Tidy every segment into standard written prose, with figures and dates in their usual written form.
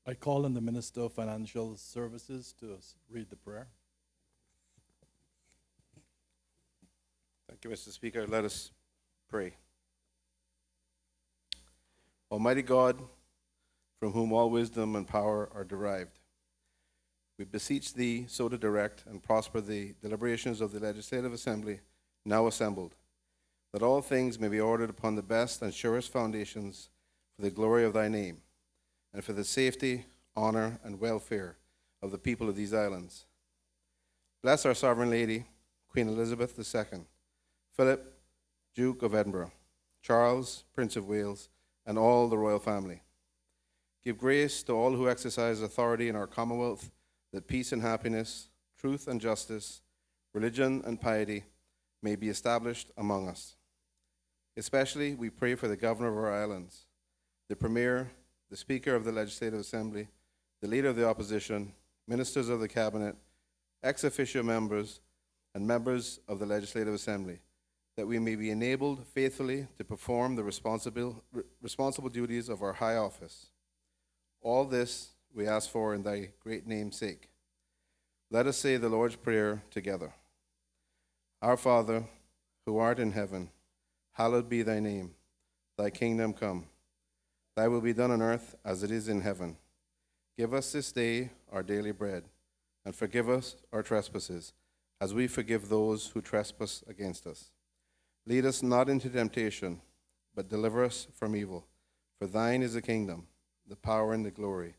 I call on the Minister of Financial Services to read the prayer. Thank you, Mr. Speaker. Let us pray. Almighty God, from whom all wisdom and power are derived, we beseech Thee so to direct and prosper the deliberations of the Legislative Assembly now assembled, that all things may be ordered upon the best and surest foundations for the glory of Thy name, and for the safety, honor, and welfare of the people of these islands. Bless our Sovereign Lady, Queen Elizabeth II, Philip, Duke of Edinburgh, Charles, Prince of Wales, and all the royal family. Give grace to all who exercise authority in our Commonwealth, that peace and happiness, truth and justice, religion and piety may be established among us. Especially, we pray for the Governor of our islands, the Premier, the Speaker of the Legislative Assembly, the Leader of the Opposition, Ministers of the Cabinet, ex officio members, and members of the Legislative Assembly, that we may be enabled faithfully to perform the responsible duties of our high office. All this we ask for in Thy great name's sake. Let us say the Lord's Prayer together. Our Father, who art in heaven, hallowed be Thy name. Thy kingdom come. Thy will be done on earth as it is in heaven. Give us this day our daily bread, and forgive us our trespasses, as we forgive those who trespass against us. Lead us not into temptation, but deliver us from evil. For Thine is the kingdom, the power, and the glory,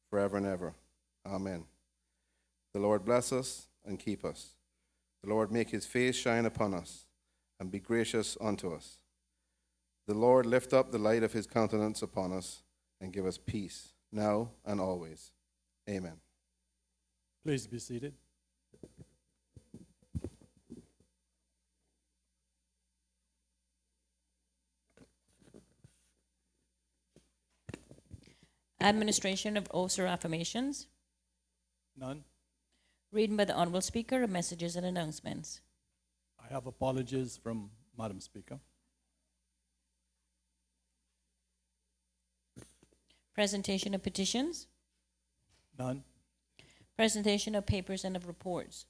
forever and ever. Amen. The Lord bless us and keep us. The Lord make His face shine upon us, and be gracious unto us. The Lord lift up the light of His countenance upon us, and give us peace, now and always. Amen. Please be seated. Administration of oaths or affirmations. None. Reading by the Honourable Speaker of messages and announcements. I have apologies from Madam Speaker. Presentation of petitions. None. Presentation of papers and of reports.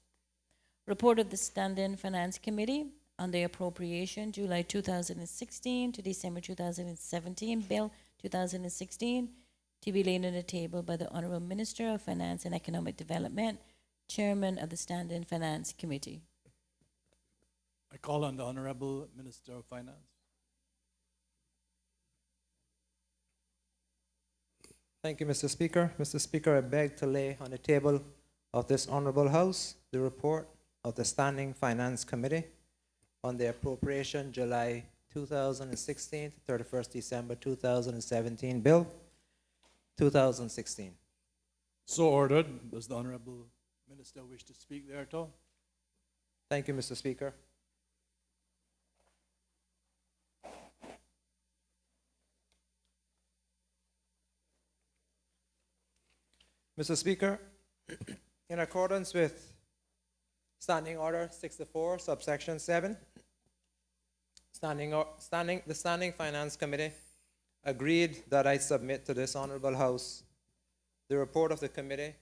Report of the Standing Finance Committee on the appropriation July 2016 to December 2017 Bill 2016 to be laid on the table by the Honourable Minister of Finance and Economic Development, Chairman of the Standing Finance Committee. I call on the Honorable Minister of Finance. Thank you, Mr. Speaker. Mr. Speaker, I beg to lay on the table of this Honourable House the report of the Standing Finance Committee on the appropriation July 2016 to 31st December 2017 Bill 2016. So ordered. Does the Honorable Minister wish to speak thereto? Thank you, Mr. Speaker. Mr. Speaker, in accordance with Standing Order 64, subsection 7, the Standing Finance Committee agreed that I submit to this Honourable House the report of the committee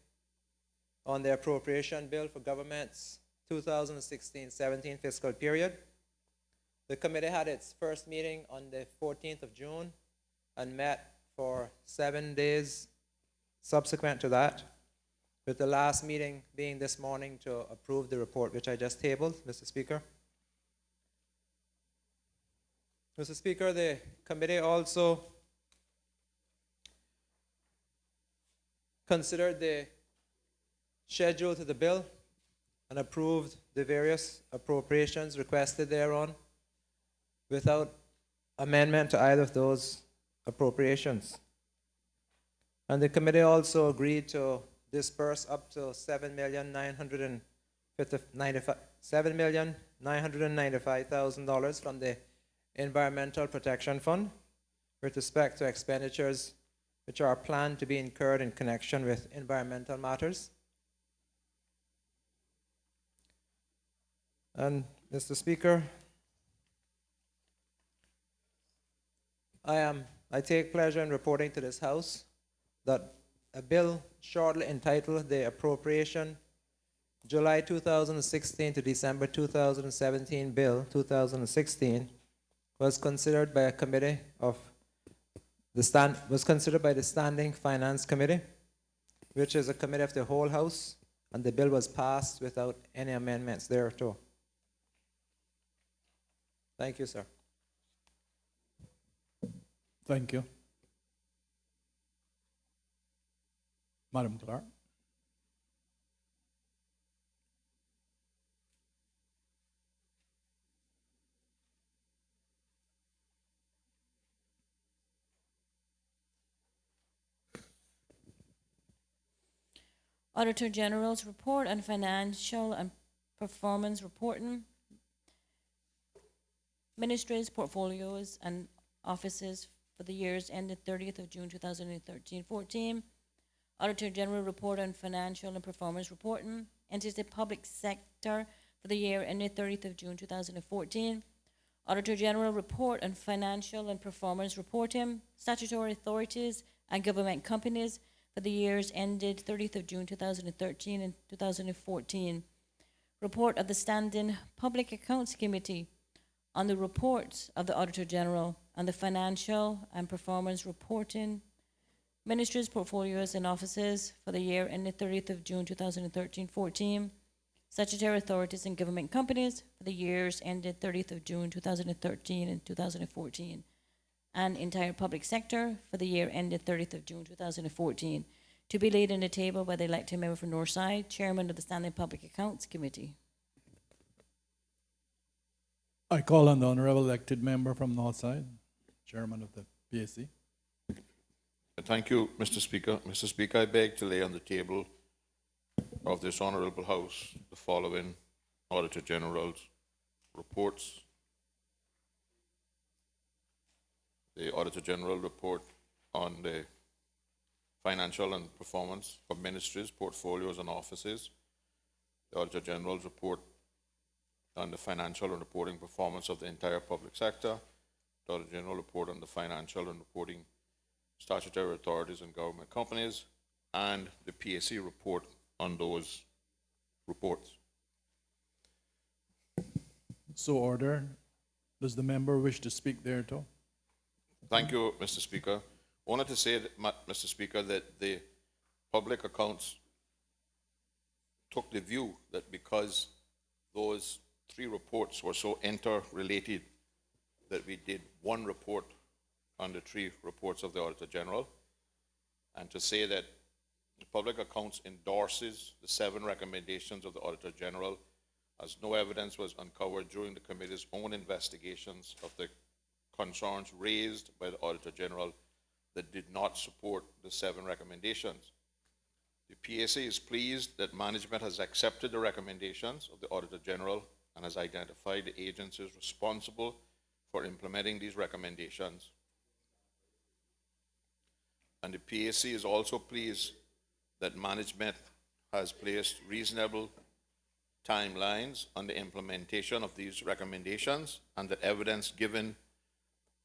on the appropriation bill for government's 2016-17 fiscal period. The committee had its first meeting on the 14th of June and met for 7 days subsequent to that, with the last meeting being this morning to approve the report which I just tabled, Mr. Speaker. Mr. Speaker, the committee also considered the schedule to the bill and approved the various appropriations requested thereon without amendment to either of those appropriations. And the committee also agreed to disperse up to $7,995,000 from the Environmental Protection Fund with respect to expenditures which are planned to be incurred in connection with environmental matters. And Mr. Speaker, I take pleasure in reporting to this House that a bill shortly entitled the Appropriation July 2016 to December 2017 Bill 2016 was considered by a committee of was considered by the Standing Finance Committee, which is a committee of the whole House, and the bill was passed without any amendments thereto. Thank you, sir. Thank you. Madam Clerk. Auditor General's report on financial and performance reporting, ministries, portfolios, and offices for the years ended 30th of June 2013-14. Auditor General report on financial and performance reporting, entity public sector for the year ended 30th of June 2014. Auditor General report on financial and performance reporting, statutory authorities and government companies for the years ended 30th of June 2013 and 2014. Report of the Standing Public Accounts Committee on the reports of the Auditor General on the financial and performance reporting, ministries, portfolios, and offices for the year ended 30th of June 2013-14. Statutory authorities and government companies for the years ended 30th of June 2013 and 2014. And entire public sector for the year ended 30th of June 2014. To be laid on the table by the elected member for Northside, Chairman of the Standing Public Accounts Committee. I call on the honorable elected member from Northside, Chairman of the PAC. Thank you, Mr. Speaker. Mr. Speaker, I beg to lay on the table of this honourable House the following Auditor General's reports. The Auditor General report on the financial and performance of ministries, portfolios, and offices. The Auditor General's report on the financial and reporting performance of the entire public sector. The Auditor General report on the financial and reporting statutory authorities and government companies, and the PAC report on those reports. So ordered. Does the member wish to speak thereto? Thank you, Mr. Speaker. I wanted to say, Mr. Speaker, that the public accounts took the view that because those three reports were so interrelated, that we did one report on the three reports of the Auditor General, and to say that the public accounts endorses the 7 recommendations of the Auditor General, as no evidence was uncovered during the committee's own investigations of the concerns raised by the Auditor General that did not support the 7 recommendations. The PAC is pleased that management has accepted the recommendations of the Auditor General and has identified the agencies responsible for implementing these recommendations. And the PAC is also pleased that management has placed reasonable timelines on the implementation of these recommendations, and that evidence given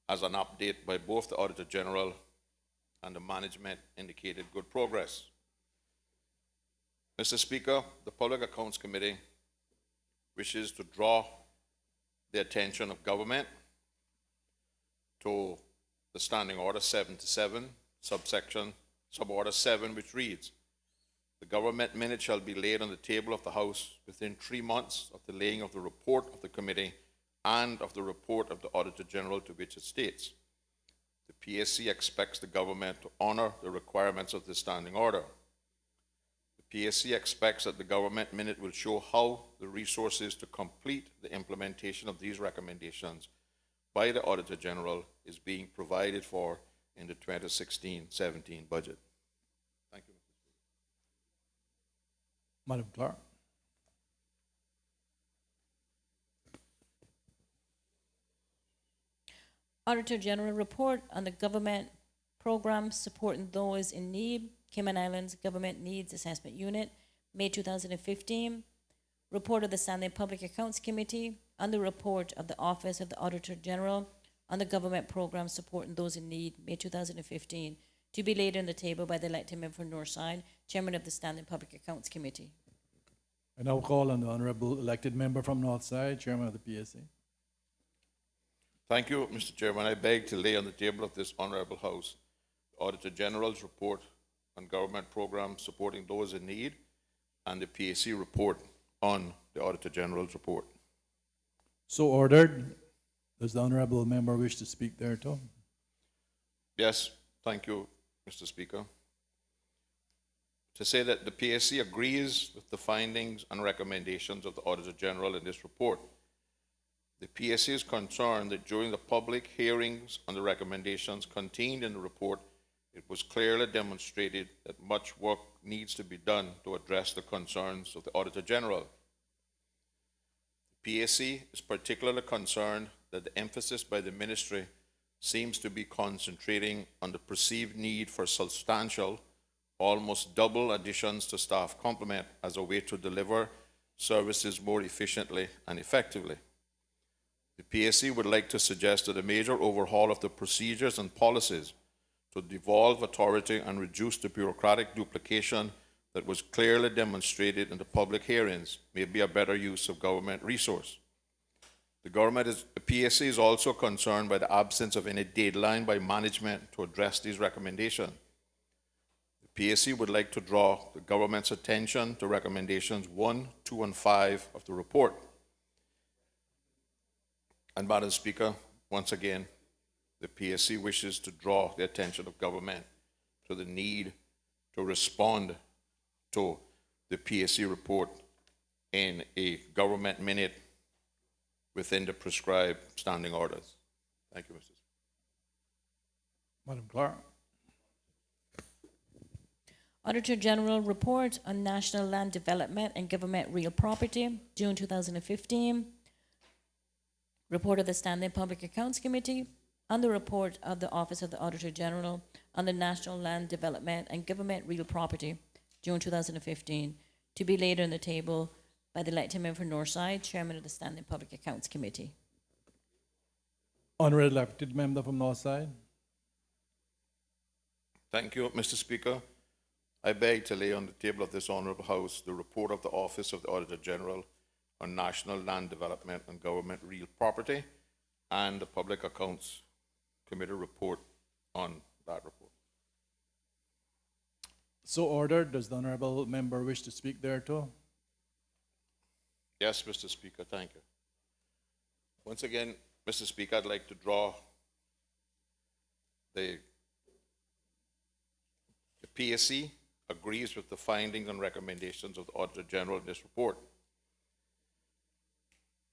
as an update by both the Auditor General and the management indicated good progress. Mr. Speaker, the Public Accounts Committee wishes to draw the attention of government to the Standing Order 77, suborder 7, which reads, the government minute shall be laid on the table of the House within 3 months of the laying of the report of the committee and of the report of the Auditor General to which it states. The PAC expects the government to honour the requirements of this standing order. The PAC expects that the government minute will show how the resources to complete the implementation of these recommendations by the Auditor General is being provided for in the 2016-17 budget. Thank you, Mr. Speaker. Madam Clerk. Auditor General report on the government programs supporting those in need, Cayman Islands Government Needs Assessment Unit, May 2015. Report of the Standing Public Accounts Committee on the report of the Office of the Auditor General on the government programs supporting those in need, May 2015. to be laid on the table by the elected member from Northside, Chairman of the Standing Public Accounts Committee. I now call on the honorable elected member from Northside, Chairman of the PSC. Thank you, Mr. Chairman. I beg to lay on the table of this honorable House the Auditor General's report on government programs supporting those in need and the PAC report on the Auditor General's report. So ordered. Does the honorable member wish to speak thereto? Yes, thank you, Mr. Speaker. To say that the PSC agrees with the findings and recommendations of the Auditor General in this report. The PSC is concerned that during the public hearings on the recommendations contained in the report, it was clearly demonstrated that much work needs to be done to address the concerns of the Auditor General. The PSC is particularly concerned that the emphasis by the Ministry seems to be concentrating on the perceived need for substantial, almost double additions to staff complement as a way to deliver services more efficiently and effectively. The PSC would like to suggest that a major overhaul of the procedures and policies to devolve authority and reduce the bureaucratic duplication that was clearly demonstrated in the public hearings may be a better use of government resource. The PSC is also concerned by the absence of any deadline by management to address these recommendations. The PSC would like to draw the government's attention to recommendations 1, 2, and 5 of the report. And Madam Speaker, once again, the PSC wishes to draw the attention of government to the need to respond to the PSC report in a government minute within the prescribed standing orders. Thank you, Mr. Speaker. Madam Clerk. Auditor General Report on National Land Development and Government Real Property, June 2015. Report of the Standing Public Accounts Committee on the report of the Office of the Auditor General on the National Land Development and Government Real Property, June 2015, to be laid on the table by the elected member for Northside, Chairman of the Standing Public Accounts Committee. Honorable elected member from Northside. Thank you, Mr. Speaker. I beg to lay on the table of this honourable House the report of the Office of the Auditor General on National Land Development and Government Real Property and the Public Accounts Committee report on that report. So ordered. Does the honorable member wish to speak thereto? Yes, Mr. Speaker, thank you. Once again, Mr. Speaker, I'd like to draw the PSC agrees with the findings and recommendations of the Auditor General in this report.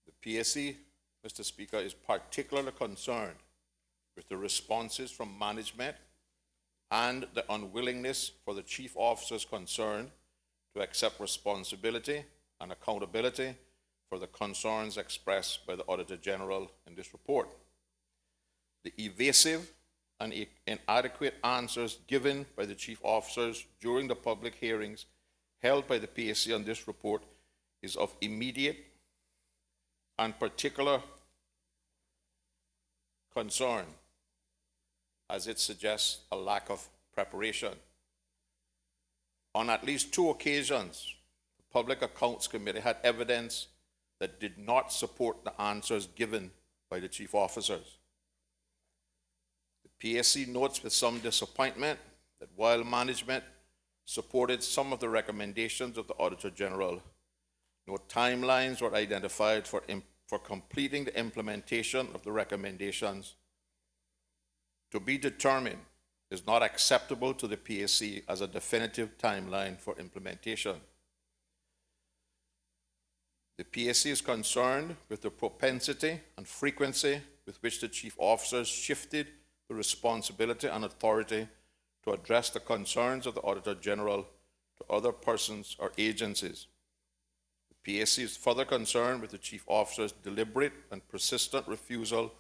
The PSC, Mr. Speaker, is particularly concerned with the responses from management and the unwillingness for the chief officers concerned to accept responsibility and accountability for the concerns expressed by the Auditor General in this report. The evasive and inadequate answers given by the chief officers during the public hearings held by the PSC on this report is of immediate and particular concern, as it suggests a lack of preparation. On at least 2 occasions, the Public Accounts Committee had evidence that did not support the answers given by the chief officers. The PSC notes with some disappointment that while management supported some of the recommendations of the Auditor General, no timelines were identified for completing the implementation of the recommendations. To be determined is not acceptable to the PSC as a definitive timeline for implementation. The PSC is concerned with the propensity and frequency with which the chief officers shifted the responsibility and authority to address the concerns of the Auditor General to other persons or agencies. The PSC is further concerned with the chief officer's deliberate and persistent refusal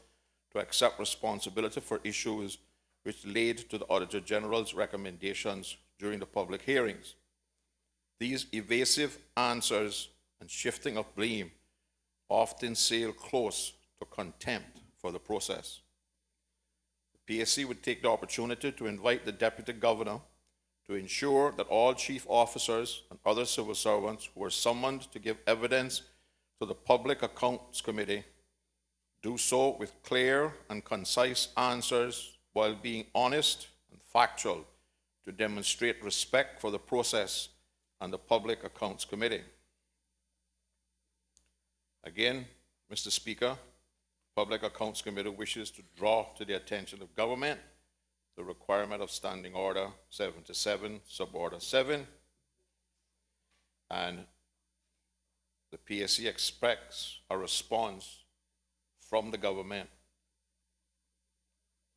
to accept responsibility for issues which led to the Auditor General's recommendations during the public hearings. These evasive answers and shifting of blame often sail close to contempt for the process. PSC would take the opportunity to invite the Deputy Governor to ensure that all chief officers and other civil servants who are summoned to give evidence to the Public Accounts Committee do so with clear and concise answers while being honest and factual to demonstrate respect for the process and the Public Accounts Committee. Again, Mr. Speaker, Public Accounts Committee wishes to draw to the attention of government the requirement of Standing Order 77, Suborder 7, and the PSC expects a response from the government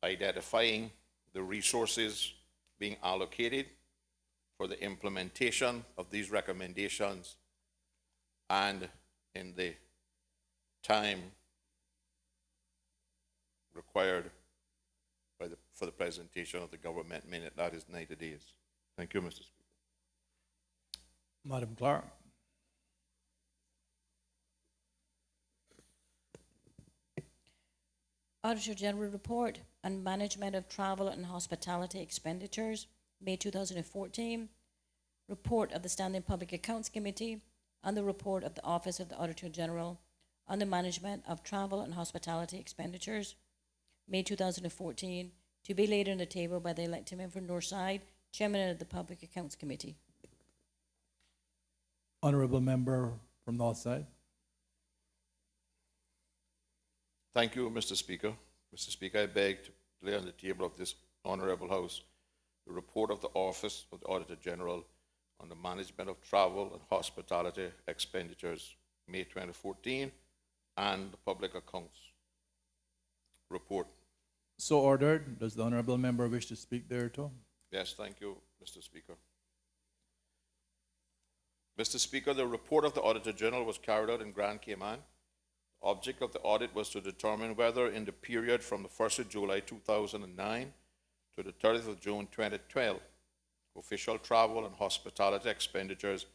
identifying the resources being allocated for the implementation of these recommendations and in the time required for the presentation of the government minute, that is 90 days. Thank you, Mr. Speaker. Madam Clerk. Auditor General Report on Management of Travel and Hospitality Expenditures, May 2014. Report of the Standing Public Accounts Committee on the report of the Office of the Auditor General on the Management of Travel and Hospitality Expenditures, May 2014, to be laid on the table by the elected member from Northside, Chairman of the Public Accounts Committee. Honorable member from Northside. Thank you, Mr. Speaker. Mr. Speaker, I beg to lay on the table of this Honorable House the report of the Office of the Auditor General on the Management of Travel and Hospitality Expenditures, May 2014, and the Public Accounts Report. So ordered. Does the honorable member wish to speak thereto? Yes, thank you, Mr. Speaker. Mr. Speaker, the report of the Auditor General was carried out in Grand Cayman. The object of the audit was to determine whether in the period from the 1st of July 2009 to the 30th of June 2012, official travel and hospitality expenditures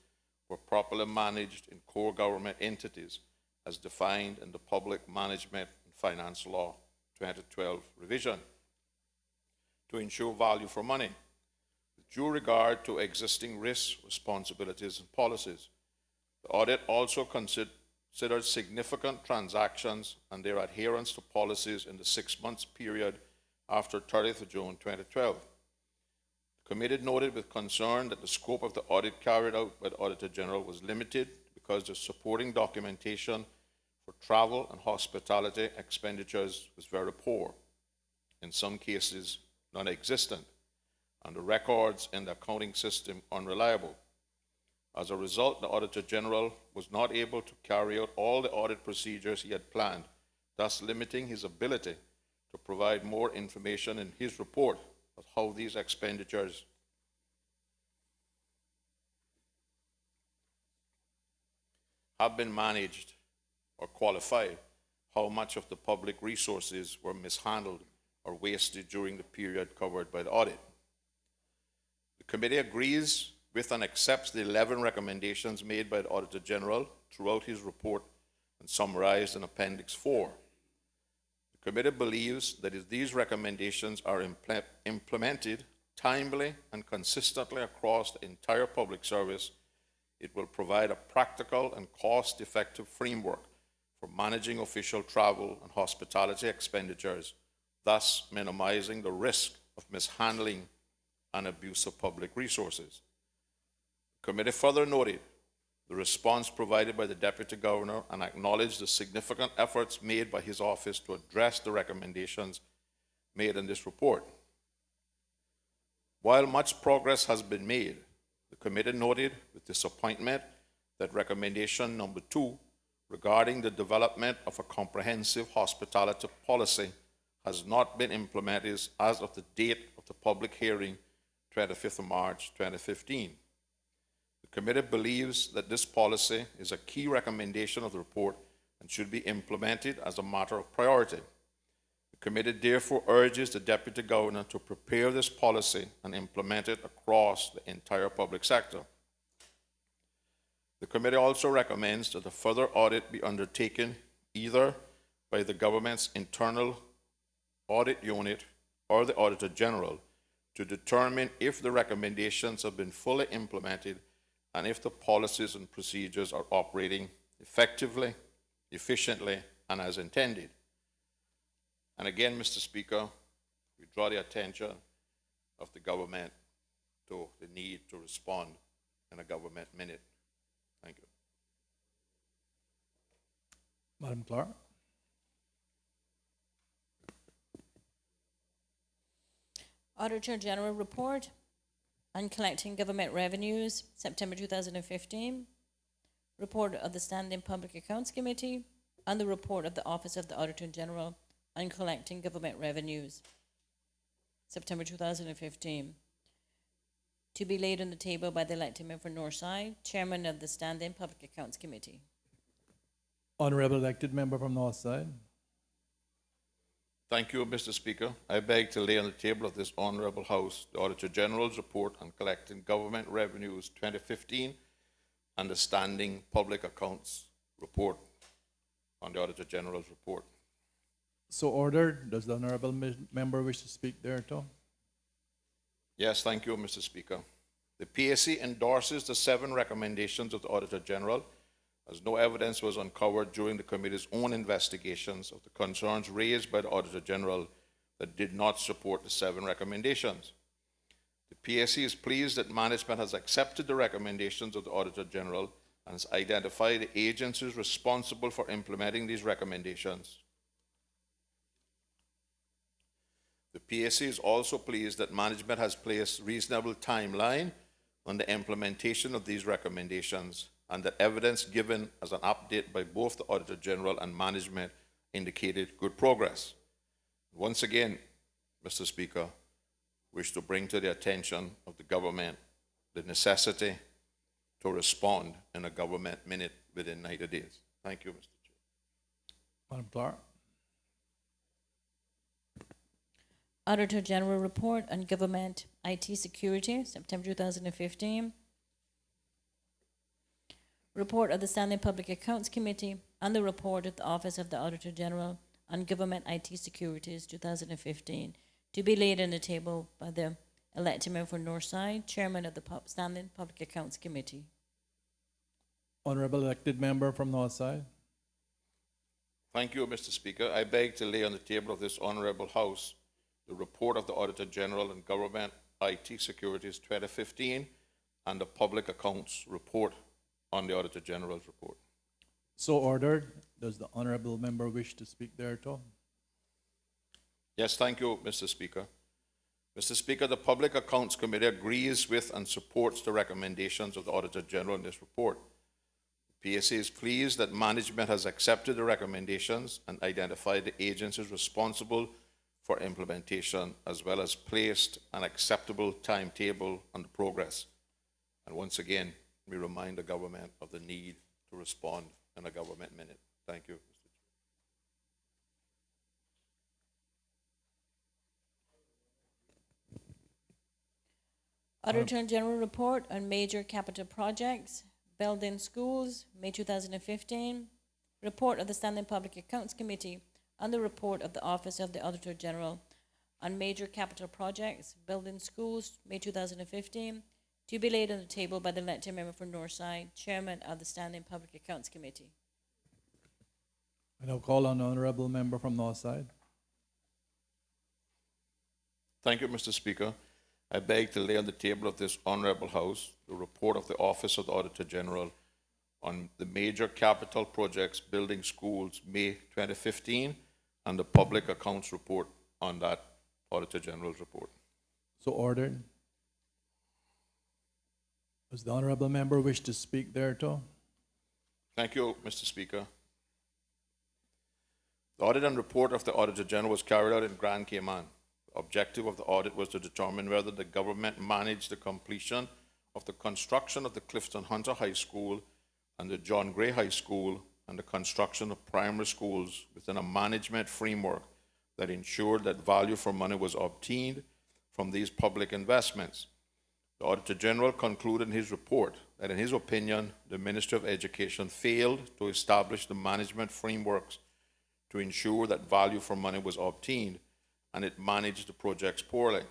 were properly managed in core government entities as defined in the Public Management and Finance Law 2012 revision to ensure value for money, with due regard to existing risks, responsibilities, and policies. The audit also considered significant transactions and their adherence to policies in the 6 months period after 30th of June 2012. The committee noted with concern that the scope of the audit carried out by the Auditor General was limited because the supporting documentation for travel and hospitality expenditures was very poor, in some cases non-existent, and the records in the accounting system unreliable. As a result, the Auditor General was not able to carry out all the audit procedures he had planned, thus limiting his ability to provide more information in his report of how these expenditures have been managed or qualify how much of the public resources were mishandled or wasted during the period covered by the audit. The committee agrees with and accepts the 11 recommendations made by the Auditor General throughout his report and summarized in Appendix 4. The committee believes that if these recommendations are implemented timely and consistently across the entire public service, it will provide a practical and cost-effective framework for managing official travel and hospitality expenditures, thus minimizing the risk of mishandling and abuse of public resources. The committee further noted the response provided by the Deputy Governor and acknowledged the significant efforts made by his office to address the recommendations made in this report. While much progress has been made, the committee noted with disappointment that recommendation number 2 regarding the development of a comprehensive hospitality policy has not been implemented as of the date of the public hearing, 25th of March 2015. The committee believes that this policy is a key recommendation of the report and should be implemented as a matter of priority. The committee therefore urges the Deputy Governor to prepare this policy and implement it across the entire public sector. The committee also recommends that a further audit be undertaken either by the government's internal audit unit or the Auditor General to determine if the recommendations have been fully implemented and if the policies and procedures are operating effectively, efficiently, and as intended. And again, Mr. Speaker, we draw the attention of the government to the need to respond in a government minute. Thank you. Madam Clerk. Auditor General Report on collecting government revenues, September 2015. Report of the Standing Public Accounts Committee and the report of the Office of the Auditor General on collecting government revenues, September 2015. To be laid on the table by the elected member for Northside, Chairman of the Standing Public Accounts Committee. Honorable elected member from Northside. Thank you, Mr. Speaker. I beg to lay on the table of this Honourable House the Auditor General's report on collecting government revenues 2015 and the Standing Public Accounts report on the Auditor General's report. So ordered. Does the honorable member wish to speak thereto? Yes, thank you, Mr. Speaker. The PAC endorses the 7 recommendations of the Auditor General, as no evidence was uncovered during the committee's own investigations of the concerns raised by the Auditor General that did not support the 7 recommendations. The PAC is pleased that management has accepted the recommendations of the Auditor General and has identified the agencies responsible for implementing these recommendations. The PAC is also pleased that management has placed reasonable timeline on the implementation of these recommendations and that evidence given as an update by both the Auditor General and management indicated good progress. Once again, Mr. Speaker, wish to bring to the attention of the government the necessity to respond in a government minute within 90 days. Thank you, Mr. Chair. Madam Clerk. Auditor General Report on Government IT Security, September 2015. Report of the Standing Public Accounts Committee and the report of the Office of the Auditor General on Government IT Securities 2015 to be laid on the table by the elected member for Northside, Chairman of the Standing Public Accounts Committee. Honorable elected member from Northside. Thank you, Mr. Speaker. I beg to lay on the table of this Honourable House the report of the Auditor General on Government IT Securities 2015 and the Public Accounts report on the Auditor General's report. So ordered. Does the honorable member wish to speak thereto? Yes, thank you, Mr. Speaker. Mr. Speaker, the Public Accounts Committee agrees with and supports the recommendations of the Auditor General in this report. The PAC is pleased that management has accepted the recommendations and identified the agencies responsible for implementation, as well as placed an acceptable timetable on the progress. And once again, we remind the government of the need to respond in a government minute. Thank you, Mr. Auditor General Report on Major Capital Projects, Building Schools, May 2015. Report of the Standing Public Accounts Committee and the report of the Office of the Auditor General on Major Capital Projects, Building Schools, May 2015, to be laid on the table by the elected member for Northside, Chairman of the Standing Public Accounts Committee. I now call on the honorable member from Northside. Thank you, Mr. Speaker. I beg to lay on the table of this Honourable House the report of the Office of the Auditor General on the Major Capital Projects Building Schools, May 2015, and the Public Accounts report on that Auditor General's report. So ordered. Does the honorable member wish to speak thereto? Thank you, Mr. Speaker. The audit and report of the Auditor General was carried out in Grand Cayman. The objective of the audit was to determine whether the government managed the completion of the construction of the Clifton Hunter High School and the John Gray High School and the construction of primary schools within a management framework that ensured that value for money was obtained from these public investments. The Auditor General concluded in his report that, in his opinion, the Ministry of Education failed to establish the management frameworks to ensure that value for money was obtained, and it managed the projects poorly.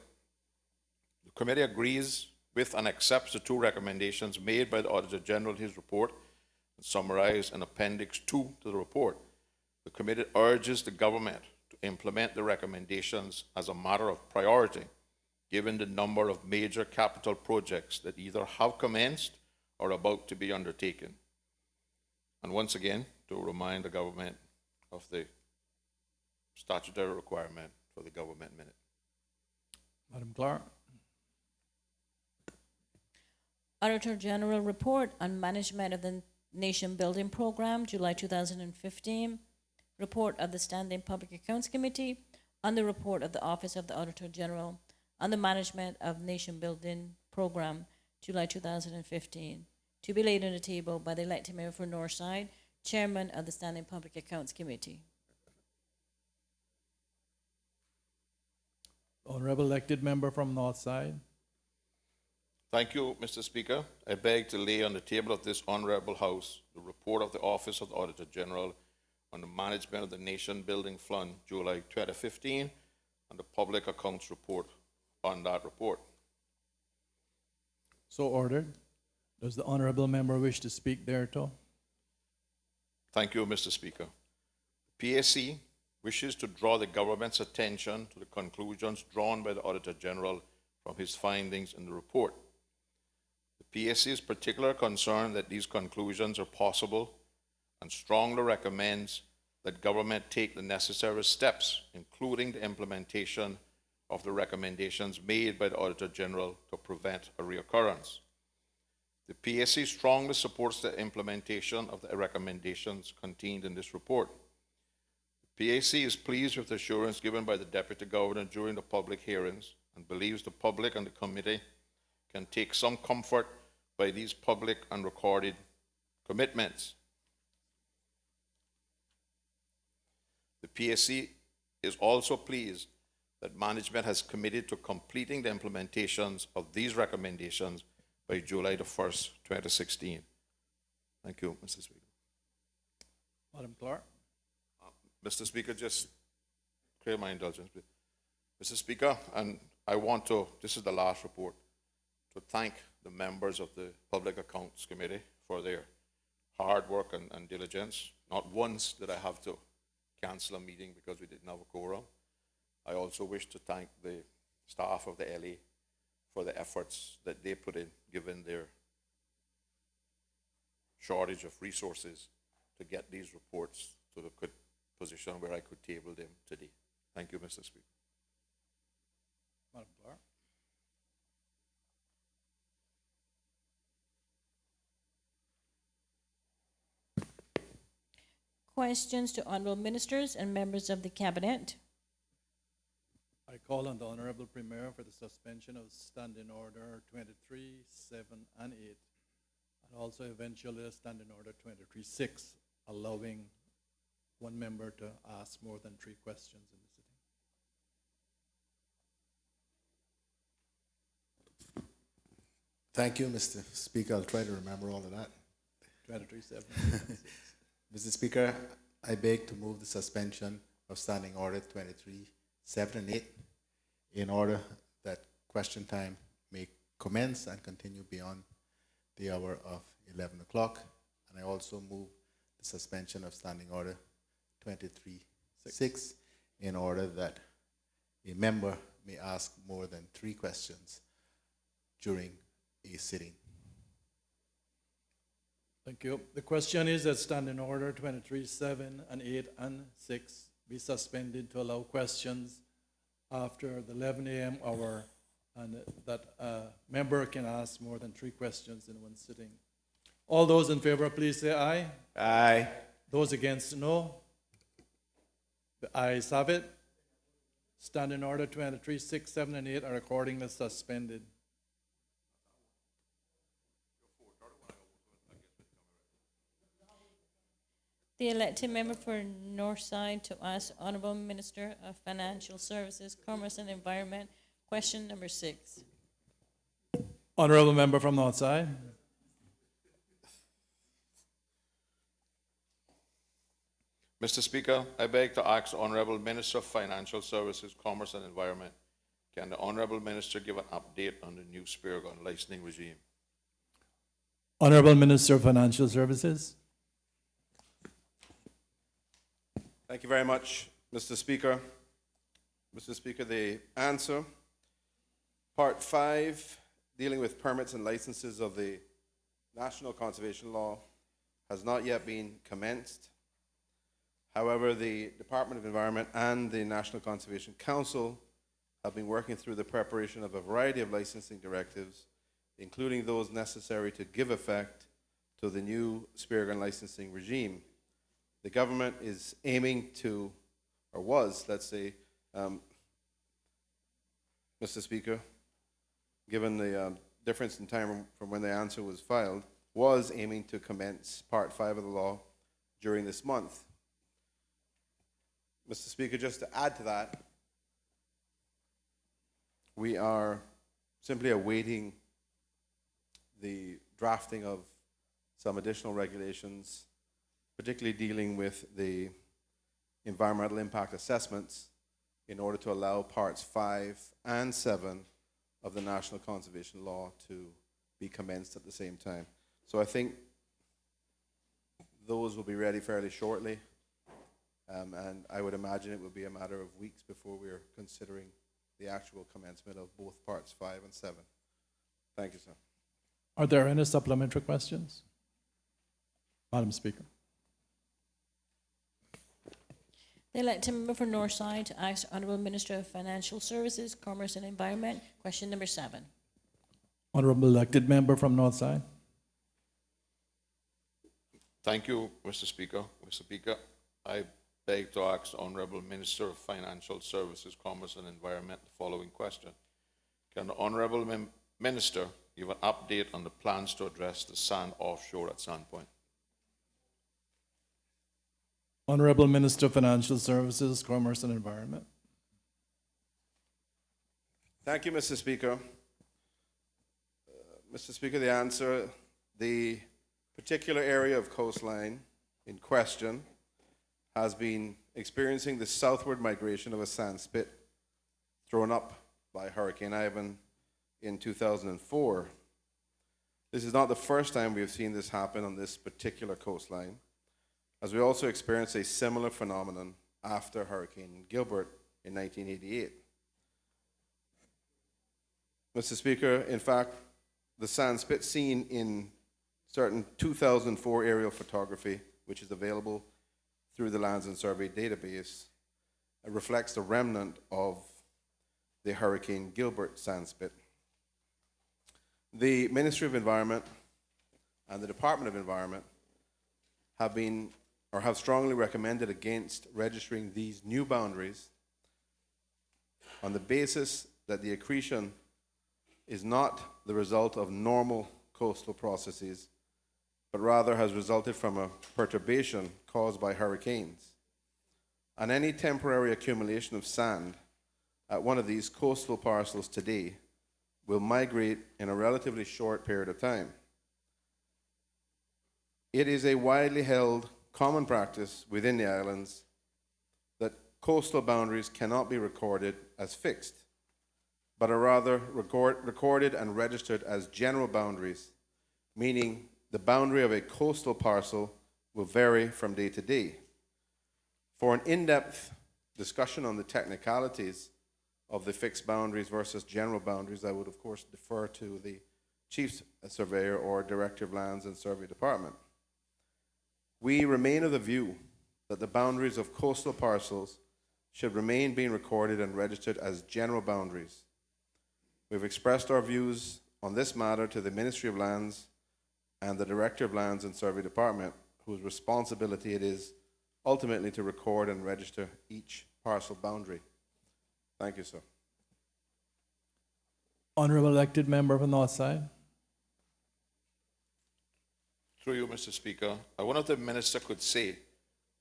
The committee agrees with and accepts the two recommendations made by the Auditor General in his report, summarized in Appendix 2 to the report. The committee urges the government to implement the recommendations as a matter of priority, given the number of major capital projects that either have commenced or are about to be undertaken. And once again, to remind the government of the statutory requirement for the government minute. Madam Clerk. Auditor General Report on Management of the Nation Building Program, July 2015. Report of the Standing Public Accounts Committee on the report of the Office of the Auditor General on the Management of Nation Building Program, July 2015. To be laid on the table by the elected member for Northside, Chairman of the Standing Public Accounts Committee. Honorable elected member from Northside. Thank you, Mr. Speaker. I beg to lay on the table of this honorable House the report of the Office of the Auditor General on the management of the Nation Building Fund, July 2015, and the Public Accounts Report on that report. So ordered. Does the honorable member wish to speak thereto? Thank you, Mr. Speaker. The PAC wishes to draw the government's attention to the conclusions drawn by the Auditor General from his findings in the report. The PAC is particularly concerned that these conclusions are possible and strongly recommends that government take the necessary steps, including the implementation of the recommendations made by the Auditor General to prevent a reoccurrence. The PAC strongly supports the implementation of the recommendations contained in this report. The PAC is pleased with the assurance given by the Deputy Governor during the public hearings and believes the public and the committee can take some comfort by these public and recorded commitments. The PAC is also pleased that management has committed to completing the implementations of these recommendations by July the 1st, 2016. Thank you, Mr. Speaker. Madam Clerk. Mr. Speaker, just clear my indulgence, please. Mr. Speaker, and I want to, this is the last report, to thank the members of the Public Accounts Committee for their hard work and diligence. Not once did I have to cancel a meeting because we didn't have a quorum. I also wish to thank the staff of the LA for the efforts that they put in, given their shortage of resources to get these reports to the good position where I could table them today. Thank you, Mr. Speaker. Madam Clerk. Questions to honorable ministers and members of the cabinet. I call on the Honorable Premier for the suspension of Standing Order 23, 7, and 8, and also eventually a Standing Order 23, 6, allowing one member to ask more than 3 questions in the sitting. Thank you, Mr. Speaker. I'll try to remember all of that. 23, 7, and 6. Mr. Speaker, I beg to move the suspension of Standing Order 23, 7, and 8 in order that question time may commence and continue beyond the hour of 11 o'clock. And I also move the suspension of Standing Order 23, 6 in order that a member may ask more than 3 questions during a sitting. Thank you. The question is that Standing Order 23, 7, and 8, and 6 be suspended to allow questions after the 11 a.m. hour, and that a member can ask more than 3 questions in one sitting. All those in favor, please say aye. Aye. Those against, no. The ayes have it. Standing Order 23, 6, 7, and 8 are accordingly suspended. The elected member for Northside to ask Honorable Minister of Financial Services, Commerce and Environment, question number 6. Honorable member from Northside. Mr. Speaker, I beg to ask the Honourable Minister of Financial Services, Commerce and Environment, can the Honourable Minister give an update on the new spear gun licensing regime? Honorable Minister of Financial Services. Thank you very much, Mr. Speaker. Mr. Speaker, the answer, Part 5, dealing with permits and licenses of the National Conservation Law, has not yet been commenced. However, the Department of Environment and the National Conservation Council have been working through the preparation of a variety of licensing directives, including those necessary to give effect to the new spear gun licensing regime. The government is aiming to, or was, let's say, Mr. Speaker, given the difference in time from when the answer was filed, was aiming to commence Part 5 of the law during this month. Mr. Speaker, just to add to that, we are simply awaiting the drafting of some additional regulations, particularly dealing with the environmental impact assessments, in order to allow Parts 5 and 7 of the National Conservation Law to be commenced at the same time. So I think those will be ready fairly shortly, and I would imagine it will be a matter of weeks before we are considering the actual commencement of both Parts 5 and 7. Thank you, sir. Are there any supplementary questions? Madam Speaker. The elected member for Northside to ask Honourable Minister of Financial Services, Commerce and Environment. Question number 7. Honorable elected member from Northside. Thank you, Mr. Speaker. Mr. Speaker, I beg to ask the Honourable Minister of Financial Services, Commerce and Environment the following question. Can the Honourable Minister give an update on the plans to address the sand offshore at Sandpoint? Honorable Minister of Financial Services, Commerce and Environment. Thank you, Mr. Speaker. Mr. Speaker, the answer, the particular area of coastline in question has been experiencing the southward migration of a sand spit thrown up by Hurricane Ivan in 2004. This is not the first time we have seen this happen on this particular coastline, as we also experienced a similar phenomenon after Hurricane Gilbert in 1988. Mr. Speaker, in fact, the sand spit seen in certain 2004 aerial photography, which is available through the Lands and Survey database, reflects the remnant of the Hurricane Gilbert sand spit. The Ministry of Environment and the Department of Environment have been, or have strongly recommended against registering these new boundaries on the basis that the accretion is not the result of normal coastal processes, but rather has resulted from a perturbation caused by hurricanes. And any temporary accumulation of sand at one of these coastal parcels today will migrate in a relatively short period of time. It is a widely held common practice within the islands that coastal boundaries cannot be recorded as fixed, but are rather recorded and registered as general boundaries, meaning the boundary of a coastal parcel will vary from day to day. For an in-depth discussion on the technicalities of the fixed boundaries versus general boundaries, I would of course defer to the Chief Surveyor or Director of Lands and Survey Department. We remain of the view that the boundaries of coastal parcels should remain being recorded and registered as general boundaries. We've expressed our views on this matter to the Ministry of Lands and the Director of Lands and Survey Department, whose responsibility it is ultimately to record and register each parcel boundary. Thank you, sir. Honorable elected member from Northside. Through you, Mr. Speaker, I wonder if the Minister could say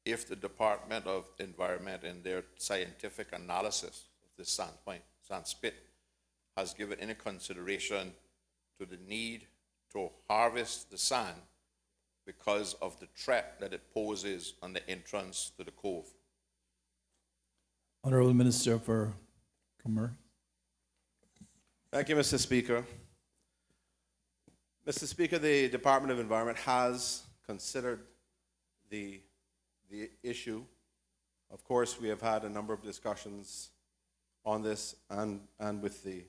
if the Department of Environment in their scientific analysis of this sand spit has given any consideration to the need to harvest the sand because of the threat that it poses on the entrance to the cove. Honorable Minister for Commerce. Thank you, Mr. Speaker. Mr. Speaker, the Department of Environment has considered the issue. Of course, we have had a number of discussions on this and with the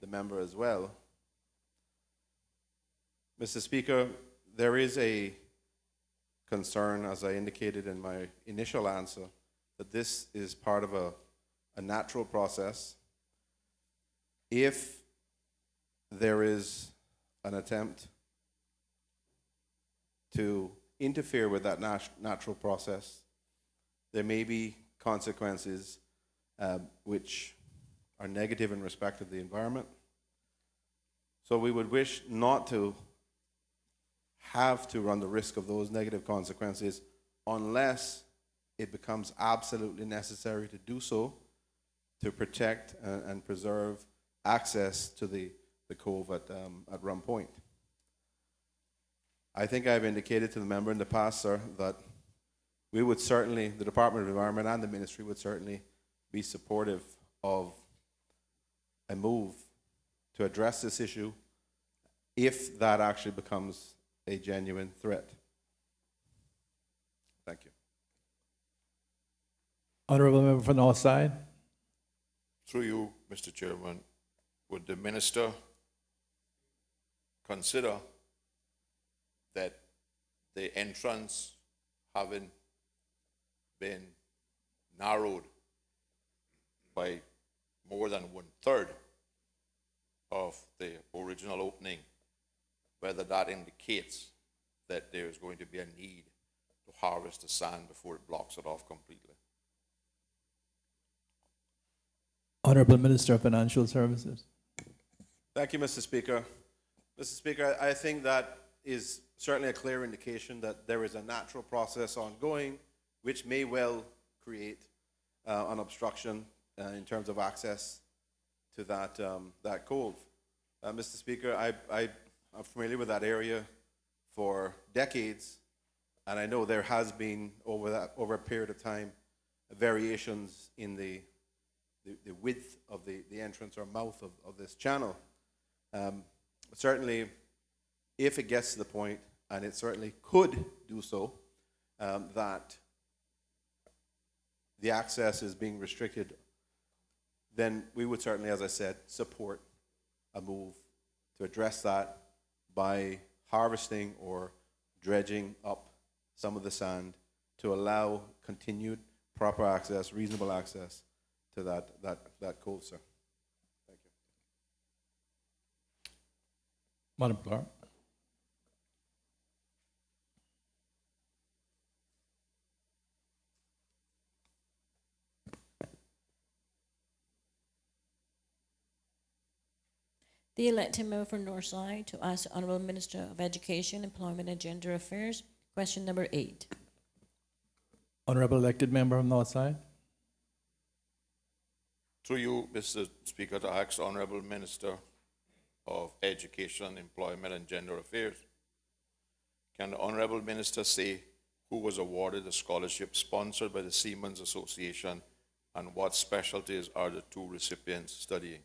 member as well. Mr. Speaker, there is a concern, as I indicated in my initial answer, that this is part of a natural process. If there is an attempt to interfere with that natural process, there may be consequences which are negative in respect of the environment. So we would wish not to have to run the risk of those negative consequences unless it becomes absolutely necessary to do so to protect and preserve access to the cove at Rum Point. I think I've indicated to the member in the past, sir, that we would certainly, the Department of Environment and the Ministry would certainly be supportive of a move to address this issue if that actually becomes a genuine threat. Thank you. Honorable Member for Northside. Through you, Mr. Chairman, would the minister consider that the entrance having been narrowed by more than 1/3 of the original opening, whether that indicates that there is going to be a need to harvest the sand before it blocks it off completely? Honorable Minister of Financial Services. Thank you, Mr. Speaker. Mr. Speaker, I think that is certainly a clear indication that there is a natural process ongoing which may well create an obstruction in terms of access to that cove. Mr. Speaker, I'm familiar with that area for decades, and I know there has been over a period of time variations in the width of the entrance or mouth of this channel. Certainly, if it gets to the point, and it certainly could do so, that the access is being restricted, then we would certainly, as I said, support a move to address that by harvesting or dredging up some of the sand to allow continued proper access, reasonable access to that cove, sir. Thank you. Madam Clerk. The elected member for Northside to ask the Honourable Minister of Education, Employment and Gender Affairs. Question number 8. Honorable elected member from Northside. Through you, Mr. Speaker, to ask Honorable Minister of Education, Employment and Gender Affairs. Can the Honorable Minister say who was awarded the scholarship sponsored by the Seamen's Association and what specialties are the two recipients studying?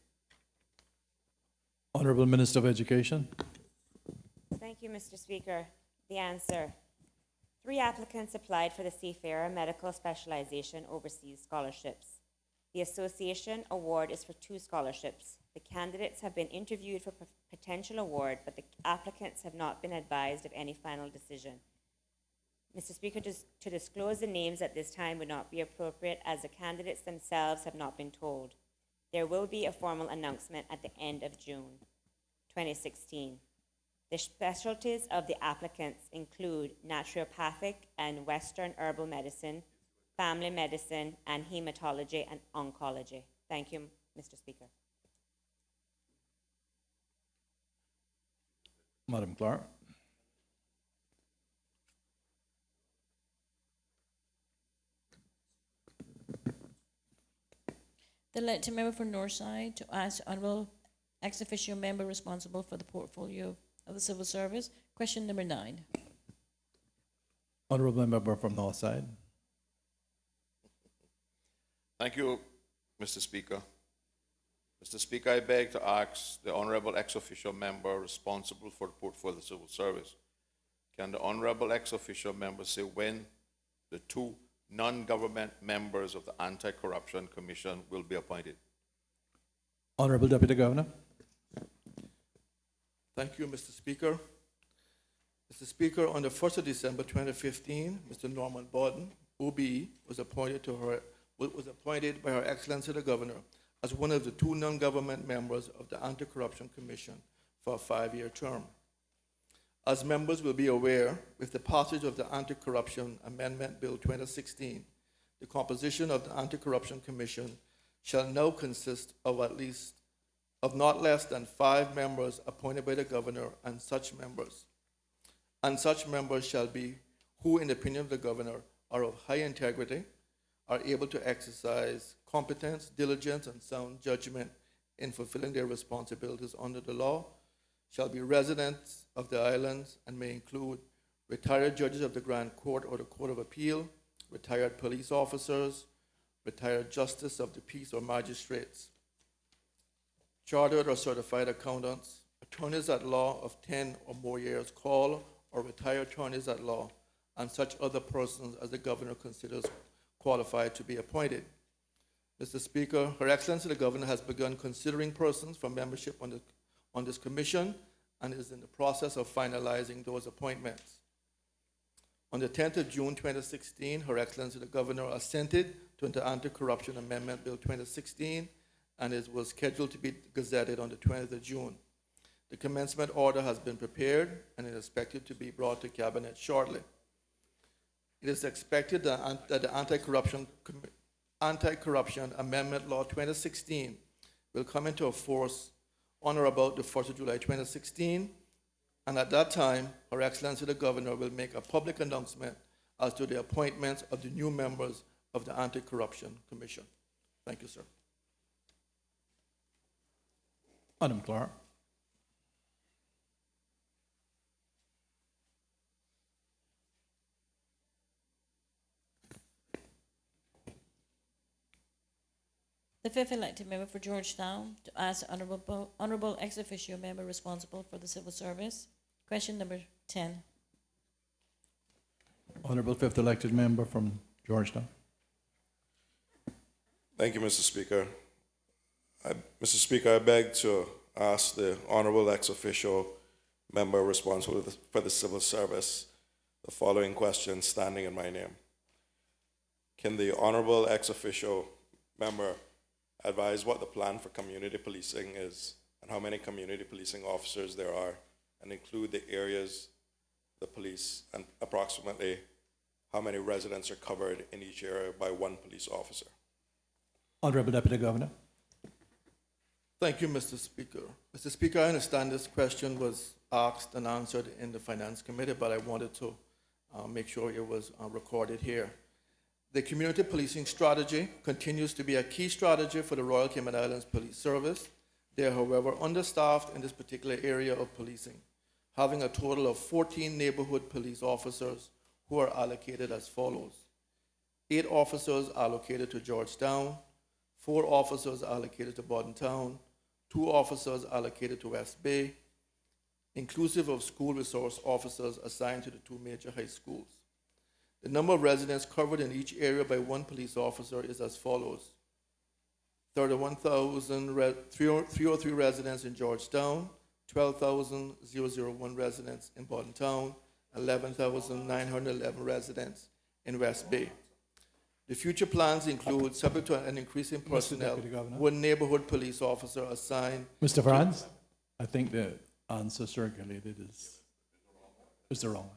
Honorable Minister of Education. Thank you, Mr. Speaker. The answer. 3 applicants applied for the Seafarer Medical Specialization Overseas Scholarships. The association award is for 2 scholarships. The candidates have been interviewed for potential award, but the applicants have not been advised of any final decision. Mr. Speaker, to disclose the names at this time would not be appropriate as the candidates themselves have not been told. There will be a formal announcement at the end of June 2016. The specialties of the applicants include naturopathic and Western herbal medicine, family medicine, and hematology and oncology. Thank you, Mr. Speaker. Madam Clerk. The elected member for Northside to ask the Honourable ex officio member responsible for the portfolio of the Civil Service. Question number 9. Honorable member from Northside. Thank you, Mr. Speaker. Mr. Speaker, I beg to ask the honorable ex-official member responsible for the report for the civil service. Can the honorable ex-official member say when the two non-government members of the Anti-Corruption Commission will be appointed? Honorable Deputy Governor. Thank you, Mr. Speaker. Mr. Speaker, on the 1st of December 2015, Mr. Norman Borden, OBE, was appointed by Her Excellency the Governor as one of the two non-government members of the Anti-Corruption Commission for a 5-year term. As members will be aware, with the passage of the Anti-Corruption Amendment Bill 2016, the composition of the Anti-Corruption Commission shall now consist of not less than 5 members appointed by the Governor, and such members shall be who, in the opinion of the Governor, are of high integrity, are able to exercise competence, diligence, and sound judgment in fulfilling their responsibilities under the law, shall be residents of the islands, and may include retired judges of the Grand Court or the Court of Appeal, retired police officers, retired justice of the peace or magistrates, chartered or certified accountants, attorneys at law of 10 or more years call, or retired attorneys at law, and such other persons as the Governor considers qualified to be appointed. Mr. Speaker, Her Excellency the Governor has begun considering persons for membership on this commission and is in the process of finalizing those appointments. On the 10th of June 2016, Her Excellency the Governor assented to the Anti-Corruption Amendment Bill 2016, and it was scheduled to be gazetted on the 20th of June. The commencement order has been prepared and is expected to be brought to Cabinet shortly. It is expected that the Anti-Corruption Amendment Law 2016 will come into force on or about the 1st of July 2016, and at that time, Her Excellency the Governor will make a public announcement as to the appointments of the new members of the Anti-Corruption Commission. Thank you, sir. Madam Clerk. The fifth elected member for Georgetown to ask honorable ex officio member responsible for the civil service. Question number 10. Honorable fifth elected member from Georgetown. Thank you, Mr. Speaker. Mr. Speaker, I beg to ask the honorable ex officio member responsible for the civil service the following question standing in my name. Can the honorable ex officio member advise what the plan for community policing is and how many community policing officers there are, and include the areas, the police, and approximately how many residents are covered in each area by one police officer? Honorable Deputy Governor. Thank you, Mr. Speaker. Mr. Speaker, I understand this question was asked and answered in the Finance Committee, but I wanted to make sure it was recorded here. The community policing strategy continues to be a key strategy for the Royal Cayman Islands Police Service. They are, however, understaffed in this particular area of policing, having a total of 14 neighborhood police officers who are allocated as follows. 8 officers allocated to Georgetown, 4 officers allocated to Bordentown, 2 officers allocated to West Bay, inclusive of school resource officers assigned to the 2 major high schools. The number of residents covered in each area by one police officer is as follows. 31,303 residents in Georgetown, 12,001 residents in Bordentown, 11,911 residents in West Bay. The future plans include, subject to an increase in personnel, one neighborhood police officer assigned. Mr. Franz, I think the answer circulated is the wrong answer.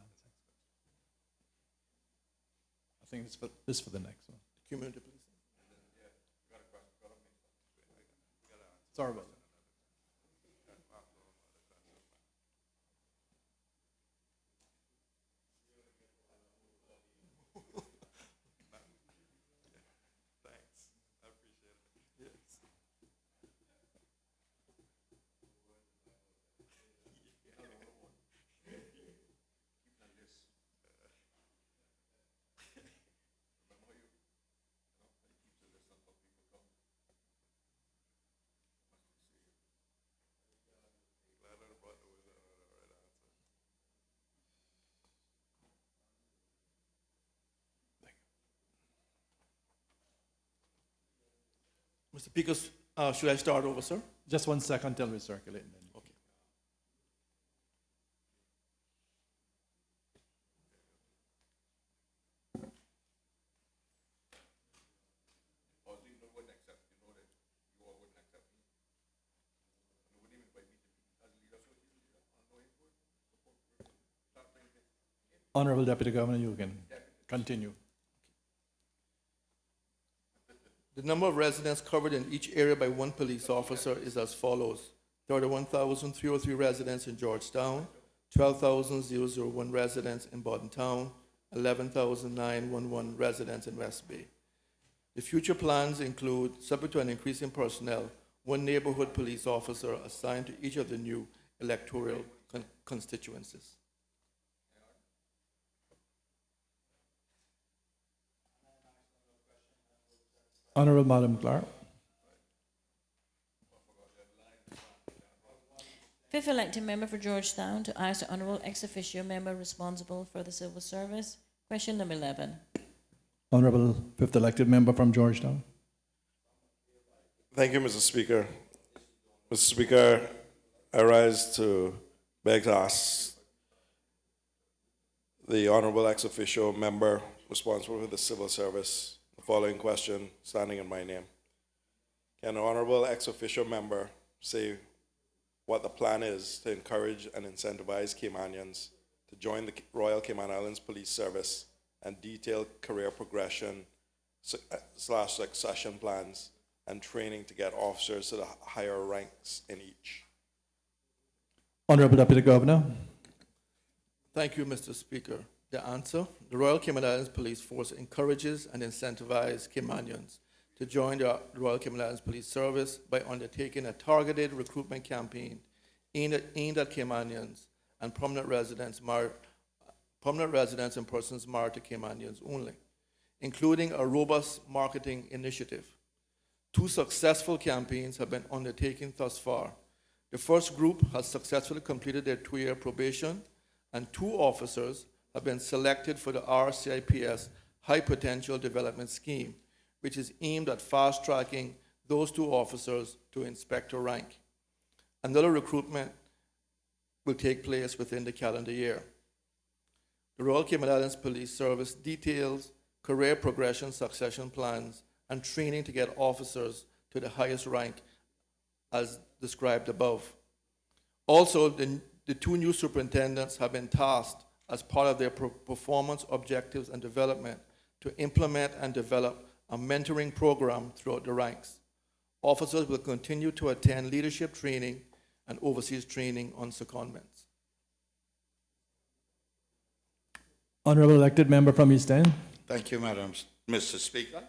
I think this is for the next one. Community policing. Sorry about that. Mr. Speaker, should I start over, sir? Just 1 second till we circulate. Then. Okay. Honorable Deputy Governor, you can continue. The number of residents covered in each area by one police officer is as follows: 31,303 residents in Georgetown, 12,001 residents in Bordentown, 11,911 residents in West Bay. The future plans include, subject to an increase in personnel, one neighborhood police officer assigned to each of the new electoral constituencies. Honorable Madam Clerk. Fifth elected member for Georgetown to ask the honorable ex officio member responsible for the civil service. Question number 11. Honorable fifth elected member from Georgetown. Thank you, Mr. Speaker. Mr. Speaker, I rise to beg to ask the honorable ex officio member responsible for the civil service the following question, standing in my name. Can the honorable ex officio member say what the plan is to encourage and incentivize Caymanians to join the Royal Cayman Islands Police Service and detail career progression / succession plans and training to get officers to the higher ranks in each? Honorable Deputy Governor. Thank you, Mr. Speaker. The answer: the Royal Cayman Islands Police Force encourages and incentivizes Caymanians to join the Royal Cayman Islands Police Service by undertaking a targeted recruitment campaign aimed at Caymanians and permanent residents and persons married to Caymanians only, including a robust marketing initiative. 2 successful campaigns have been undertaken thus far. The first group has successfully completed their 2-year probation, and 2 officers have been selected for the RCIPS High Potential Development Scheme, which is aimed at fast-tracking those 2 officers to inspector rank. Another recruitment will take place within the calendar year. The Royal Cayman Islands Police Service details career progression succession plans and training to get officers to the highest rank as described above. Also, the 2 new superintendents have been tasked as part of their performance objectives and development to implement and develop a mentoring program throughout the ranks. Officers will continue to attend leadership training and overseas training on secondments. Honorable elected member from East End. Thank you, Mr. Speaker.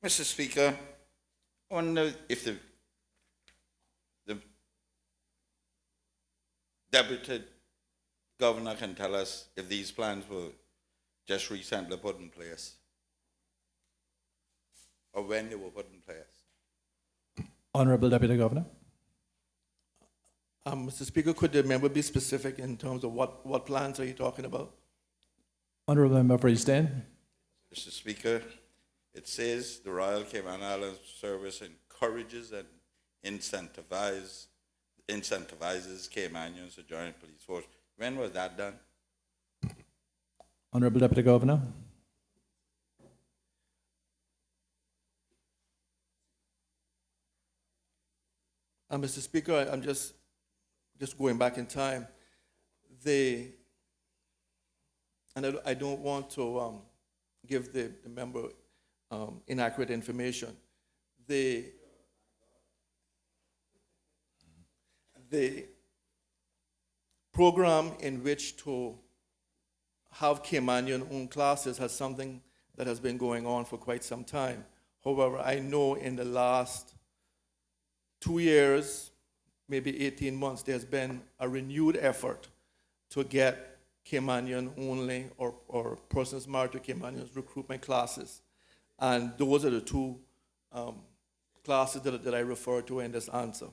Mr. Speaker, I want to know if the Deputy Governor can tell us if these plans were just recently put in place or when they were put in place. Honorable Deputy Governor. Mr. Speaker, could the member be specific in terms of what plans are you talking about? Honorable member for East End. Mr. Speaker, it says the Royal Cayman Islands Service encourages and incentivizes Caymanians to join the police force. When was that done? Honorable Deputy Governor. Mr. Speaker, I'm just going back in time. And I don't want to give the member inaccurate information. The program in which to have Caymanian-owned classes has something that has been going on for quite some time. However, I know in the last 2 years, maybe 18 months, there's been a renewed effort to get Caymanian only or persons married to Caymanians recruitment classes. And those are the 2 classes that I refer to in this answer.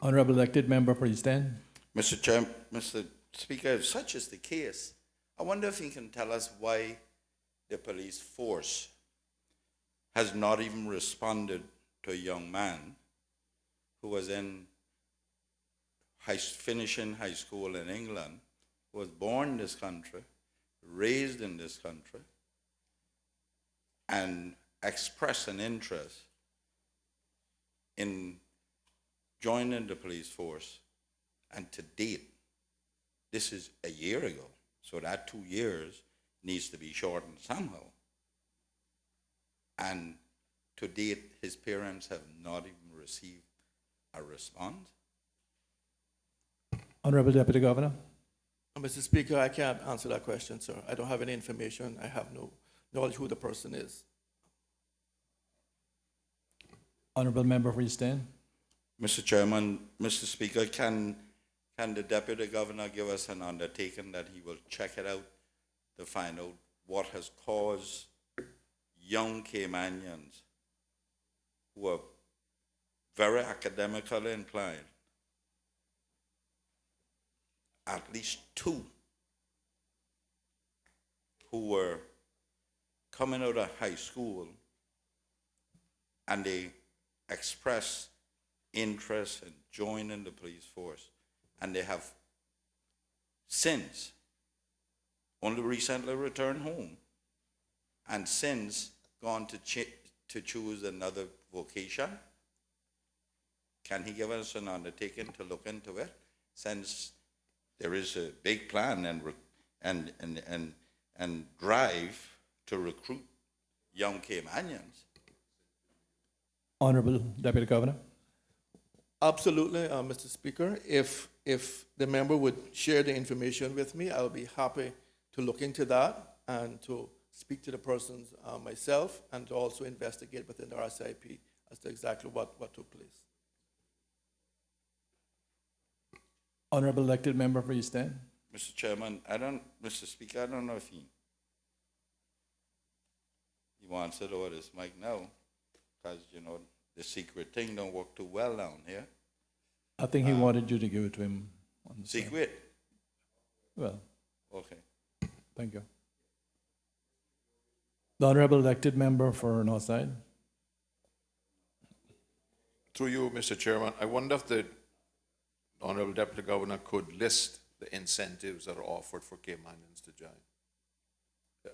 Honorable elected member for East End. Mr. Speaker, if such is the case, I wonder if you can tell us why the police force has not even responded to a young man who was finishing high school in England, who was born in this country, raised in this country, and expressed an interest in joining the police force. And to date, this is a year ago, so that 2 years needs to be shortened somehow. And to date, his parents have not even received a response. Honorable Deputy Governor. Mr. Speaker, I can't answer that question, sir. I don't have any information. I have no knowledge who the person is. Honorable Member for East End. Mr. Chairman, Mr. Speaker, can the Deputy Governor give us an undertaking that he will check it out to find out what has caused young Caymanians who are very academically inclined, at least 2 who were coming out of high school and they expressed interest in joining the police force, and they have since only recently returned home and since gone to choose another vocation. Can he give us an undertaking to look into it, since there is a big plan and drive to recruit young Caymanians? Honorable Deputy Governor. Absolutely, Mr. Speaker. If the member would share the information with me, I would be happy to look into that and to speak to the persons myself, and to also investigate within the RCIP as to exactly what took place. Honorable Elected Member for East End. Mr. Chairman, Mr. Speaker, I don't know if he wants it over this mic now, because, the secret thing don't work too well down here. I think he wanted you to give it to him. On the side. Secret? Well, Okay. thank you. The Honorable Elected Member for Northside. Through you, Mr. Chairman, I wonder if the Honorable Deputy Governor could list the incentives that are offered for Caymanians to join.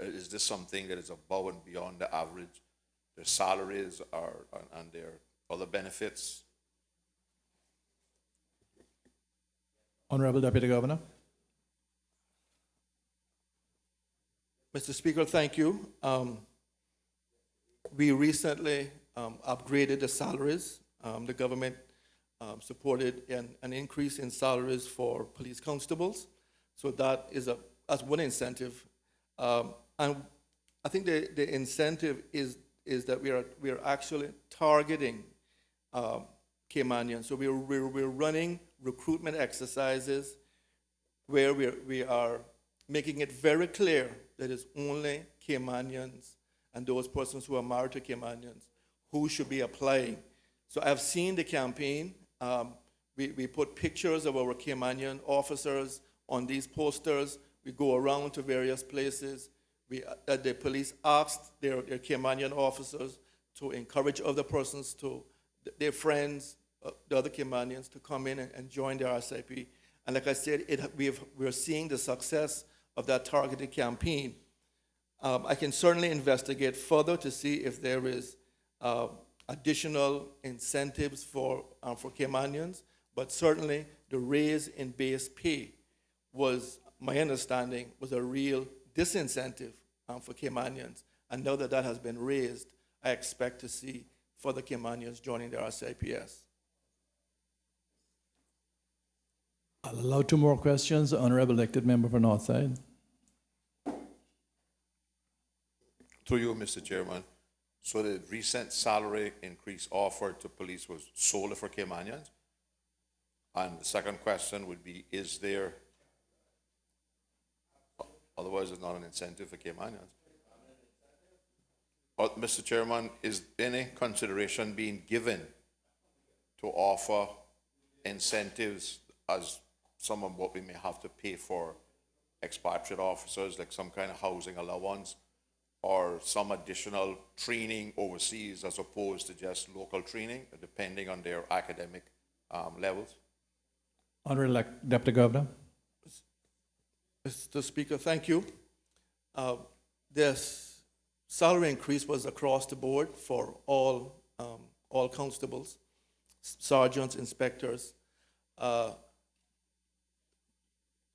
Is this something that is above and beyond the average? Their salaries and their other benefits? Honorable Deputy Governor. Mr. Speaker, thank you. We recently upgraded the salaries. The government supported an increase in salaries for police constables. So that's one incentive. And I think the incentive is that we are actually targeting Caymanians. So we're running recruitment exercises where we are making it very clear that it's only Caymanians and those persons who are married to Caymanians who should be applying. So I've seen the campaign. We put pictures of our Caymanian officers on these posters. We go around to various places. The police asked their Caymanian officers to encourage other persons, their friends, the other Caymanians, to come in and join the RCIP. And like I said, we're seeing the success of that targeted campaign. I can certainly investigate further to see if there is additional incentives for Caymanians, but certainly the raise in base pay was, my understanding, was a real disincentive for Caymanians. And now that has been raised, I expect to see further Caymanians joining the RCIPS. I'll allow 2 more questions. Honorable Elected Member for Northside. Through you, Mr. Chairman. So the recent salary increase offered to police was solely for Caymanians? And the second question would be, is there, otherwise it's not an incentive for Caymanians? Mr. Chairman, is any consideration being given to offer incentives as some of what we may have to pay for expatriate officers, like some kind of housing allowance or some additional training overseas as opposed to just local training, depending on their academic levels? Honorable Deputy Governor. Mr. Speaker, thank you. This salary increase was across the board for all constables, sergeants, inspectors.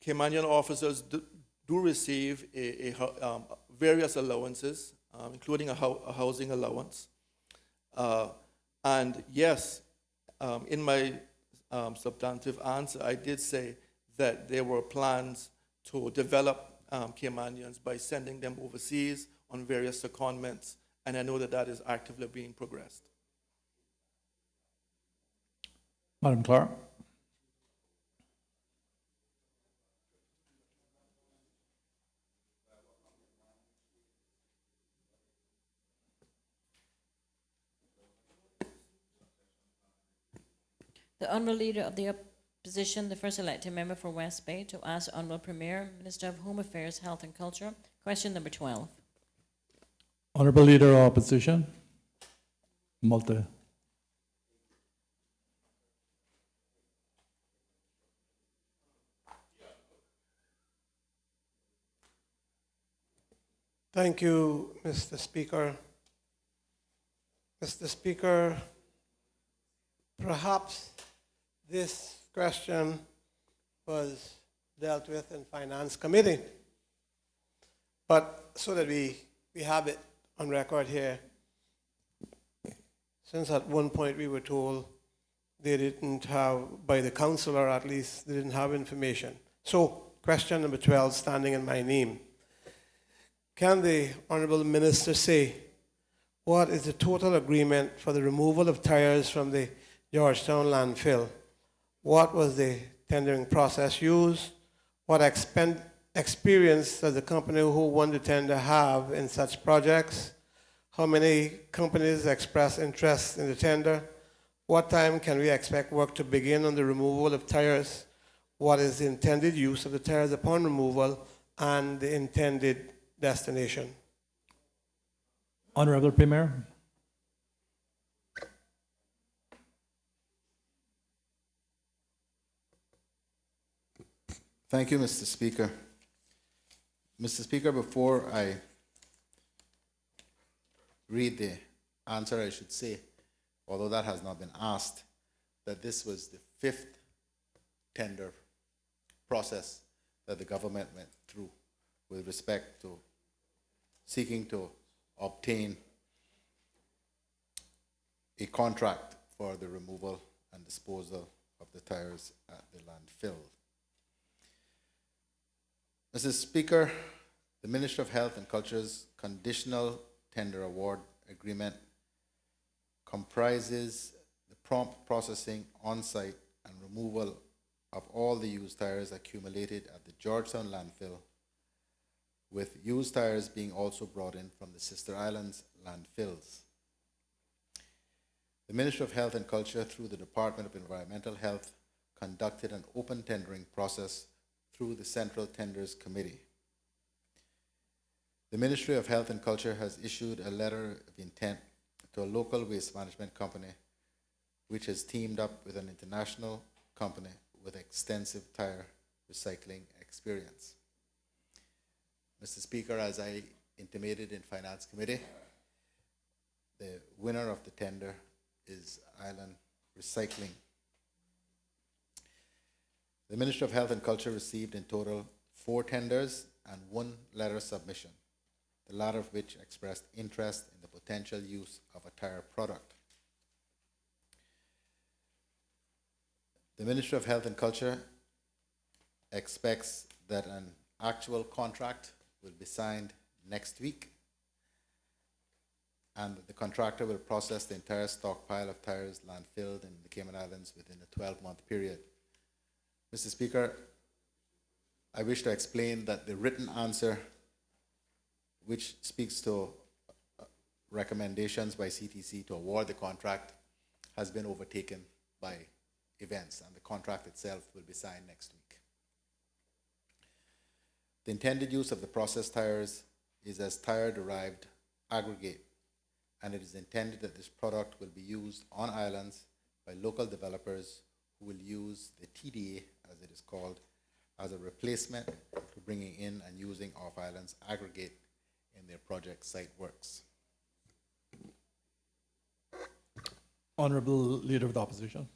Caymanian officers do receive various allowances, including a housing allowance. And yes, in my substantive answer, I did say that there were plans to develop Caymanians by sending them overseas on various secondments, and I know that that is actively being progressed. Madam Clerk. The Honourable Leader of the Opposition, the First Elected Member for West Bay, to ask Honourable Premier, Minister of Home Affairs, Health and Culture, question number 12. Honorable Leader of Opposition. Multi. Thank you, Mr. Speaker. Mr. Speaker, perhaps this question was dealt with in Finance Committee, but so that we have it on record here, since at one point we were told they didn't have, by the council or at least, they didn't have information. So, question number 12, standing in my name. Can the Honourable Minister say what is the total agreement for the removal of tires from the Georgetown landfill? What was the tendering process used? What experience does the company who won the tender have in such projects? How many companies express interest in the tender? What time can we expect work to begin on the removal of tires? What is the intended use of the tires upon removal and the intended destination? Honorable Premier. Thank you, Mr. Speaker. Mr. Speaker, before I read the answer, I should say, although that has not been asked, that this was the 5th tender process that the government went through with respect to seeking to obtain a contract for the removal and disposal of the tires at the landfill. Mr. Speaker, the Ministry of Health and Culture's conditional tender award agreement comprises the prompt processing on-site and removal of all the used tires accumulated at the Georgetown landfill, with used tires being also brought in from the Sister Islands landfills. The Ministry of Health and Culture, through the Department of Environmental Health, conducted an open tendering process through the Central Tenders Committee. The Ministry of Health and Culture has issued a letter of intent to a local waste management company which has teamed up with an international company with extensive tire recycling experience. Mr. Speaker, as I intimated in Finance Committee, the winner of the tender is Island Recycling. The Ministry of Health and Culture received in total 4 tenders and 1 letter submission, the latter of which expressed interest in the potential use of a tire product. The Ministry of Health and Culture expects that an actual contract will be signed next week, and the contractor will process the entire stockpile of tires landfilled in the Cayman Islands within a 12-month period. Mr. Speaker, I wish to explain that the written answer, which speaks to recommendations by CTC to award the contract, has been overtaken by events, and the contract itself will be signed next week. The intended use of the processed tires is as tire-derived aggregate, and it is intended that this product will be used on islands by local developers who will use the TDA, as it is called, as a replacement to bringing in and using off-islands aggregate in their project site works. Honorable Leader of the Opposition.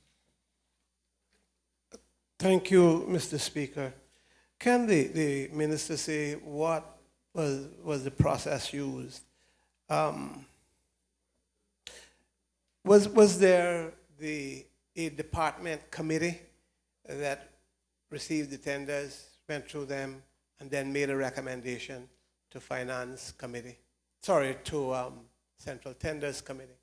Thank you, Mr. Speaker. Can the minister say what was the process used? Was there a department committee that received the tenders, went through them, and then made a recommendation to Finance Committee? Sorry, to Central Tenders Committee.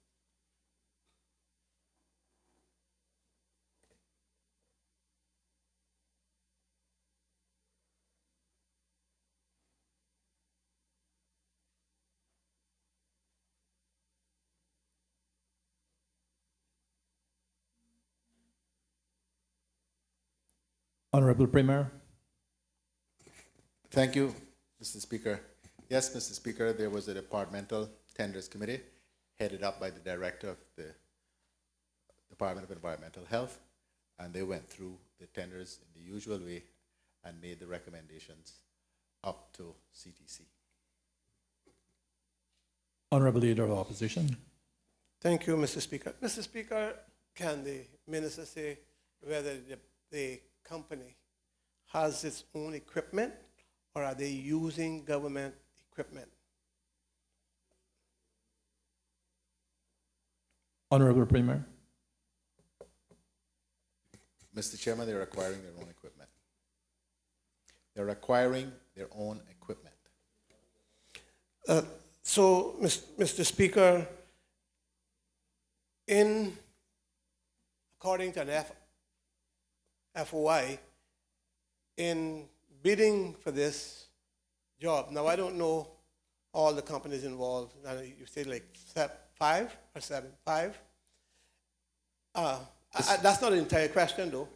Honorable Premier. Thank you, Mr. Speaker. Yes, Mr. Speaker, there was a departmental tenders committee headed up by the director of the Department of Environmental Health, and they went through the tenders in the usual way and made the recommendations up to CTC. Honorable Leader of the Opposition. Thank you, Mr. Speaker. Mr. Speaker, can the minister say whether the company has its own equipment or are they using government equipment? Honorable Premier. Mr. Chairman, they're acquiring their own equipment. They're acquiring their own equipment. So, Mr. Speaker, according to an FOI, in bidding for this job, now I don't know all the companies involved. You said like 5 or 7? 5? That's not an entire question, though.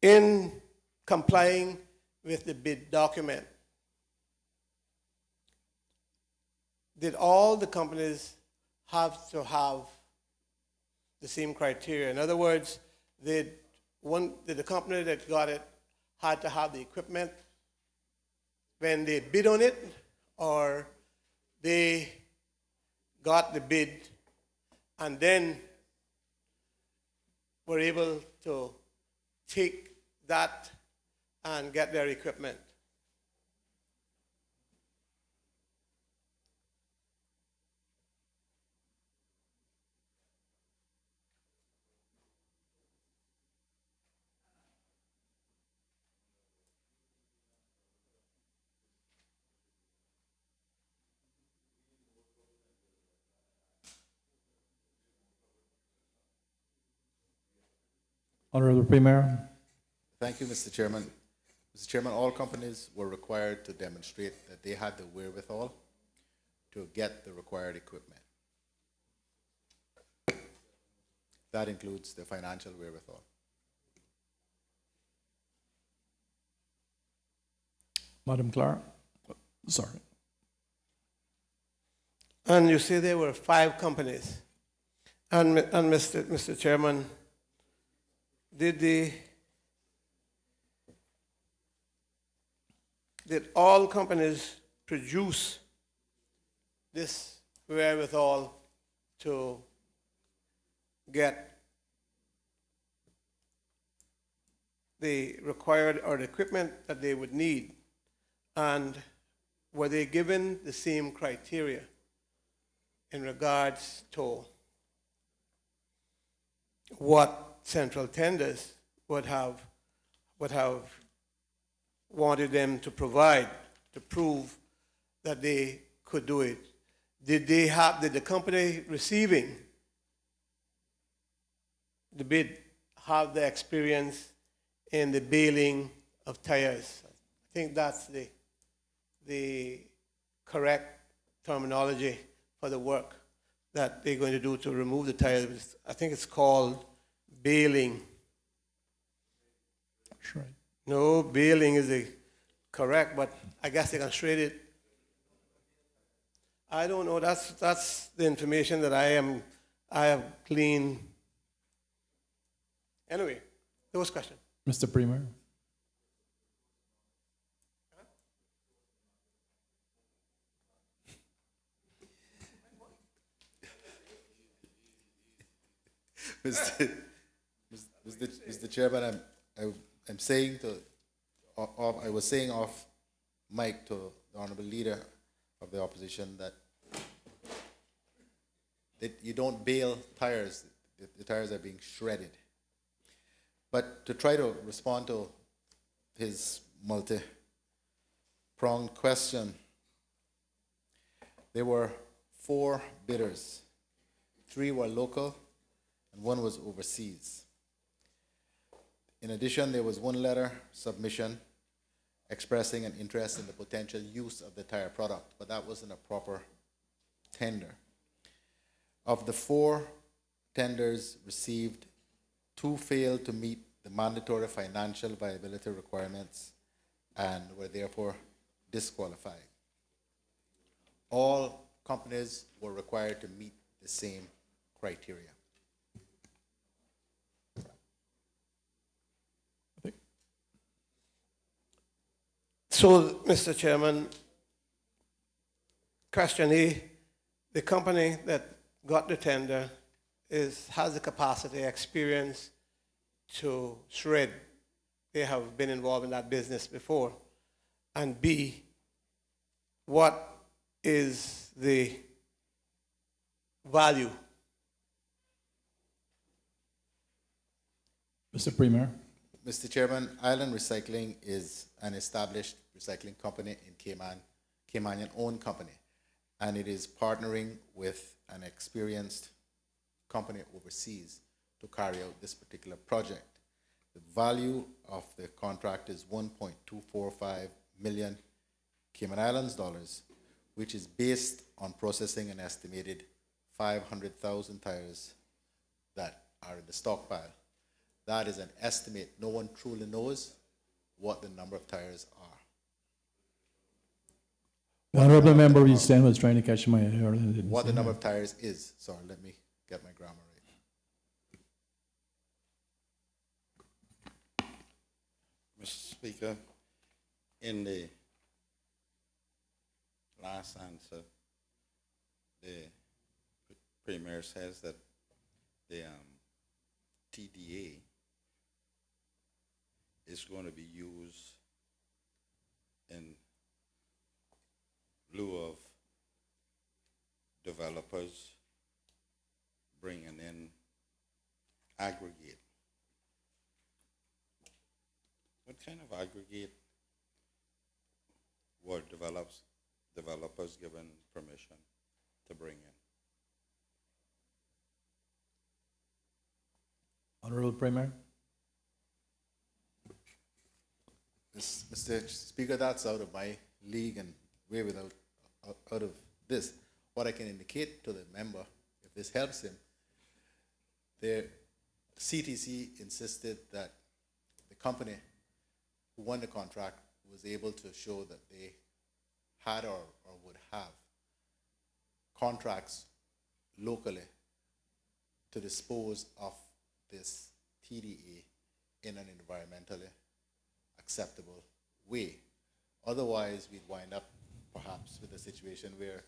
In complying with the bid document, did all the companies have to have the same criteria? In other words, did the company that got it had to have the equipment when they bid on it, or they got the bid and then were able to take that and get their equipment? Honorable Premier. Thank you, Mr. Chairman. Mr. Chairman, all companies were required to demonstrate that they had the wherewithal to get the required equipment. That includes the financial wherewithal. Madam Clerk. Sorry. And you say there were 5 companies. And Mr. Chairman, did all companies produce this wherewithal to get the required or the equipment that they would need? And were they given the same criteria in regards to what Central Tenders would have wanted them to provide to prove that they could do it? Did the company receiving the bid have the experience in the baling of tires? I think that's the correct terminology for the work that they're going to do to remove the tires. I think it's called baling. Shred. No, baling is the correct, but I guess they can shred it. I don't know. That's the information that I have gleaned. Anyway, those questions. Mr. Premier. Mr. Chairman, I'm saying I was saying off mic to the Honorable Leader of the Opposition that you don't bale tires, the tires are being shredded. But to try to respond to his multi-pronged question, there were 4 bidders. 3 were local and 1 was overseas. In addition, there was 1 letter submission expressing an interest in the potential use of the tire product, but that wasn't a proper tender. Of the 4 tenders received, 2 failed to meet the mandatory financial viability requirements and were therefore disqualified. All companies were required to meet the same criteria. So, Mr. Chairman, question A, the company that got the tender has the capacity, experience to shred. They have been involved in that business before. And B, what is the value? Mr. Premier. Mr. Chairman, Island Recycling is an established recycling company in Caymanian-owned company, and it is partnering with an experienced company overseas to carry out this particular project. The value of the contract is 1.245 million Cayman Islands dollars, which is based on processing an estimated 500,000 tires that are in the stockpile. That is an estimate. No one truly knows what the number of tires are. The honorable member East End was trying to catch my ear. And didn't What say the number that. of tires is. Sorry, let me get my grammar right. Mr. Speaker, in the last answer, the Premier says that the TDA is going to be used in lieu of developers bringing in aggregate. What kind of aggregate were developers given permission to bring in? Honorable Premier. Mr. Speaker, that's out of my league and way out of this. What I can indicate to the member, if this helps him, the CTC insisted that the company who won the contract was able to show that they had or would have contracts locally to dispose of this TDA in an environmentally acceptable way. Otherwise, we'd wind up perhaps with a situation where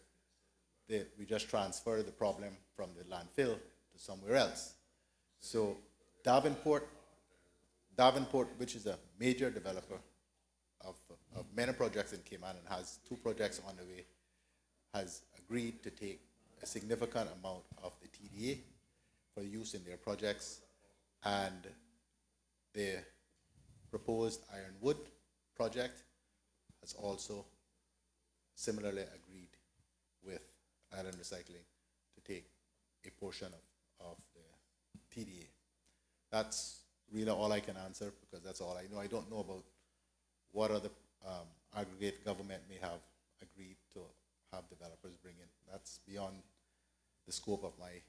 we just transfer the problem from the landfill to somewhere else. So Davenport, which is a major developer of many projects in Cayman and has 2 projects on the way, has agreed to take a significant amount of the TDA for use in their projects, and the proposed Ironwood project has also similarly agreed with Island Recycling to take a portion of the TDA. That's really all I can answer because that's all I know. I don't know about what other aggregate government may have agreed to have developers bring in. That's beyond the scope of my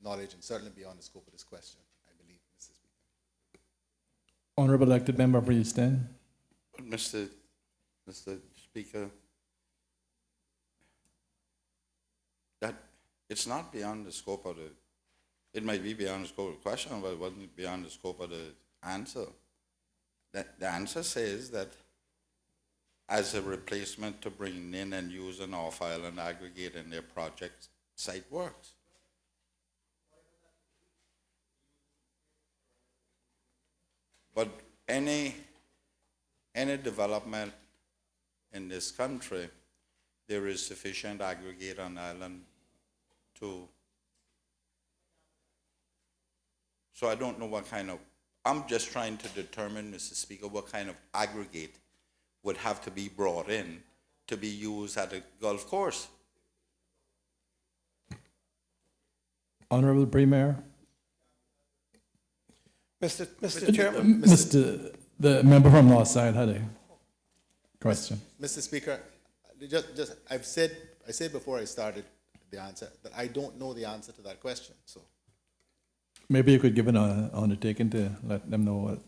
knowledge and certainly beyond the scope of this question, I believe, Mr. Speaker. Honorable elected member, please stand. But Mr. Speaker, that it's not beyond the scope of the, it might be beyond the scope of the question, but it wasn't beyond the scope of the answer. The answer says that as a replacement to bringing in and using off-island aggregate in their project site works. But any development in this country, there is sufficient aggregate on island to. So I don't know what kind of, I'm just trying to determine, Mr. Speaker, what kind of aggregate would have to be brought in to be used at a golf course. Honorable Premier. Mr. Chairman. The member from North Side had a question. Mr. Speaker, I said before I started the answer that I don't know the answer to that question. So Maybe you could give an undertaking to let them know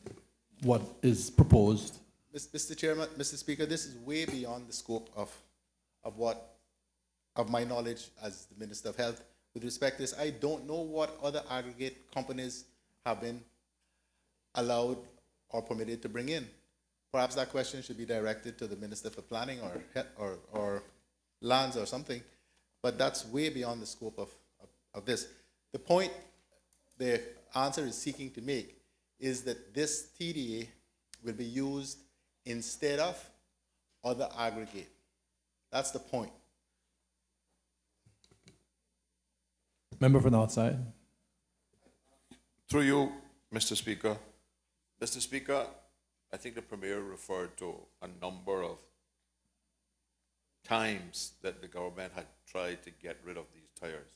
what is proposed. Mr. Chairman, Mr. Speaker, this is way beyond the scope of my knowledge as the Minister of Health. With respect to this, I don't know what other aggregate companies have been allowed or permitted to bring in. Perhaps that question should be directed to the Minister for Planning or Lands or something, but that's way beyond the scope of this. The point the answer is seeking to make is that this TDA will be used instead of other aggregate. That's the point. Member from North Side. Through you, Mr. Speaker. Mr. Speaker, I think the Premier referred to a number of times that the government had tried to get rid of these tires.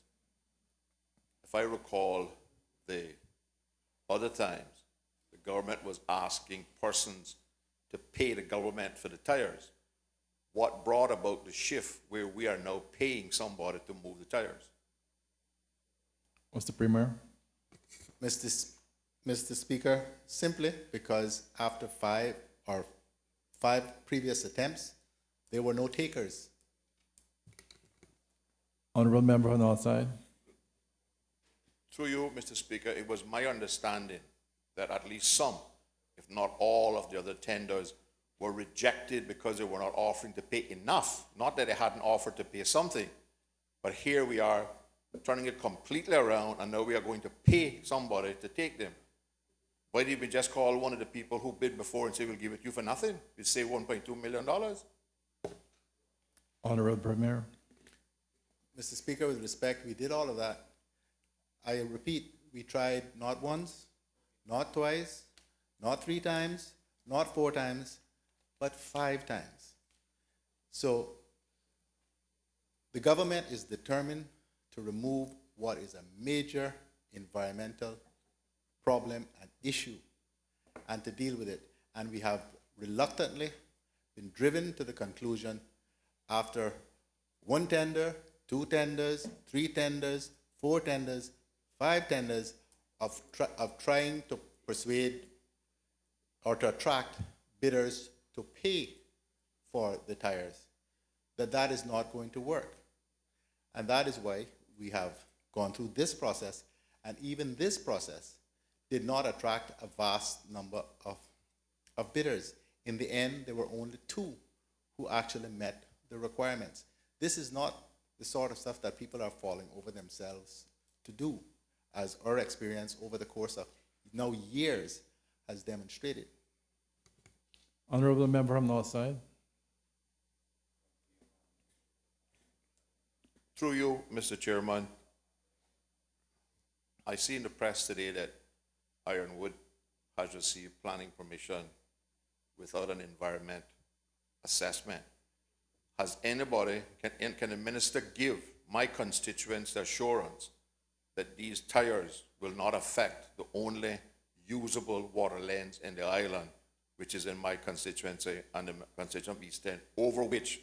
If I recall the other times, the government was asking persons to pay the government for the tires. What brought about the shift where we are now paying somebody to move the tires? Mr. Premier. Mr. Speaker, simply because after five previous attempts, there were no takers. Honorable member from North Side. Through you, Mr. Speaker, it was my understanding that at least some, if not all, of the other tenders were rejected because they were not offering to pay enough. Not that they hadn't offered to pay something, but here we are turning it completely around, and now we are going to pay somebody to take them. Why didn't we just call one of the people who bid before and say, we'll give it to you for nothing? We'd save $1.2 million. Honorable Premier. Mr. Speaker, with respect, we did all of that. I repeat, we tried not once, not twice, not 3 times, not 4 times, but 5 times. So the government is determined to remove what is a major environmental problem and issue and to deal with it. And we have reluctantly been driven to the conclusion after 1 tender, 2 tenders, 3 tenders, 4 tenders, 5 tenders of trying to persuade or to attract bidders to pay for the tires, that is not going to work. And that is why we have gone through this process, and even this process did not attract a vast number of bidders. In the end, there were only 2 who actually met the requirements. This is not the sort of stuff that people are falling over themselves to do, as our experience over the course of now years has demonstrated. Honorable member from North Side. Through you, Mr. Chairman, I see in the press today that Ironwood has received planning permission without an environment assessment. Has anybody, can the minister give my constituents the assurance that these tires will not affect the only usable water lanes in the island, which is in my constituency and the constituent of East End, over which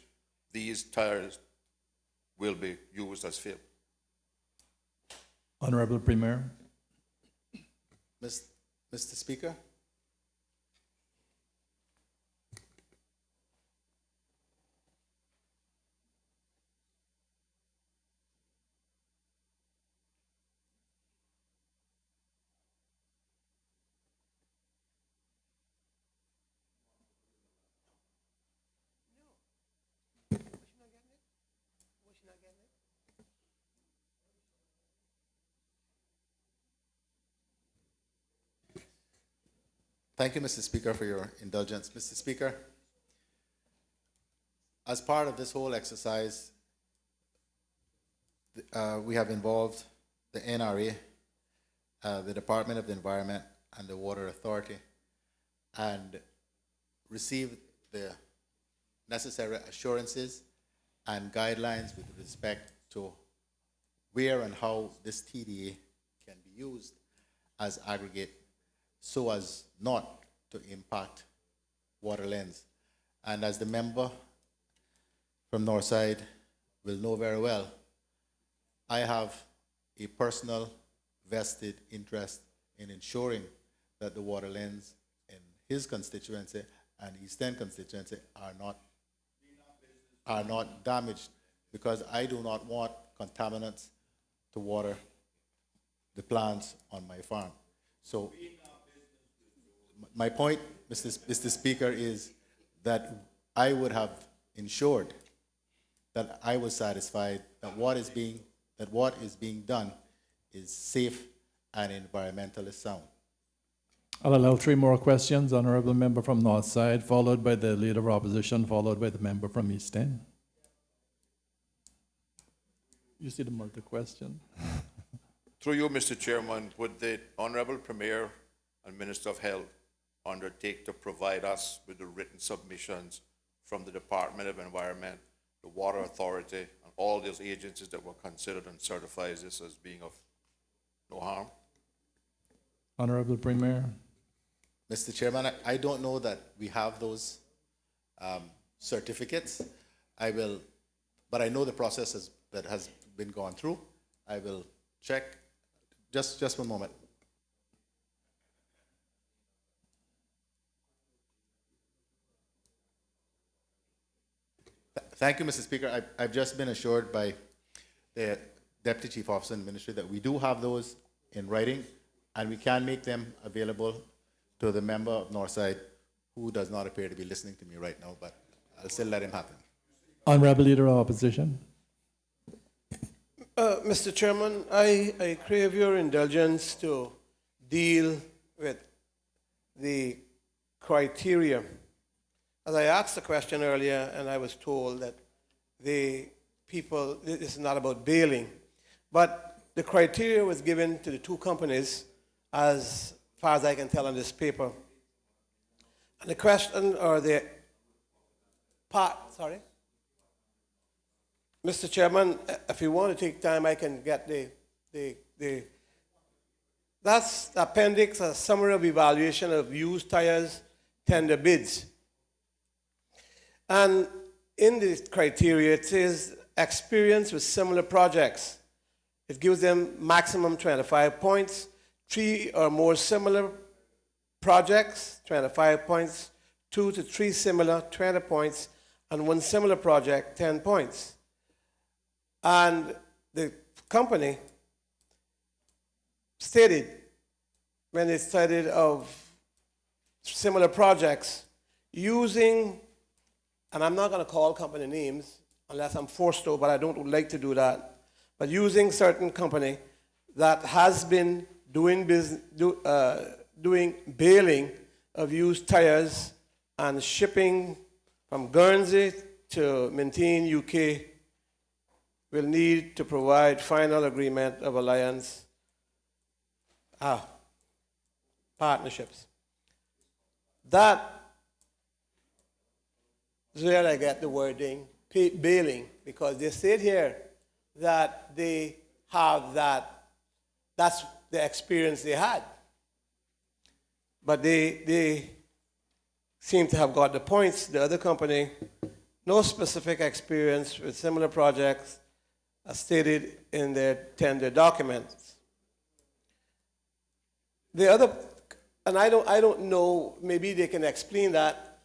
these tires will be used as fill? Honorable Premier. Mr. Speaker, Thank you, Mr. Speaker, for your indulgence. Mr. Speaker, as part of this whole exercise, we have involved the NRA, the Department of the Environment, and the Water Authority, and received the necessary assurances and guidelines with respect to where and how this TDA can be used as aggregate so as not to impact waterlands. And as the member from Northside will know very well, I have a personal vested interest in ensuring that the waterlands in his constituency and East End constituency are not damaged, because I do not want contaminants to water the plants on my farm. So my point, Mr. Speaker, is that I would have ensured that I was satisfied that what is being done is safe and environmentally sound. I'll allow 3 more questions. Honourable member from North Side, followed by the Leader of Opposition, followed by the member from East End. You see the multi-question? Through you, Mr. Chairman, would the Honourable Premier and Minister of Health undertake to provide us with the written submissions from the Department of Environment, the Water Authority, and all those agencies that were considered and certifies this as being of no harm? Honourable Premier. Mr. Chairman, I don't know that we have those certificates. But I know the process that has been gone through. I will check. Just 1 moment. Thank you, Mr. Speaker. I've just been assured by the Deputy Chief Officer in the Ministry that we do have those in writing, and we can make them available to the member of Northside who does not appear to be listening to me right now, but I'll still let him happen. Honourable Leader of Opposition. Mr. Chairman, I crave your indulgence to deal with the criteria. As I asked the question earlier, and I was told that this is not about bailing, but the criteria was given to the 2 companies as far as I can tell on this paper. And the question, or the part, sorry? Mr. Chairman, if you want to take time, I can get that's the appendix, a summary of evaluation of used tires tender bids. And in the criteria, it says experience with similar projects. It gives them maximum 25 points, 3 or more similar projects, 25 points, 2 to 3 similar, 20 points, and 1 similar project, 10 points. And the company stated, when they studied of similar projects, using, and I'm not going to call company names unless I'm forced to, but I don't like to do that, but using certain company that has been doing bailing of used tires and shipping from Guernsey to Maintain, UK, will need to provide final agreement of alliance partnerships. That is where I get the wording bailing, because they said here that they have that's the experience they had. But they seem to have got the points. The other company, no specific experience with similar projects as stated in their tender documents. The other, and I don't know, maybe they can explain that,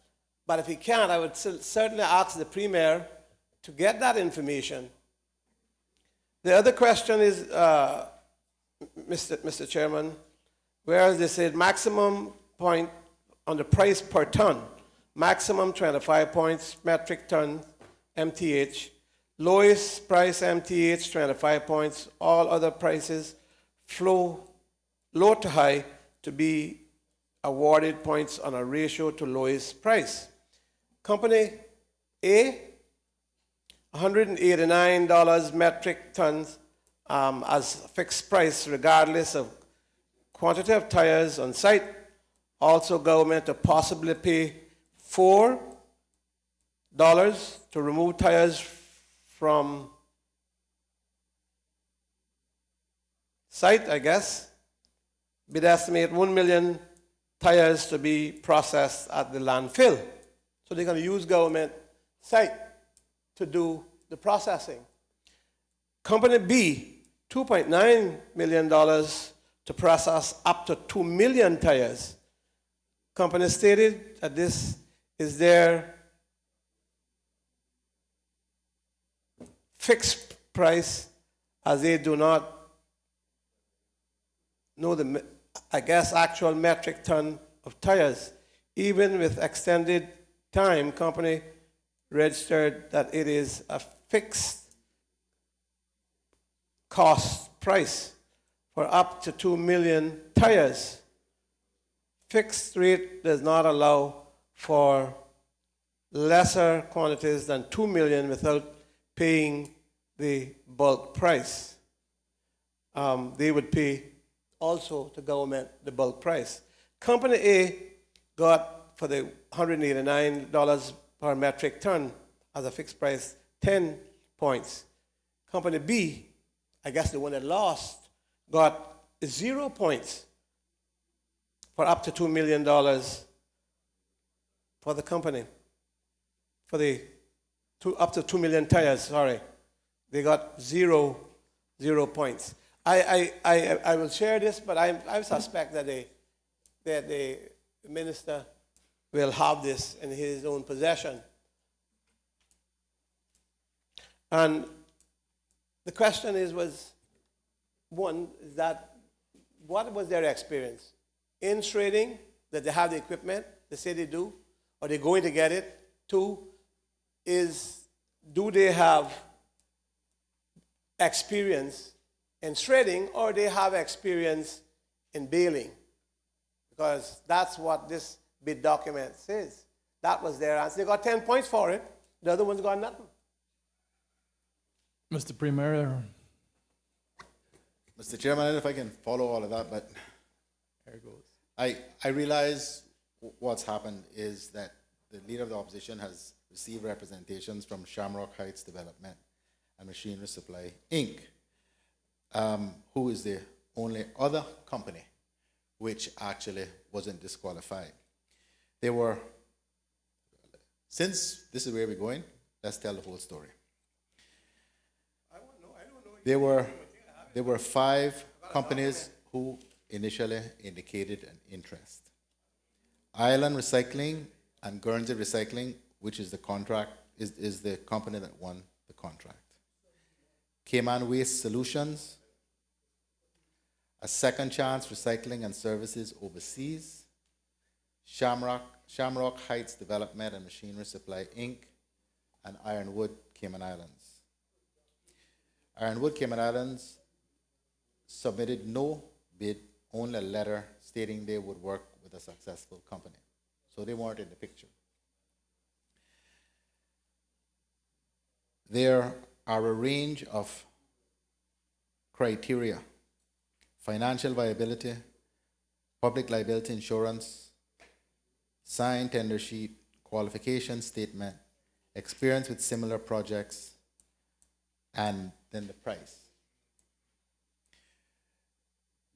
but if he can't, I would certainly ask the Premier to get that information. The other question is, Mr. Chairman, whereas they said maximum point on the price per ton, maximum 25 points metric ton MTH, lowest price MTH 25 points, all other prices flow low to high to be awarded points on a ratio to lowest price. Company A, $189 metric tons as fixed price regardless of quantity of tires on site. Also, government to possibly pay $4 to remove tires from site, I guess. We'd estimate 1 million tires to be processed at the landfill. So they're going to use government site to do the processing. Company B, $2.9 million to process up to 2 million tires. Company stated that this is their fixed price, as they do not know the, I guess, actual metric ton of tires. Even with extended time, company registered that it is a fixed cost price for up to 2 million tires. Fixed rate does not allow for lesser quantities than 2 million without paying the bulk price. They would pay also to government the bulk price. Company A got, for the $189 per metric ton as a fixed price, 10 points. Company B, I guess the one that lost, got 0 points for up to $2 million for the company. For the up to 2 million tires, sorry. They got 0 points. I will share this, but I suspect that the minister will have this in his own possession. And the question was that what was their experience? In trading, that they have the equipment, they say they do, or they're going to get it. 2, do they have experience in shredding, or they have experience in baling? Because that's what this bid document says. That was their answer. They got 10 points for it. The other ones got nothing. Mr. Premier, Mr. Chairman, I don't know if I can follow all of that, but there it goes. I realize what's happened is that the Leader of the Opposition has received representations from Shamrock Heights Development and Machinery Supply, Inc., who is the only other company which actually wasn't disqualified. They were, since this is where we're going, let's tell the whole story. There were 5 companies who initially indicated an interest. Ireland Recycling and Guernsey Recycling, which is the contract, is the company that won the contract. Cayman Waste Solutions, a Second Chance Recycling and Services Overseas, Shamrock Heights Development and Machinery Supply, Inc., and Ironwood Cayman Islands. Ironwood Cayman Islands submitted no bid, only a letter stating they would work with a successful company. So they weren't in the picture. There are a range of criteria: financial viability, public liability insurance, signed tender sheet, qualification statement, experience with similar projects, and then the price.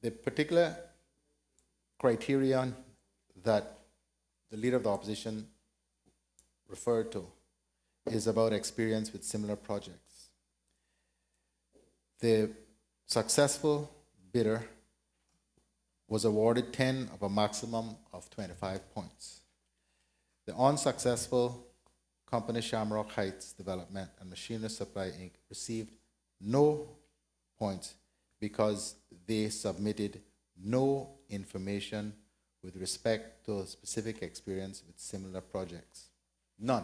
The particular criterion that the Leader of the Opposition referred to is about experience with similar projects. The successful bidder was awarded 10 of a maximum of 25 points. The unsuccessful company, Shamrock Heights Development and Machinery Supply, Inc., received no points because they submitted no information with respect to specific experience with similar projects. None.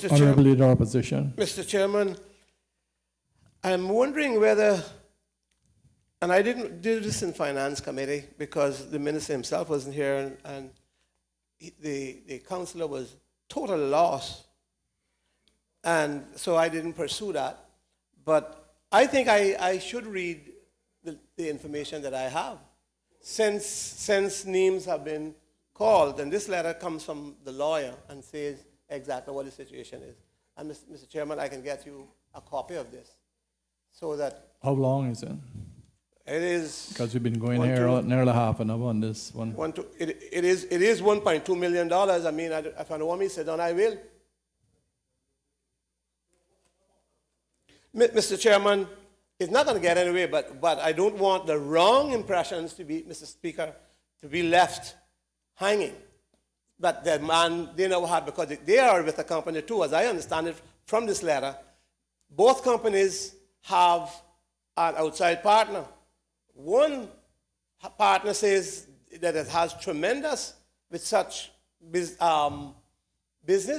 Honorable Leader of Opposition. Mr. Chairman, I'm wondering whether and I didn't do this in Finance Committee because the minister himself wasn't here, and the councillor was total loss. And so I didn't pursue that. But I think I should read the information that I have. Since names have been called, and this letter comes from the lawyer and says exactly what the situation is. And Mr. Chairman, I can get you a copy of this so that How long is it? it is. Because we've been going here nearly half an hour on this one. It is $1.2 million. I mean, if I don't want me to sit down, I will. Mr. Chairman, it's not going to get anywhere, but I don't want the wrong impressions to be, Mr. Speaker, to be left hanging. But the man, they never had, because they are with the company too, as I understand it from this letter. Both companies have an outside partner. One partner says that it has tremendous with such business.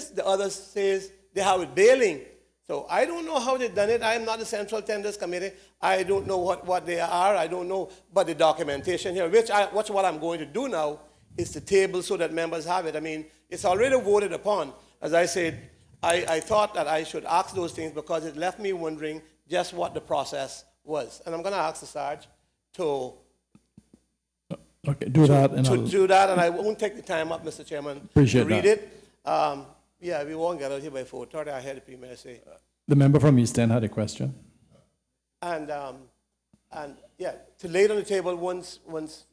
The other says they have it bailing. So I don't know how they've done it. I am not the Central Tenders Committee. I don't know what they are. I don't know. But the documentation here, which what I'm going to do now, is to table so that members have it. I mean, it's already voted upon. As I said, I thought that I should ask those things because it left me wondering just what the process was. And I'm going to ask the Sarge to do that. And do that, and I won't take the time up, Mr. Chairman, Appreciate to read that. it. Yeah, we won't get out here by 4:30. I heard the Premier say. The member from East End had a question. And yeah, to lay it on the table once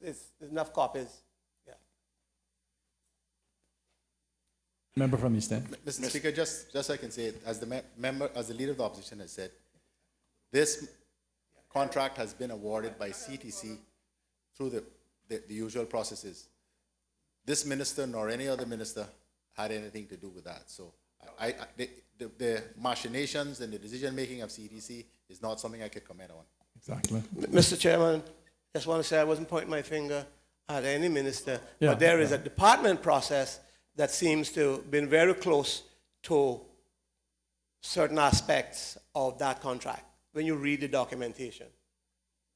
there's enough copies. Yeah. Member from East End. Mr. Speaker, just so I can say it, as the member, as the leader of the opposition has said, this contract has been awarded by CTC through the usual processes. This minister nor any other minister had anything to do with that. So the machinations and the decision-making of CTC is not something I could comment on. Exactly. Mr. Chairman, just want to say I wasn't pointing my finger at any minister, Yeah, but there is a department process that seems to have been very close to certain aspects of that contract when you read the documentation.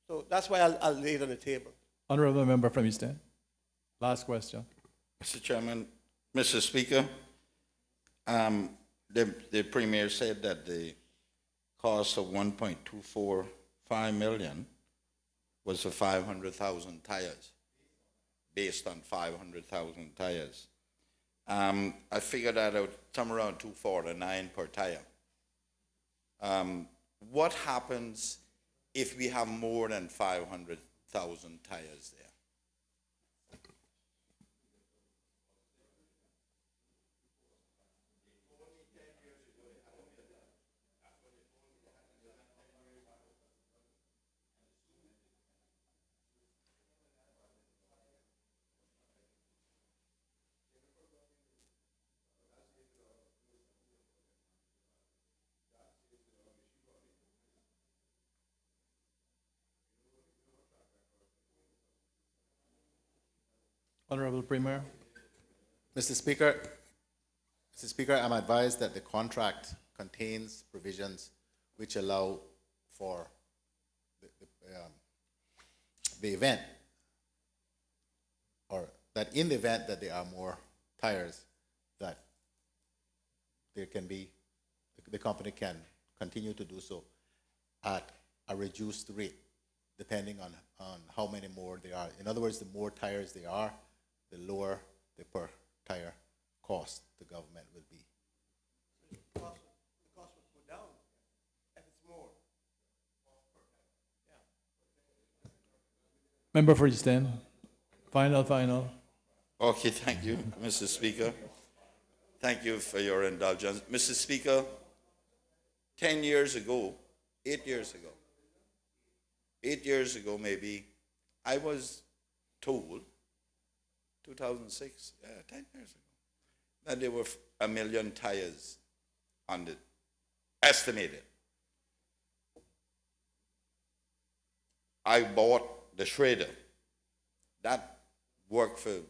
So that's why I'll lay it on the table. Honorable member from East End. Last question. Mr. Chairman, Mr. Speaker, the Premier said that the cost of $1.245 million was for 500,000 tires, based on 500,000 tires. I figured that out somewhere around $249 per tire. What happens if we have more than 500,000 tires there? Honorable Premier. Mr. Speaker, I'm advised that the contract contains provisions which allow for the event, or that in the event that there are more tires, that there can be, the company can continue to do so at a reduced rate, depending on how many more there are. In other words, the more tires there are, the lower the per tire cost the government will be. The cost will go down if it's more. Member for East End. Final. Okay, thank you, Mr. Speaker. Thank you for your indulgence. Mr. Speaker, 8 years ago maybe, I was told, 2006, 10 years ago, that there were 1 million tires on the estimated. I bought the shredder. That worked for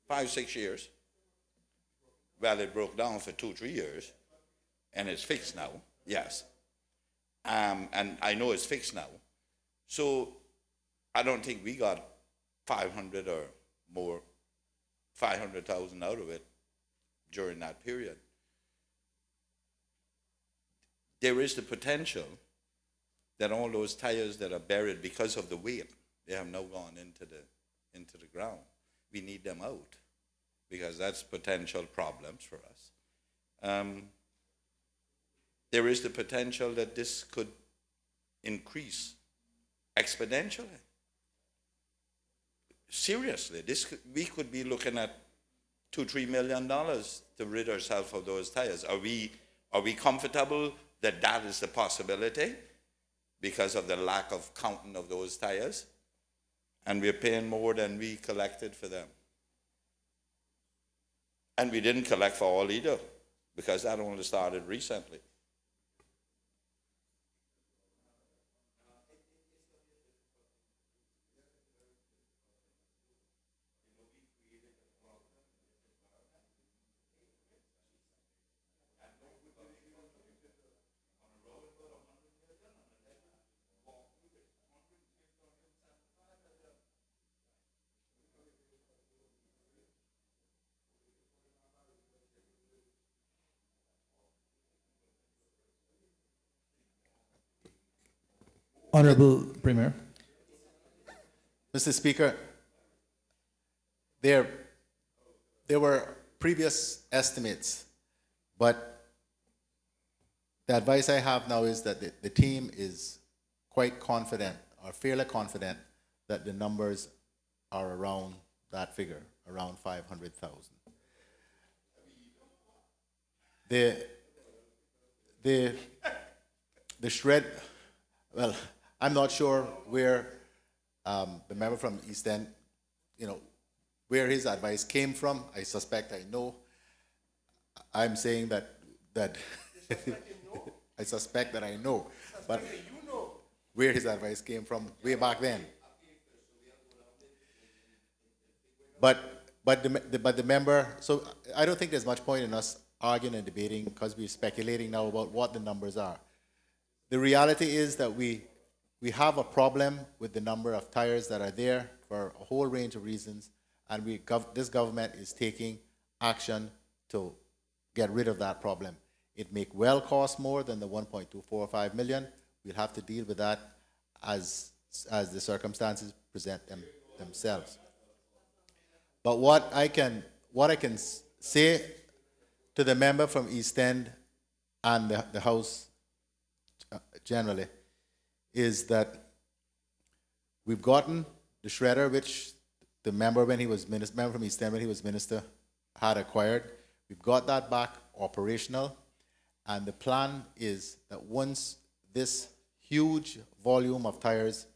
5-6 years. Well, it broke down for 2-3 years, and it's fixed now, yes. And I know it's fixed now. So I don't think we got 500 or more, 500,000 out of it during that period. There is the potential that all those tires that are buried because of the weight, they have now gone into the ground. We need them out because that's potential problems for us. There is the potential that this could increase exponentially. Seriously, we could be looking at $2-3 million to rid ourselves of those tires. Are we comfortable that that is the possibility because of the lack of counting of those tires? And we're paying more than we collected for them. And we didn't collect for all either, because that only started recently. Honorable Premier. Mr. Speaker, there were previous estimates, but the advice I have now is that the team is quite confident, or fairly confident, that the numbers are around that figure, around 500,000. The shred, well, I'm not sure where the member from East End, where his advice came from. I suspect I know. I'm saying that I suspect that I know, but where his advice came from way back then. But the member, so I don't think there's much point in us arguing and debating because we're speculating now about what the numbers are. The reality is that we have a problem with the number of tires that are there for a whole range of reasons, and this government is taking action to get rid of that problem. It may well cost more than the 1.245 million. We'll have to deal with that as the circumstances present themselves. But what I can say to the member from East End and the House generally is that we've gotten the shredder, which the member when he was minister, member from East End when he was minister had acquired. We've got that back operational, and the plan is that once this huge volume of tires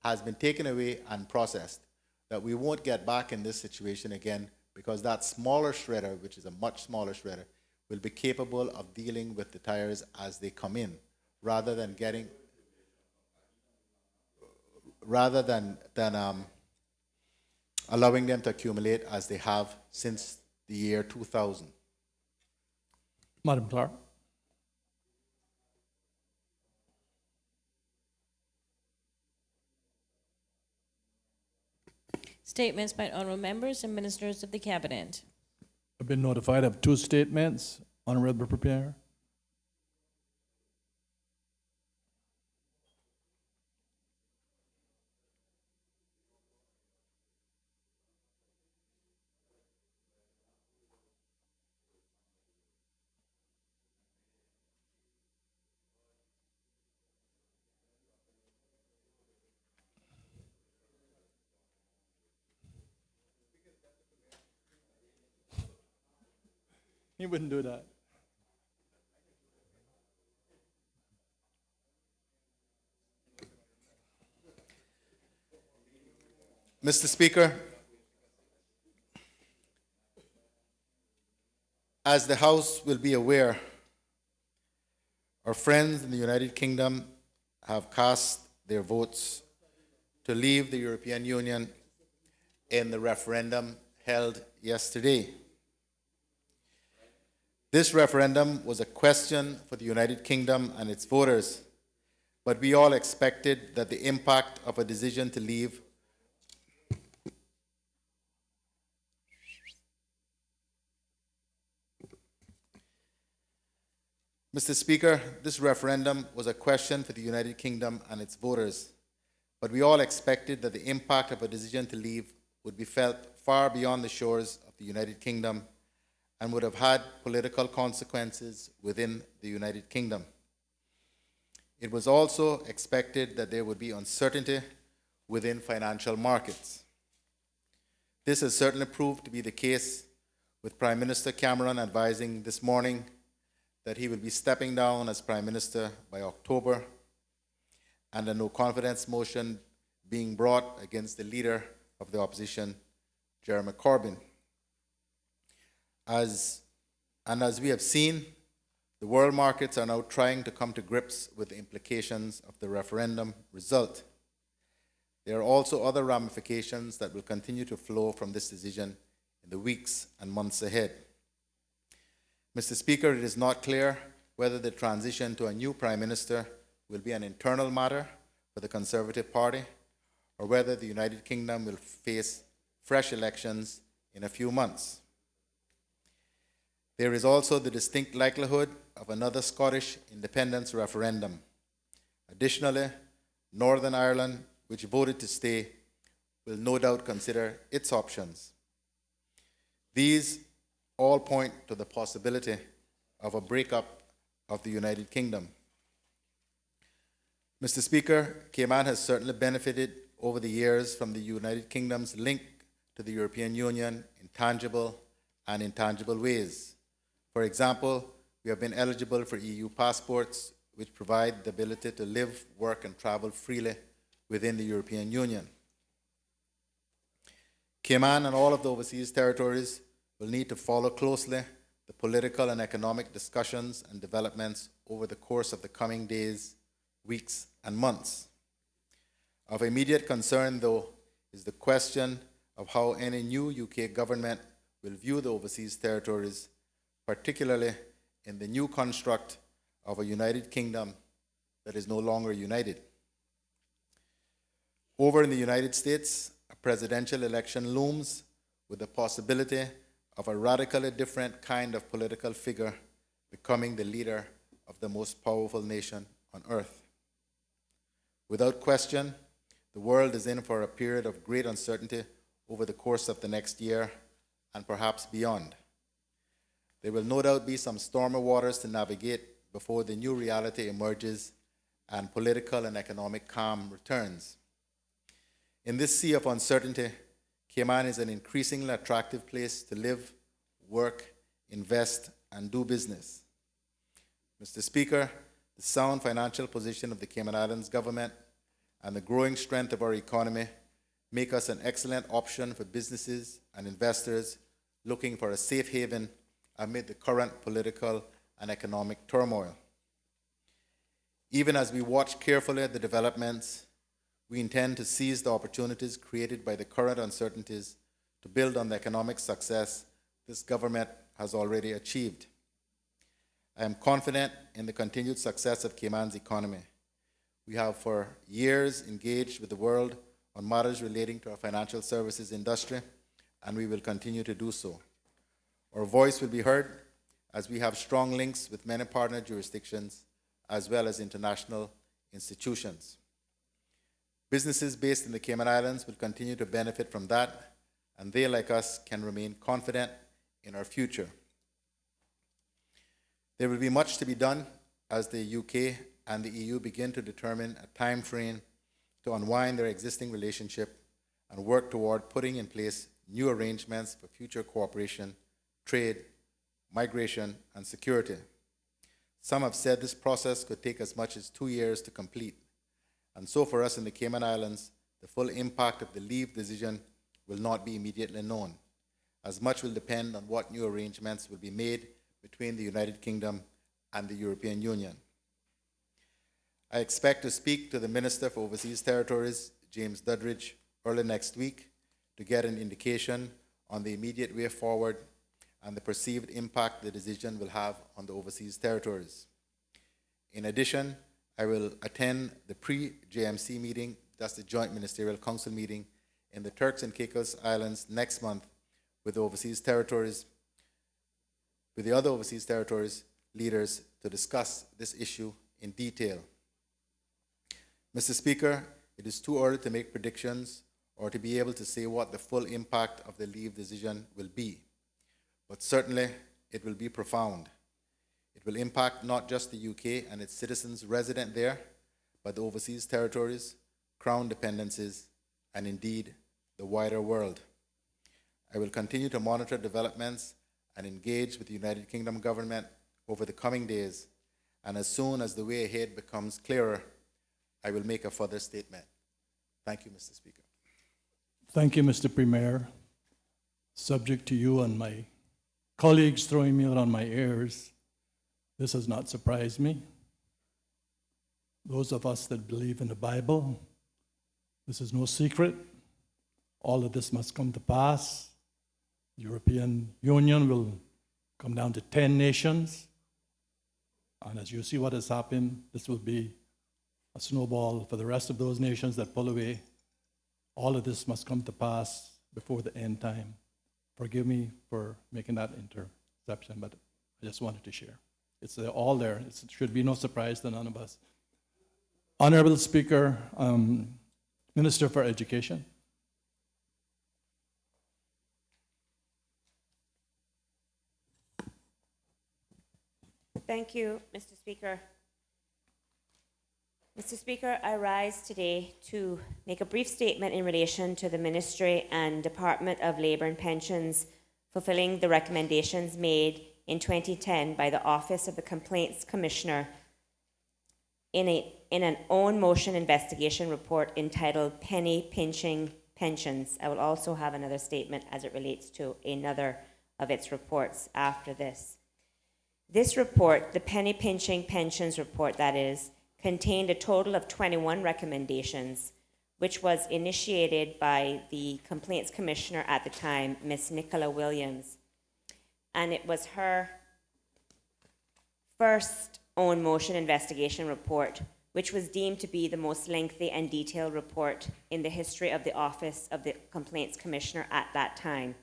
has been taken away and processed, that we won't get back in this situation again, because that smaller shredder, which is a much smaller shredder, will be capable of dealing with the tires as they come in, rather than allowing them to accumulate as they have since the year 2000. Madam Clerk. Statements by honorable members and ministers of the cabinet. I've been notified of two statements. Honorable Premier. He wouldn't do that. Mr. Speaker, as the House will be aware, our friends in the United Kingdom have cast their votes to leave the European Union in the referendum held yesterday. This referendum was a question for the United Kingdom and its voters but we all expected that the impact of a decision to leave Mr. Speaker, this referendum was a question for the United Kingdom and its voters, but we all expected that the impact of a decision to leave would be felt far beyond the shores of the United Kingdom and would have had political consequences within the United Kingdom. It was also expected that there would be uncertainty within financial markets. This has certainly proved to be the case, with Prime Minister Cameron advising this morning that he will be stepping down as Prime Minister by October, and a no confidence motion being brought against the leader of the opposition, Jeremy Corbyn. As we have seen, the world markets are now trying to come to grips with the implications of the referendum result. There are also other ramifications that will continue to flow from this decision in the weeks and months ahead. Mr. Speaker, it is not clear whether the transition to a new Prime Minister will be an internal matter for the Conservative Party, or whether the United Kingdom will face fresh elections in a few months. There is also the distinct likelihood of another Scottish independence referendum. Additionally, Northern Ireland, which voted to stay, will no doubt consider its options. These all point to the possibility of a breakup of the United Kingdom. Mr. Speaker, Cayman has certainly benefited over the years from the United Kingdom's link to the European Union in tangible and intangible ways. For example, we have been eligible for EU passports, which provide the ability to live, work, and travel freely within the European Union. Cayman and all of the overseas territories will need to follow closely the political and economic discussions and developments over the course of the coming days, weeks, and months. Of immediate concern, though, is the question of how any new UK government will view the overseas territories, particularly in the new construct of a United Kingdom that is no longer united. Over in the United States, a presidential election looms with the possibility of a radically different kind of political figure becoming the leader of the most powerful nation on earth. Without question, the world is in for a period of great uncertainty over the course of the next year and perhaps beyond. There will no doubt be some stormy waters to navigate before the new reality emerges and political and economic calm returns. In this sea of uncertainty, Cayman is an increasingly attractive place to live, work, invest, and do business. Mr. Speaker, the sound financial position of the Cayman Islands government and the growing strength of our economy make us an excellent option for businesses and investors looking for a safe haven amid the current political and economic turmoil. Even as we watch carefully the developments, we intend to seize the opportunities created by the current uncertainties to build on the economic success this government has already achieved. I am confident in the continued success of Cayman's economy. We have for years engaged with the world on matters relating to our financial services industry, and we will continue to do so. Our voice will be heard as we have strong links with many partner jurisdictions as well as international institutions. Businesses based in the Cayman Islands will continue to benefit from that, and they, like us, can remain confident in our future. There will be much to be done as the UK and the EU begin to determine a time frame to unwind their existing relationship and work toward putting in place new arrangements for future cooperation, trade, migration, and security. Some have said this process could take as much as 2 years to complete. And so for us in the Cayman Islands, the full impact of the leave decision will not be immediately known, as much will depend on what new arrangements will be made between the United Kingdom and the European Union. I expect to speak to the Minister for Overseas Territories, James Duddridge, early next week to get an indication on the immediate way forward and the perceived impact the decision will have on the overseas territories. In addition, I will attend the pre-JMC meeting, that's the Joint Ministerial Council meeting, in the Turks and Caicos Islands next month with the other overseas territories leaders to discuss this issue in detail. Mr. Speaker, it is too early to make predictions or to be able to say what the full impact of the leave decision will be, but certainly it will be profound. It will impact not just the UK and its citizens resident there, but the overseas territories, Crown dependencies, and indeed the wider world. I will continue to monitor developments and engage with the United Kingdom government over the coming days, and as soon as the way ahead becomes clearer, I will make a further statement. Thank you, Mr. Speaker. Thank you, Mr. Premier. Subject to you and my colleagues throwing me out on my ears, this has not surprised me. Those of us that believe in the Bible, this is no secret. All of this must come to pass. The European Union will come down to 10 nations. And as you see what has happened, this will be a snowball for the rest of those nations that pull away. All of this must come to pass before the end time. Forgive me for making that interception, but I just wanted to share. It's all there. It should be no surprise to none of us. Honorable Speaker, Minister for Education. Thank you, Mr. Speaker. Mr. Speaker, I rise today to make a brief statement in relation to the Ministry and Department of Labour and Pensions fulfilling the recommendations made in 2010 by the Office of the Complaints Commissioner in an own motion investigation report entitled Penny Pinching Pensions. I will also have another statement as it relates to another of its reports after this. This report, the Penny Pinching Pensions report that is, contained a total of 21 recommendations, which was initiated by the Complaints Commissioner at the time, Ms. Nicola Williams. And it was her first own motion investigation report, which was deemed to be the most lengthy and detailed report in the history of the Office of the Complaints Commissioner at that time.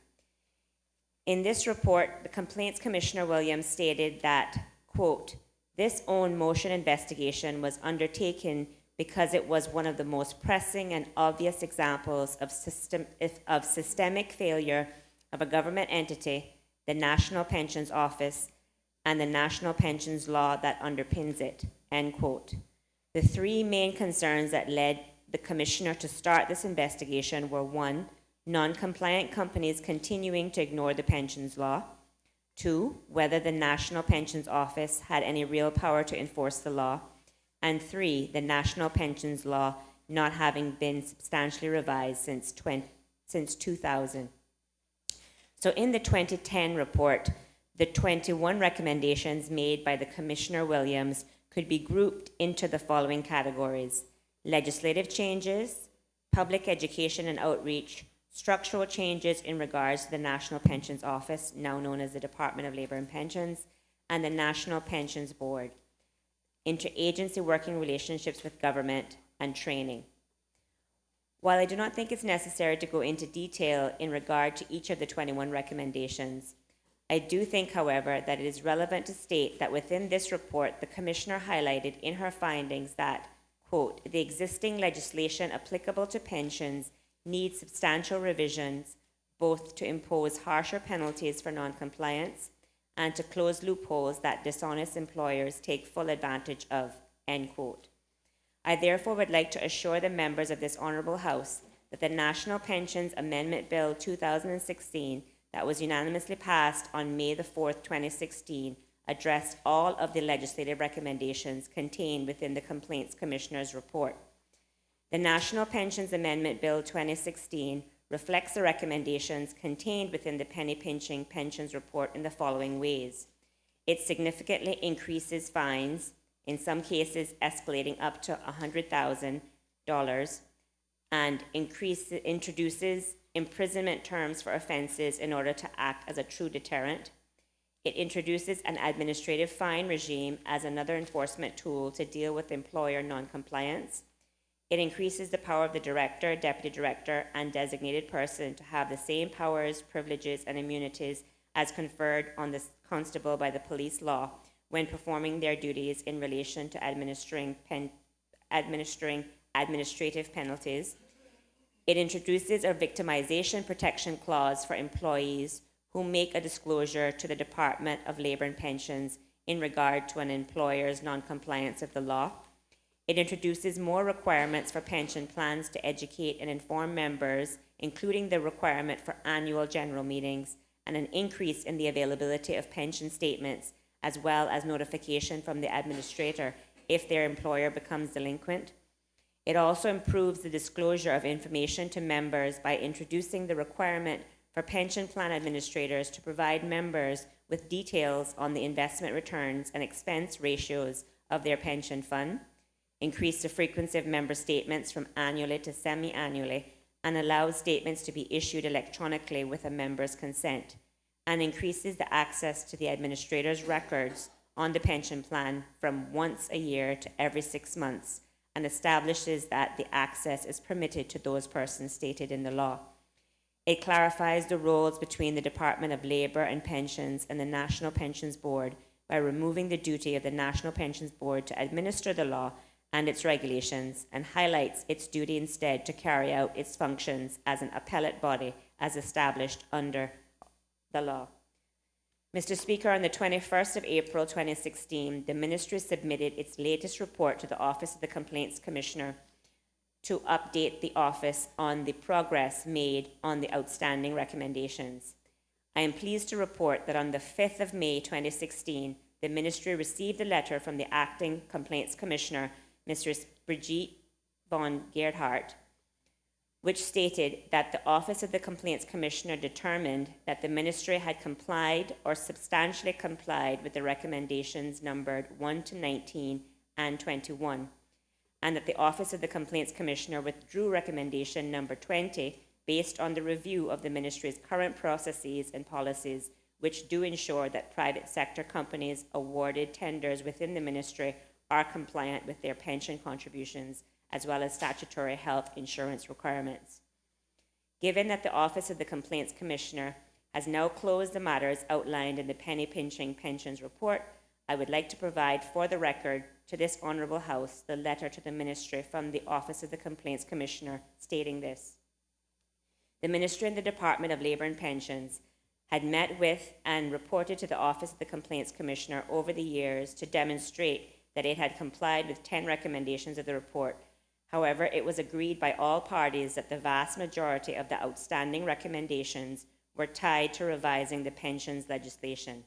In this report, the Complaints Commissioner Williams stated that, quote, this own motion investigation was undertaken because it was one of the most pressing and obvious examples of systemic failure of a government entity, the National Pensions Office, and the National Pensions Law that underpins it, end quote. The three main concerns that led the Commissioner to start this investigation were: one, non-compliant companies continuing to ignore the pensions law; two, whether the National Pensions Office had any real power to enforce the law; and three, the National Pensions Law not having been substantially revised since 2000. So in the 2010 report, the 21 recommendations made by the Commissioner Williams could be grouped into the following categories: legislative changes, public education and outreach, structural changes in regards to the National Pensions Office, now known as the Department of Labour and Pensions, and the National Pensions Board, interagency working relationships with government, and training. While I do not think it's necessary to go into detail in regard to each of the 21 recommendations, I do think, however, that it is relevant to state that within this report, the Commissioner highlighted in her findings that, quote, the existing legislation applicable to pensions needs substantial revisions, both to impose harsher penalties for non-compliance and to close loopholes that dishonest employers take full advantage of, end quote. I therefore would like to assure the members of this Honourable House that the National Pensions Amendment Bill 2016 that was unanimously passed on May the 4th, 2016, addressed all of the legislative recommendations contained within the Complaints Commissioner's report. The National Pensions Amendment Bill 2016 reflects the recommendations contained within the Penny Pinching Pensions report in the following ways. It significantly increases fines, in some cases escalating up to $100,000, and introduces imprisonment terms for offences in order to act as a true deterrent. It introduces an administrative fine regime as another enforcement tool to deal with employer noncompliance. It increases the power of the director, deputy director, and designated person to have the same powers, privileges, and immunities as conferred on the constable by the police law when performing their duties in relation to administering administrative penalties. It introduces a victimization protection clause for employees who make a disclosure to the Department of Labor and Pensions in regard to an employer's noncompliance of the law. It introduces more requirements for pension plans to educate and inform members, including the requirement for annual general meetings and an increase in the availability of pension statements, as well as notification from the administrator if their employer becomes delinquent. It also improves the disclosure of information to members by introducing the requirement for pension plan administrators to provide members with details on the investment returns and expense ratios of their pension fund, increase the frequency of member statements from annually to semi-annually, and allows statements to be issued electronically with a member's consent, and increases the access to the administrator's records on the pension plan from once a year to every 6 months, and establishes that the access is permitted to those persons stated in the law. It clarifies the roles between the Department of Labour and Pensions and the National Pensions Board by removing the duty of the National Pensions Board to administer the law and its regulations, and highlights its duty instead to carry out its functions as an appellate body as established under the law. Mr. Speaker, on the 21st of April 2016, the Ministry submitted its latest report to the Office of the Complaints Commissioner to update the office on the progress made on the outstanding recommendations. I am pleased to report that on the 5th of May 2016, the Ministry received a letter from the Acting Complaints Commissioner, Mrs. Brigitte von Gerhardt, which stated that the Office of the Complaints Commissioner determined that the Ministry had complied or substantially complied with the recommendations numbered 1 to 19 and 21, and that the Office of the Complaints Commissioner withdrew recommendation number 20 based on the review of the Ministry's current processes and policies, which do ensure that private sector companies awarded tenders within the Ministry are compliant with their pension contributions, as well as statutory health insurance requirements. Given that the Office of the Complaints Commissioner has now closed the matters outlined in the penny pinching pensions report, I would like to provide for the record to this Honourable House the letter to the Ministry from the Office of the Complaints Commissioner stating this. The Ministry and the Department of Labour and Pensions had met with and reported to the Office of the Complaints Commissioner over the years to demonstrate that it had complied with 10 recommendations of the report. However, it was agreed by all parties that the vast majority of the outstanding recommendations were tied to revising the pensions legislation.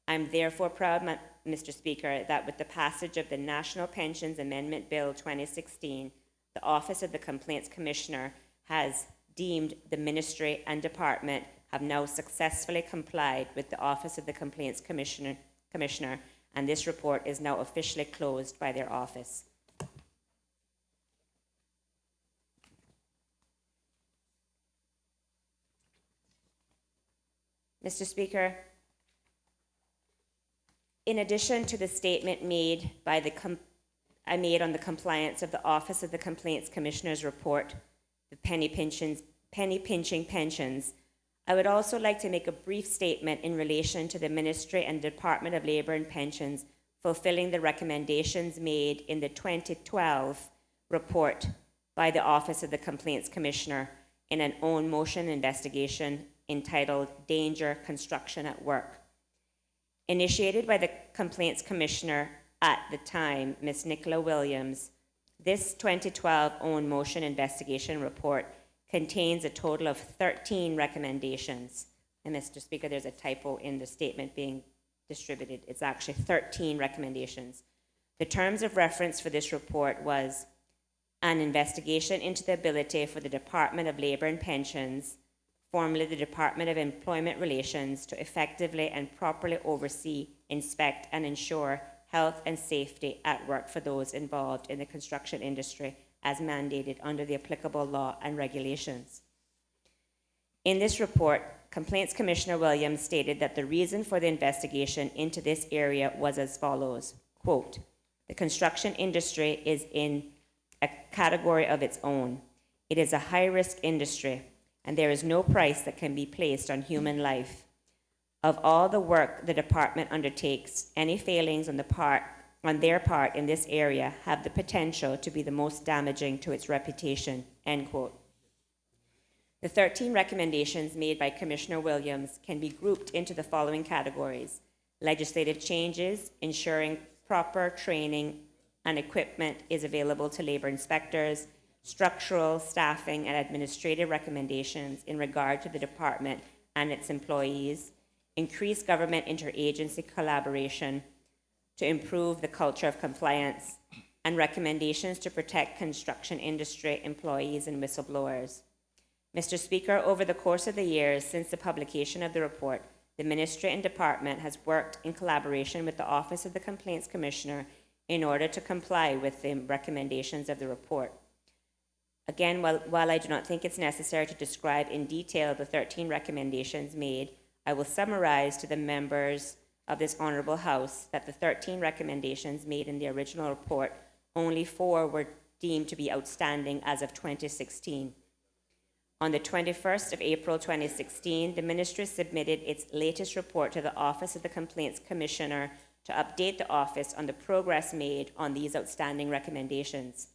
I am therefore proud, Mr. Speaker, that with the passage of the National Pensions Amendment Bill 2016, the Office of the Complaints Commissioner has deemed the Ministry and Department have now successfully complied with the Office of the Complaints Commissioner, and this report is now officially closed by their office. Mr. Speaker, in addition to the statement made by I made on the compliance of the Office of the Complaints Commissioner's report, the penny pinching pensions, I would also like to make a brief statement in relation to the Ministry and Department of Labour and Pensions fulfilling the recommendations made in the 2012 report by the Office of the Complaints Commissioner in an own motion investigation entitled Danger Construction at Work. Initiated by the Complaints Commissioner at the time, Ms. Nicola Williams, this 2012 own motion investigation report contains a total of 13 recommendations. And Mr. Speaker, there's a typo in the statement being distributed. It's actually 13 recommendations. The terms of reference for this report was an investigation into the ability for the Department of Labour and Pensions, formerly the Department of Employment Relations, to effectively and properly oversee, inspect, and ensure health and safety at work for those involved in the construction industry as mandated under the applicable law and regulations. In this report, Complaints Commissioner Williams stated that the reason for the investigation into this area was as follows, quote, "The construction industry is in a category of its own. It is a high-risk industry, and there is no price that can be placed on human life. Of all the work the department undertakes, any failings on their part in this area have the potential to be the most damaging to its reputation," end quote. The 13 recommendations made by Commissioner Williams can be grouped into the following categories: legislative changes, ensuring proper training and equipment is available to labor inspectors, structural, staffing, and administrative recommendations in regard to the department and its employees, increase government interagency collaboration to improve the culture of compliance, and recommendations to protect construction industry employees and whistleblowers. Mr. Speaker, over the course of the years since the publication of the report, the Ministry and Department has worked in collaboration with the Office of the Complaints Commissioner in order to comply with the recommendations of the report. Again, while I do not think it's necessary to describe in detail the 13 recommendations made, I will summarize to the members of this Honourable House that the 13 recommendations made in the original report, only 4 were deemed to be outstanding as of 2016. On the 21st of April 2016, the Ministry submitted its latest report to the Office of the Complaints Commissioner to update the office on the progress made on these outstanding recommendations.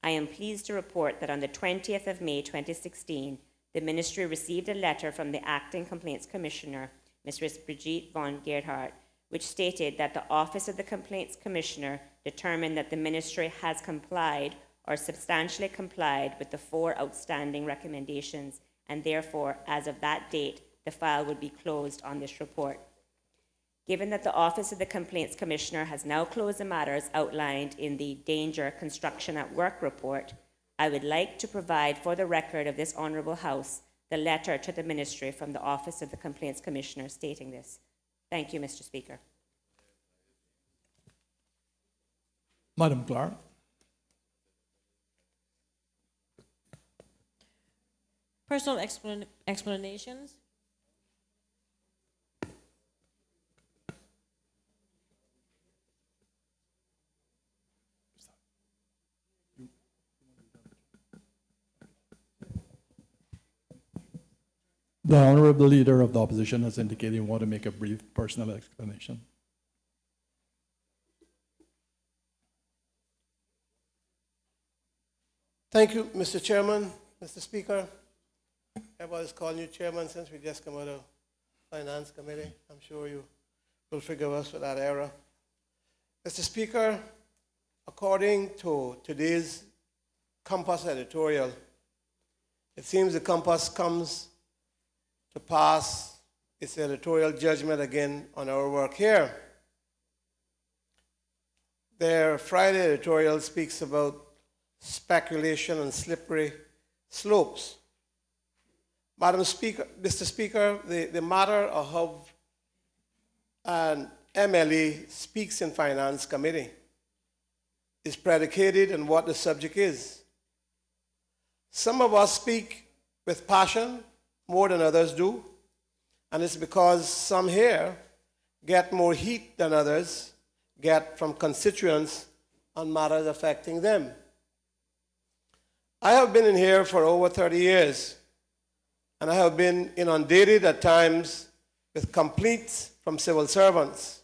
I am pleased to report that on the 20th of May 2016, the Ministry received a letter from the Acting Complaints Commissioner, Ms. Brigitte von Gerhardt, which stated that the Office of the Complaints Commissioner determined that the Ministry has complied or substantially complied with the 4 outstanding recommendations, and therefore, as of that date, the file would be closed on this report. Given that the Office of the Complaints Commissioner has now closed the matters outlined in the Danger Construction at Work report, I would like to provide for the record of this Honourable House the letter to the Ministry from the Office of the Complaints Commissioner stating this. Thank you, Mr. Speaker. Madam Clerk. Personal explanations. The Honorable Leader of the Opposition has indicated he wants to make a brief personal explanation. Thank you, Mr. Chairman, Mr. Speaker. Everybody's calling you chairman since we just come out of Finance Committee. I'm sure you will forgive us for that error. Mr. Speaker, according to today's Compass editorial, it seems the Compass comes to pass its editorial judgment again on our work here. Their Friday editorial speaks about speculation and slippery slopes. Mr. Speaker, the matter of how an MLA speaks in Finance Committee is predicated on what the subject is. Some of us speak with passion more than others do, and it's because some here get more heat than others get from constituents on matters affecting them. I have been in here for over 30 years, and I have been inundated at times with complaints from civil servants.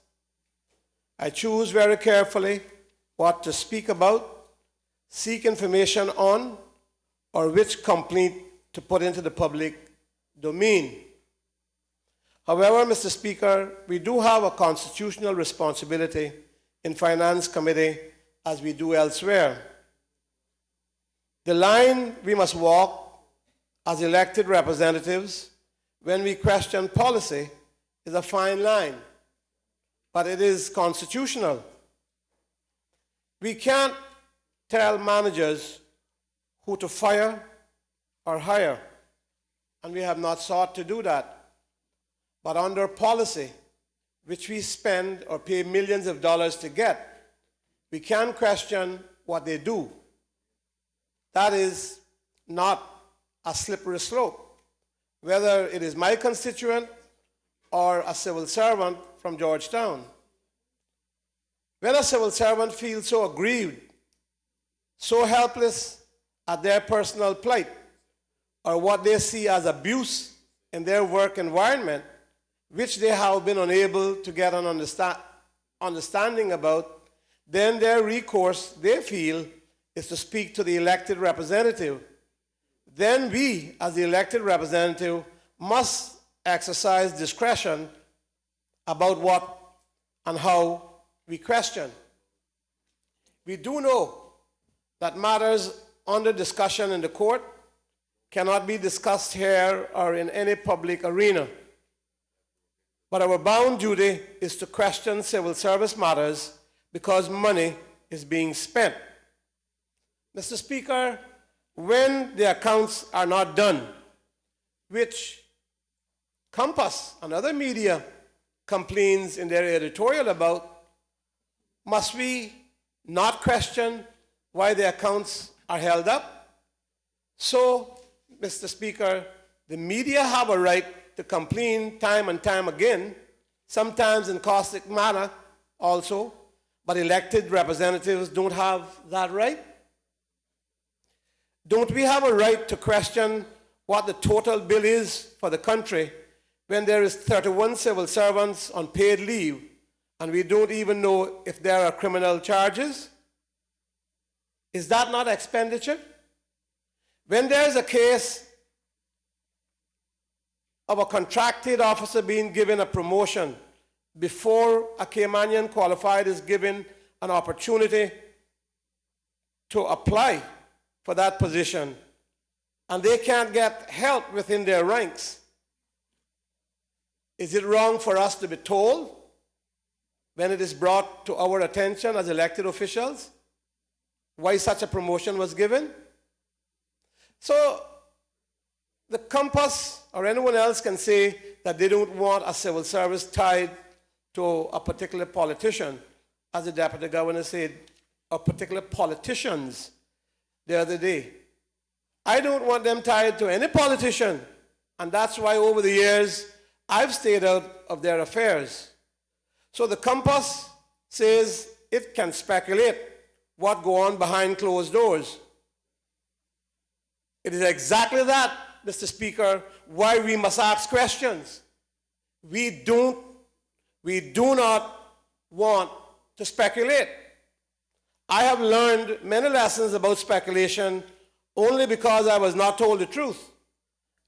I choose very carefully what to speak about, seek information on, or which complaint to put into the public domain. However, Mr. Speaker, we do have a constitutional responsibility in Finance Committee as we do elsewhere. The line we must walk as elected representatives when we question policy is a fine line, but it is constitutional. We can't tell managers who to fire or hire, and we have not sought to do that. But under policy, which we spend or pay millions of dollars to get, we can question what they do. That is not a slippery slope. whether it is my constituent or a civil servant from Georgetown. When a civil servant feels so aggrieved, so helpless at their personal plight, or what they see as abuse in their work environment, which they have been unable to get an understanding about, then their recourse, they feel, is to speak to the elected representative. Then we, as the elected representative, must exercise discretion about what and how we question. We do know that matters under discussion in the court cannot be discussed here or in any public arena. But our bound duty is to question civil service matters because money is being spent. Mr. Speaker, when the accounts are not done, which Compass and other media complains in their editorial about, must we not question why the accounts are held up? So, Mr. Speaker, the media have a right to complain time and time again, sometimes in caustic manner also, but elected representatives don't have that right. Don't we have a right to question what the total bill is for the country when there is 31 civil servants on paid leave and we don't even know if there are criminal charges? Is that not expenditure? When there is a case of a contracted officer being given a promotion before a Caymanian qualified is given an opportunity to apply for that position, and they can't get help within their ranks, is it wrong for us to be told when it is brought to our attention as elected officials why such a promotion was given? So the Compass or anyone else can say that they don't want a civil service tied to a particular politician, as the Deputy Governor said, or particular politicians the other day. I don't want them tied to any politician, and that's why over the years I've stayed out of their affairs. So the Compass says it can speculate what go on behind closed doors. It is exactly that, Mr. Speaker, why we must ask questions. We do not want to speculate. I have learned many lessons about speculation only because I was not told the truth.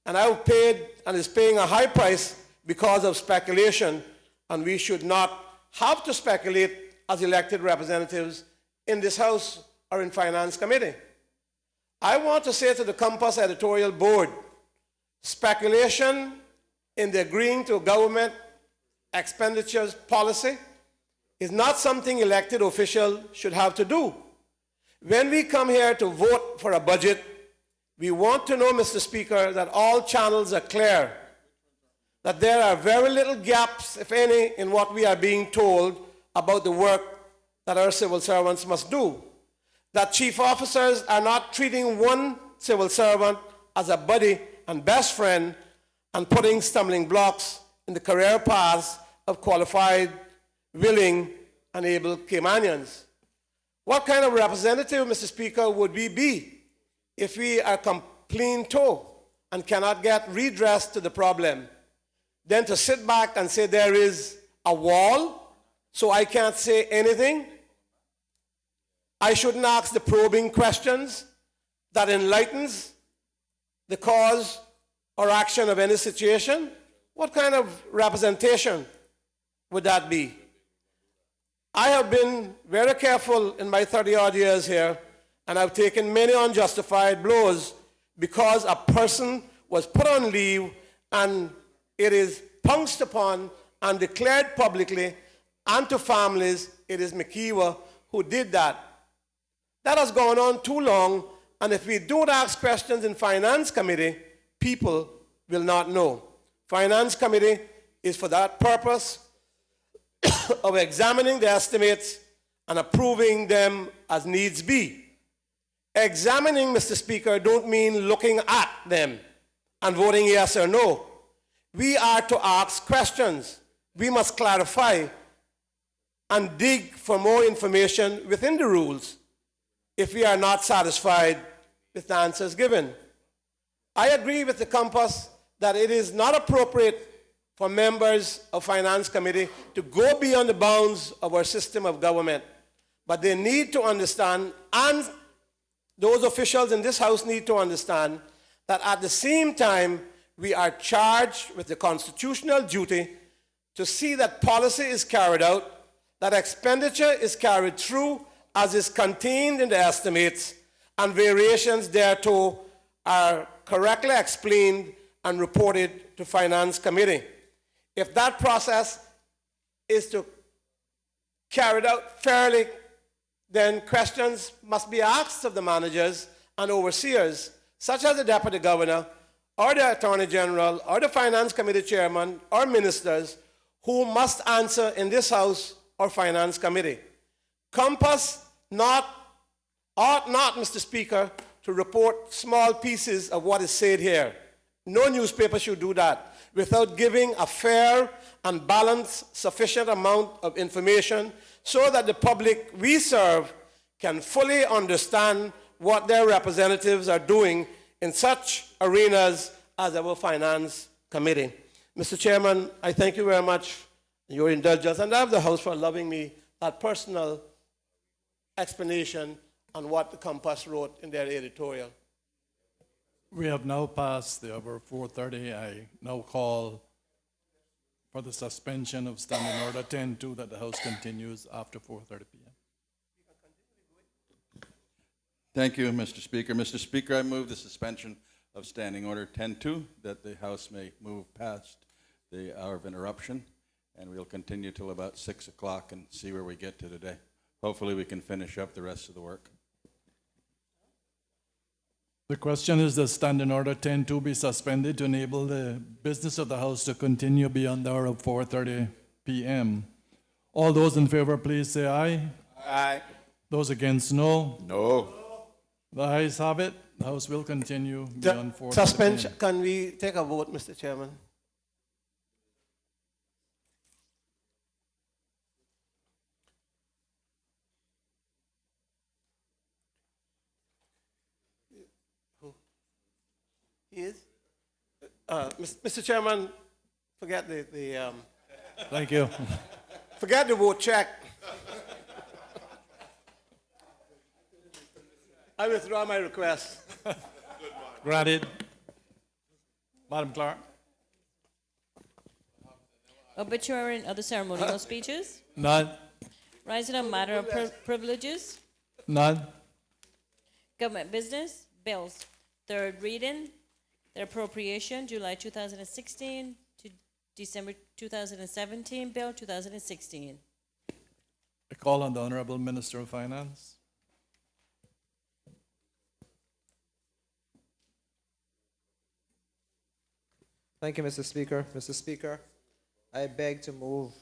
And I've paid and is paying a high price because of speculation, and we should not have to speculate as elected representatives in this House or in Finance Committee. I want to say to the Compass editorial board, speculation in the agreeing to government expenditures policy is not something elected officials should have to do. When we come here to vote for a budget, we want to know, Mr. Speaker, that all channels are clear, that there are very little gaps, if any, in what we are being told about the work that our civil servants must do, that chief officers are not treating one civil servant as a buddy and best friend and putting stumbling blocks in the career paths of qualified, willing, and able Caymanians. What kind of representative, Mr. Speaker, would we be if we are clean toe and cannot get redress to the problem? Then to sit back and say there is a wall, so I can't say anything? I shouldn't ask the probing questions that enlightens the cause or action of any situation? What kind of representation would that be? I have been very careful in my 30-odd years here, and I've taken many unjustified blows because a person was put on leave and it is pounced upon and declared publicly, and to families, it is McKeever who did that. That has gone on too long, and if we don't ask questions in Finance Committee, people will not know. Finance Committee is for that purpose of examining the estimates and approving them as needs be. Examining, Mr. Speaker, don't mean looking at them. and voting yes or no. We are to ask questions. We must clarify and dig for more information within the rules if we are not satisfied with the answers given. I agree with the compass that it is not appropriate for members of Finance Committee to go beyond the bounds of our system of government. But they need to understand, and those officials in this House need to understand, that at the same time, we are charged with the constitutional duty to see that policy is carried out, that expenditure is carried through as is contained in the estimates, and variations thereto are correctly explained and reported to Finance Committee. If that process is to carried out fairly, then questions must be asked of the managers and overseers, such as the Deputy Governor, or the Attorney General, or the Finance Committee Chairman, or ministers, who must answer in this House or Finance Committee. Compass ought not, Mr. Speaker, to report small pieces of what is said here. No newspaper should do that without giving a fair and balanced, sufficient amount of information so that the public we serve can fully understand what their representatives are doing in such arenas as our Finance Committee. Mr. Chairman, I thank you very much for your indulgence, and I have the House for allowing me that personal explanation on what the Compass wrote in their editorial. We have now passed the hour 4:30. I now call for the suspension of Standing Order 10-2 that the House continues after 4:30 p.m. Thank you, Mr. Speaker. Mr. Speaker, I move the suspension of Standing Order 10-2 that the House may move past the hour of interruption, and we'll continue till about 6 o'clock and see where we get to today. Hopefully we can finish up the rest of the work. The question is that Standing Order 10-2 be suspended to enable the business of the House to continue beyond the hour of 4:30 p.m. All those in favor, please say aye. Aye. Those against, no. No. The ayes have it. The House will continue beyond 4:30 Suspension, p.m. can we take a vote, Mr. Chairman? He is? Mr. Chairman, forget the Thank you. forget the vote check. I withdraw my request. Granted. Madam Clerk. Obituary and other ceremonial speeches. None. Rising on matter of privileges. None. Government business. Bills. Third reading. The appropriation, July 2016 to December 2017. Bill 2016. I call on the Honorable Minister of Finance. Thank you, Mr. Speaker. Mr. Speaker, I beg to move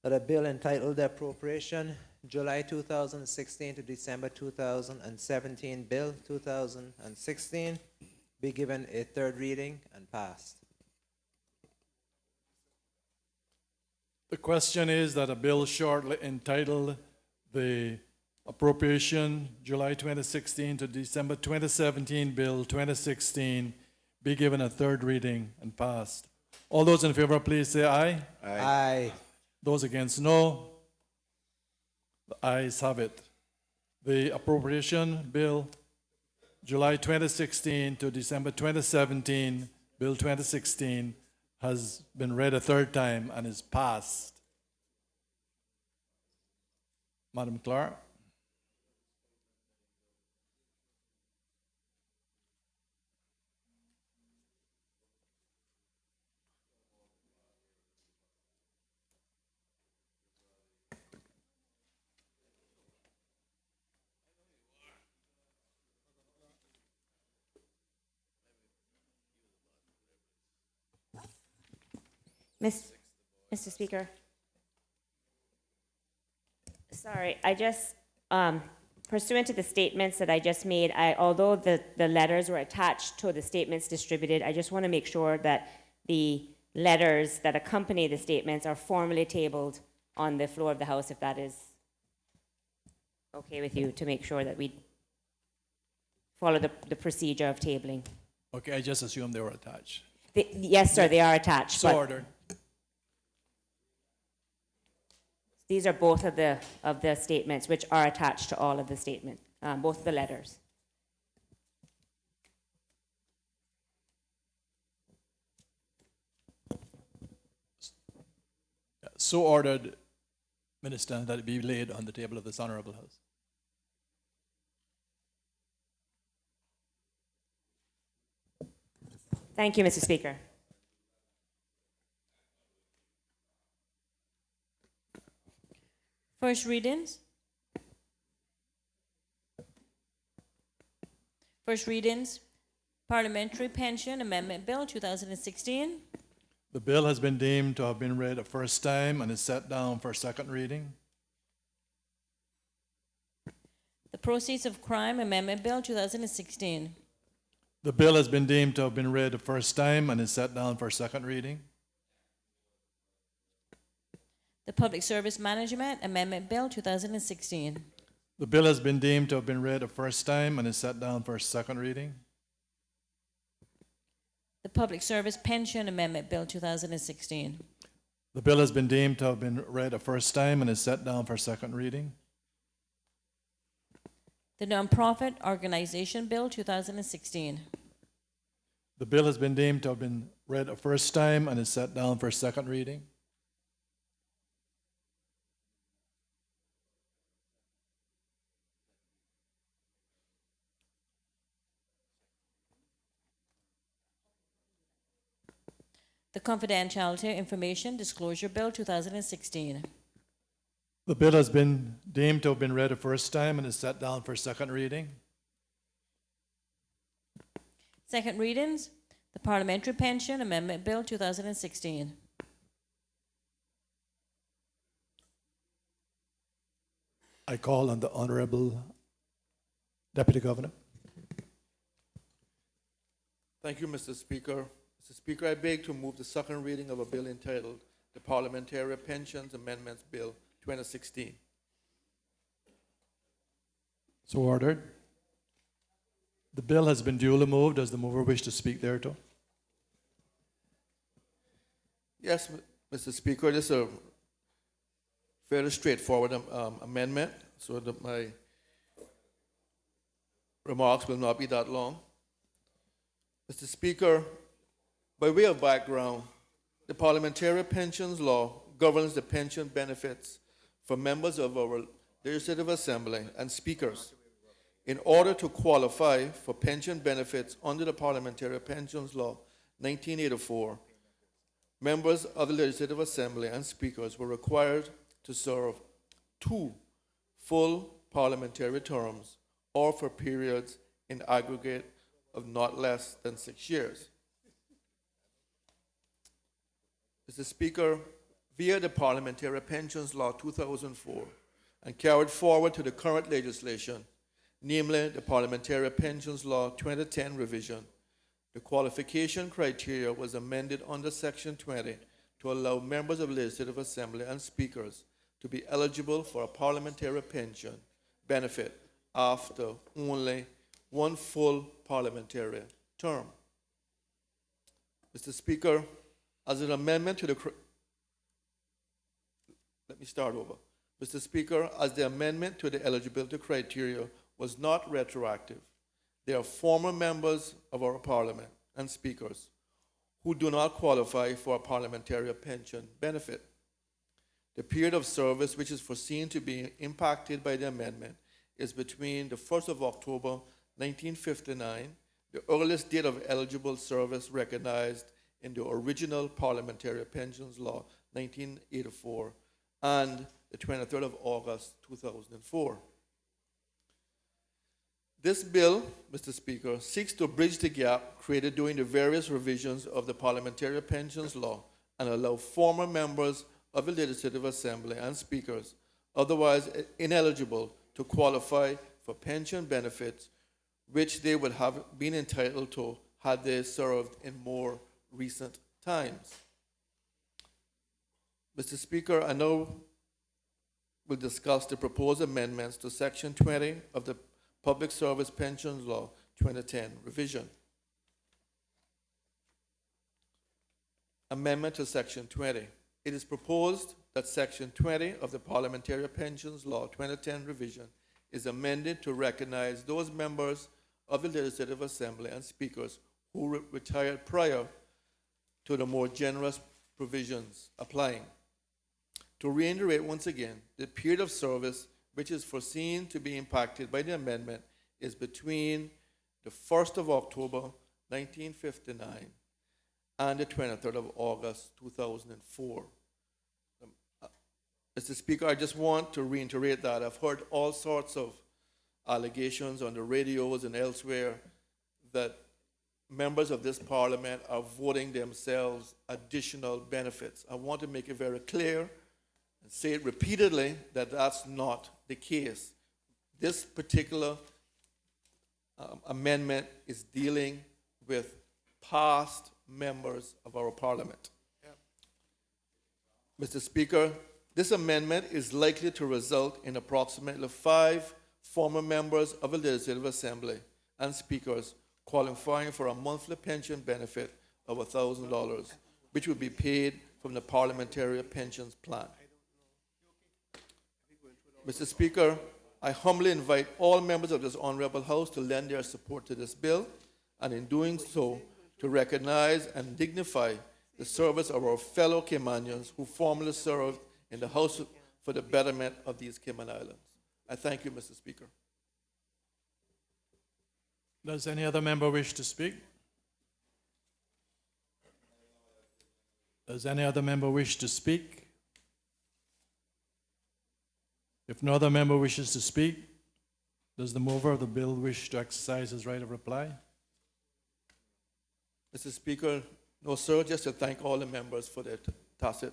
that a bill entitled the Appropriation July 2016 to December 2017 Bill 2016 be given a third reading and passed. The question is that a bill shortly entitled the Appropriation July 2016 to December 2017 Bill 2016 be given a third reading and passed. All those in favor, please say aye. Aye. Those against, no. The ayes have it. The appropriation bill, July 2016 to December 2017, Bill 2016, has been read a third time and is passed. Madam Clerk. Mr. Speaker. Sorry, I just, Pursuant to the statements that I just made, although the letters were attached to the statements distributed, I just want to make sure that the letters that accompany the statements are formally tabled on the floor of the House, if that is okay with you, to make sure that we follow the procedure of tabling. Okay, I just assumed they were attached. Yes, sir, they are attached. So but ordered. these are both of the statements, which are attached to all of the statement, both of the letters. So ordered, Minister, that it be laid on the table of this honorable House. Thank you, Mr. Speaker. First readings. First readings. Parliamentary Pension Amendment Bill 2016. The bill has been deemed to have been read a first time and is set down for second reading. The Proceeds of Crime Amendment Bill 2016. The bill has been deemed to have been read the first time and is set down for second reading. The Public Service Management Amendment Bill 2016. The bill has been deemed to have been read the first time and is set down for second reading. The Public Service Pension Amendment Bill 2016. The bill has been deemed to have been read a first time and is set down for second reading. The Nonprofit Organization Bill 2016. The bill has been deemed to have been read a first time and is set down for second reading. The Confidentiality Information Disclosure Bill 2016. The bill has been deemed to have been read a first time and is set down for second reading. Second readings. The Parliamentary Pension Amendment Bill 2016. I call on the Honorable Deputy Governor. Thank you, Mr. Speaker. Mr. Speaker, I beg to move the second reading of a bill entitled the Parliamentary Pensions Amendments Bill 2016. So ordered. The bill has been duly moved. Does the mover wish to speak thereto? Yes, Mr. Speaker, this is a fairly straightforward amendment, so that my remarks will not be that long. Mr. Speaker, by way of background, the Parliamentary Pensions Law governs the pension benefits for members of our Legislative Assembly and speakers. In order to qualify for pension benefits under the Parliamentary Pensions Law 1984, members of the Legislative Assembly and speakers were required to serve 2 full parliamentary terms or for periods in aggregate of not less than 6 years. Mr. Speaker, via the Parliamentary Pensions Law 2004 and carried forward to the current legislation, namely the Parliamentary Pensions Law 2010 revision, the qualification criteria was amended under Section 20 to allow members of the Legislative Assembly and speakers to be eligible for a parliamentary pension benefit after only 1 full parliamentary term. Mr. Speaker, as an amendment to the... Let me start over. Mr. Speaker, as the amendment to the eligibility criteria was not retroactive, there are former members of our Parliament and speakers who do not qualify for a parliamentary pension benefit. The period of service which is foreseen to be impacted by the amendment is between the 1st of October 1959, the earliest date of eligible service recognized in the original Parliamentary Pensions Law 1984, and the 23rd of August 2004. This bill, Mr. Speaker, seeks to bridge the gap created during the various revisions of the Parliamentary Pensions Law and allow former members of the Legislative Assembly and speakers otherwise ineligible to qualify for pension benefits which they would have been entitled to had they served in more recent times. Mr. Speaker, I now will discuss the proposed amendments to Section 20 of the Public Service Pensions Law 2010 revision. Amendment to Section 20. It is proposed that Section 20 of the Parliamentary Pensions Law 2010 revision is amended to recognize those members of the Legislative Assembly and speakers who retired prior to the more generous provisions applying. To reiterate once again, the period of service which is foreseen to be impacted by the amendment is between the 1st of October 1959 and the 23rd of August 2004. Mr. Speaker, I just want to reiterate that I've heard all sorts of allegations on the radios and elsewhere that members of this parliament are voting themselves additional benefits. I want to make it very clear and say it repeatedly that that's not the case. This particular amendment is dealing with past members of our parliament. Mr. Speaker, this amendment is likely to result in approximately 5 former members of the Legislative Assembly and speakers qualifying for a monthly pension benefit of $1,000, which will be paid from the Parliamentary Pensions Plan. Mr. Speaker, I humbly invite all members of this Honorable House to lend their support to this bill, and in doing so, to recognize and dignify the service of our fellow Caymanians who formerly served in the House for the betterment of these Cayman Islands. I thank you, Mr. Speaker. Does any other member wish to speak? Does any other member wish to speak? If no other member wishes to speak, does the mover of the bill wish to exercise his right of reply? Mr. Speaker, no, sir, just to thank all the members for their tacit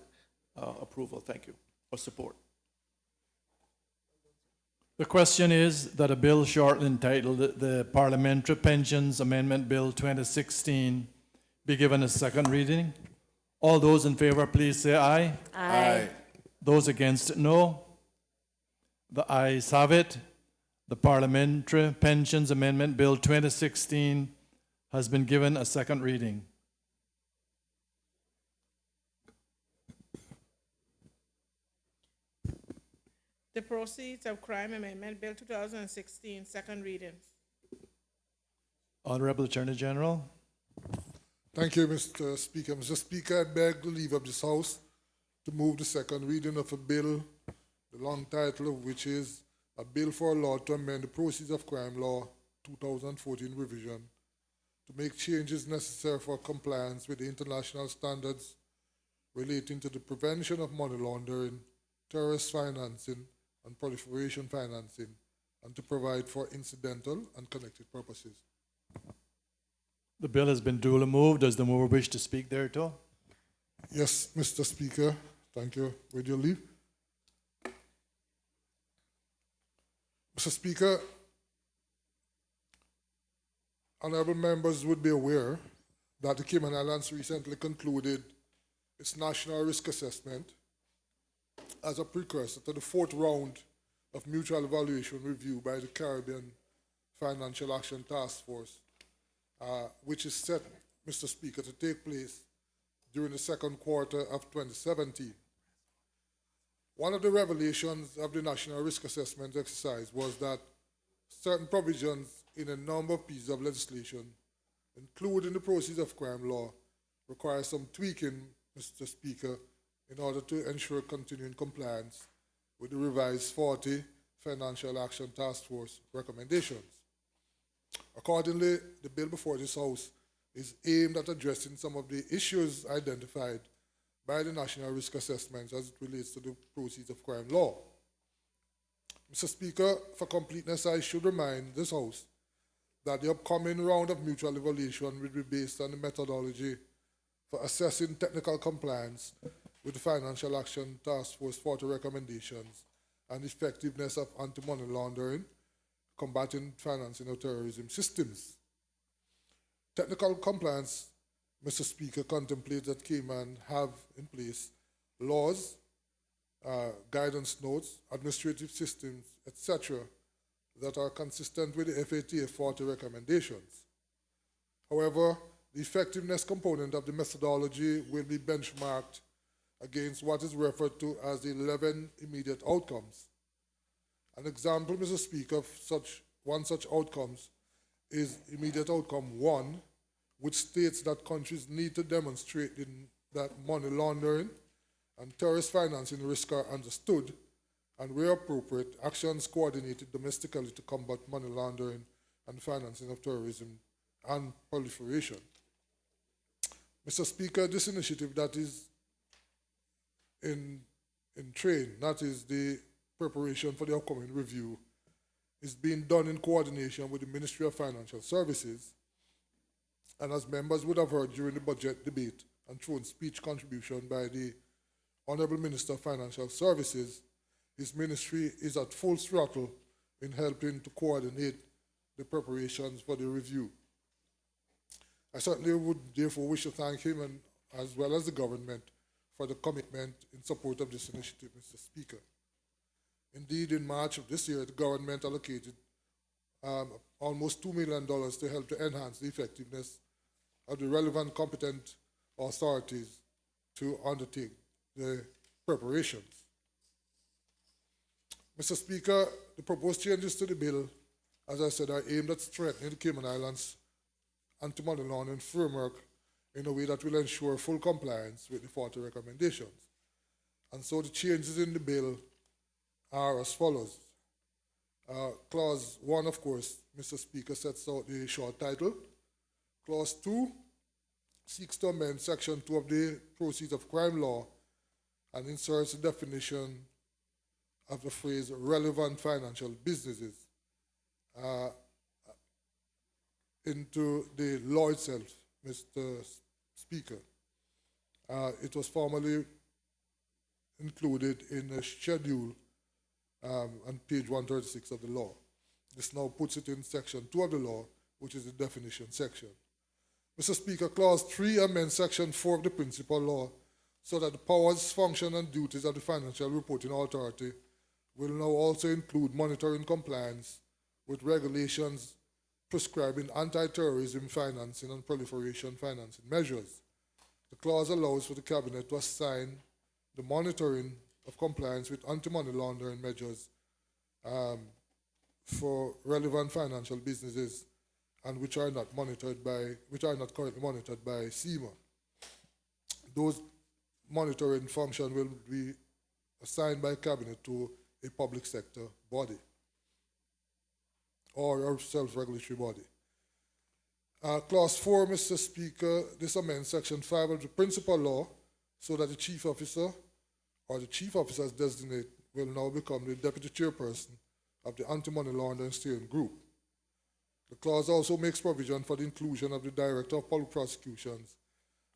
approval. Thank you, or support. The question is that a bill shortly entitled the Parliamentary Pensions Amendment Bill 2016 be given a second reading. All those in favor, please say aye. Aye. Those against it, no. The ayes have it. The Parliamentary Pensions Amendment Bill 2016 has been given a second reading. The Proceeds of Crime Amendment Bill 2016, second reading. Honorable Attorney General. Thank you, Mr. Speaker. Mr. Speaker, I beg the leave of this House to move the second reading of a bill, the long title of which is A Bill for a Law to Amend the Proceeds of Crime Law 2014 revision, to make changes necessary for compliance with the international standards relating to the prevention of money laundering, terrorist financing, and proliferation financing, and to provide for incidental and connected purposes. The bill has been duly moved. Does the mover wish to speak thereto? Yes, Mr. Speaker. Thank you. With your leave. Mr. Speaker, honorable members would be aware that the Cayman Islands recently concluded its national risk assessment as a precursor to the 4th round of mutual evaluation review by the Caribbean Financial Action Task Force, which is set, Mr. Speaker, to take place during the second quarter of 2017. One of the revelations of the National Risk Assessment exercise was that certain provisions in a number of pieces of legislation, including the Proceeds of Crime Law, require some tweaking, Mr. Speaker, in order to ensure continuing compliance with the revised 40 Financial Action Task Force recommendations. Accordingly, the bill before this House is aimed at addressing some of the issues identified by the National Risk Assessment as it relates to the Proceeds of Crime Law. Mr. Speaker, for completeness, I should remind this House that the upcoming round of mutual evaluation will be based on the methodology for assessing technical compliance with the Financial Action Task Force 40 recommendations and effectiveness of anti-money laundering, combating financing of terrorism systems. Technical compliance, Mr. Speaker, contemplates that Cayman have in place laws, guidance notes, administrative systems, etc., that are consistent with the FATF 40 recommendations. However, the effectiveness component of the methodology will be benchmarked against what is referred to as the 11 immediate outcomes. An example, Mr. Speaker, of one such outcomes is immediate outcome 1, which states that countries need to demonstrate that money laundering and terrorist financing risks are understood, and where appropriate, actions coordinated domestically to combat money laundering and financing of terrorism and proliferation. Mr. Speaker, this initiative that is in train, that is the preparation for the upcoming review, is being done in coordination with the Ministry of Financial Services. And as members would have heard during the budget debate and through a speech contribution by the Honorable Minister of Financial Services, his ministry is at full throttle in helping to coordinate the preparations for the review. I certainly would therefore wish to thank him and as well as the government for the commitment in support of this initiative, Mr. Speaker. Indeed, in March of this year, the government allocated almost $2 million to help to enhance the effectiveness of the relevant competent authorities to undertake the preparations. Mr. Speaker, the proposed changes to the bill, as I said, are aimed at strengthening the Cayman Islands anti-money laundering framework in a way that will ensure full compliance with the 40 recommendations. And so the changes in the bill are as follows. Clause 1, of course, Mr. Speaker, sets out the short title. Clause 2 seeks to amend Section 2 of the Proceeds of Crime Law and inserts the definition of the phrase relevant financial businesses into the law itself, Mr. Speaker. It was formally included in a schedule on page 136 of the law. This now puts it in Section 2 of the law, which is the definition section. Mr. Speaker, Clause 3 amends Section 4 of the principal law so that the powers, function, and duties of the Financial Reporting Authority will now also include monitoring compliance with regulations prescribing anti-terrorism financing and proliferation financing measures. The clause allows for the Cabinet to assign the monitoring of compliance with anti-money laundering measures for relevant financial businesses and which are not currently monitored by SEMA. Those monitoring functions will be assigned by Cabinet to a public sector body or a self-regulatory body. Clause 4, Mr. Speaker, this amends Section 5 of the principal law so that the chief officer or the chief officers designate will now become the deputy chairperson of the anti-money laundering steering group. The clause also makes provision for the inclusion of the director of public prosecutions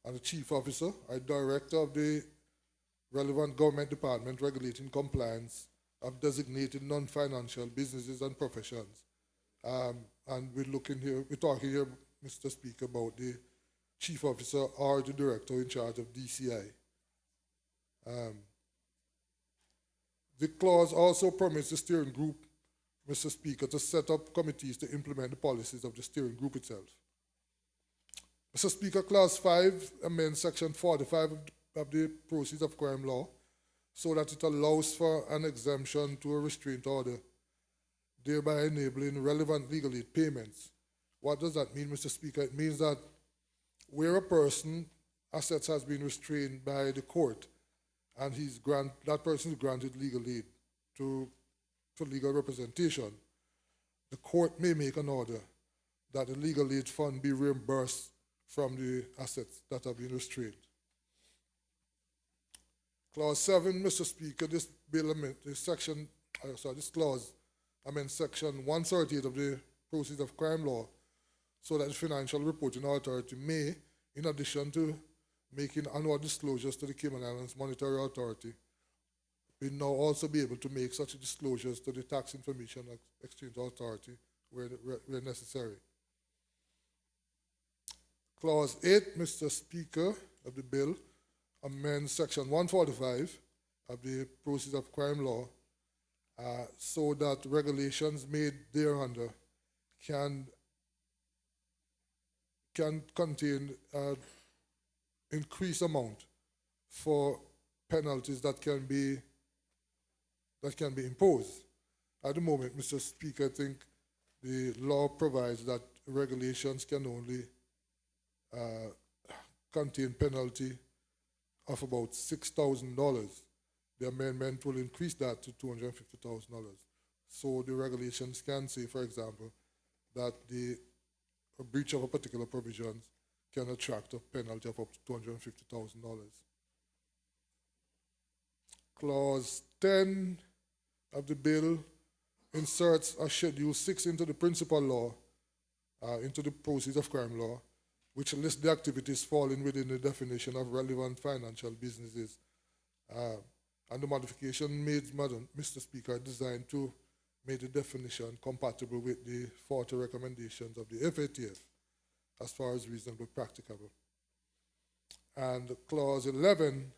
and the chief officer, a director of the relevant government department regulating compliance of designated non-financial businesses and professions. And we're talking here, Mr. Speaker, about the chief officer or the director in charge of DCI. The clause also permits the steering group, Mr. Speaker, to set up committees to implement the policies of the steering group itself. Mr. Speaker, Clause 5 amends Section 45 of the Proceeds of Crime Law so that it allows for an exemption to a restraint order, thereby enabling relevant legal aid payments. What does that mean, Mr. Speaker? It means that where a person's assets has been restrained by the court and that person is granted legal aid for legal representation, the court may make an order that the legal aid fund be reimbursed from the assets that have been restrained. Clause 7, Mr. Speaker, this clause amends Section 138 of the Proceeds of Crime Law so that the Financial Reporting Authority may, in addition to making annual disclosures to the Cayman Islands Monetary Authority, we now also be able to make such disclosures to the Tax Information Exchange Authority where necessary. Clause 8, Mr. Speaker, of the bill amends Section 145 of the Proceeds of Crime Law so that regulations made thereunder can contain increased amount for penalties that can be imposed. At the moment, Mr. Speaker, I think the law provides that regulations can only contain penalty of about $6,000. The amendment will increase that to $250,000. So the regulations can say, for example, that a breach of a particular provision can attract a penalty of up to $250,000. Clause 10 of the bill inserts a Schedule 6 into the principal law, into the Proceeds of Crime Law, which lists the activities falling within the definition of relevant financial businesses. And the modification made, Mr. Speaker, designed to make the definition compatible with the 40 recommendations of the FATF as far as reasonably practicable. And Clause 11,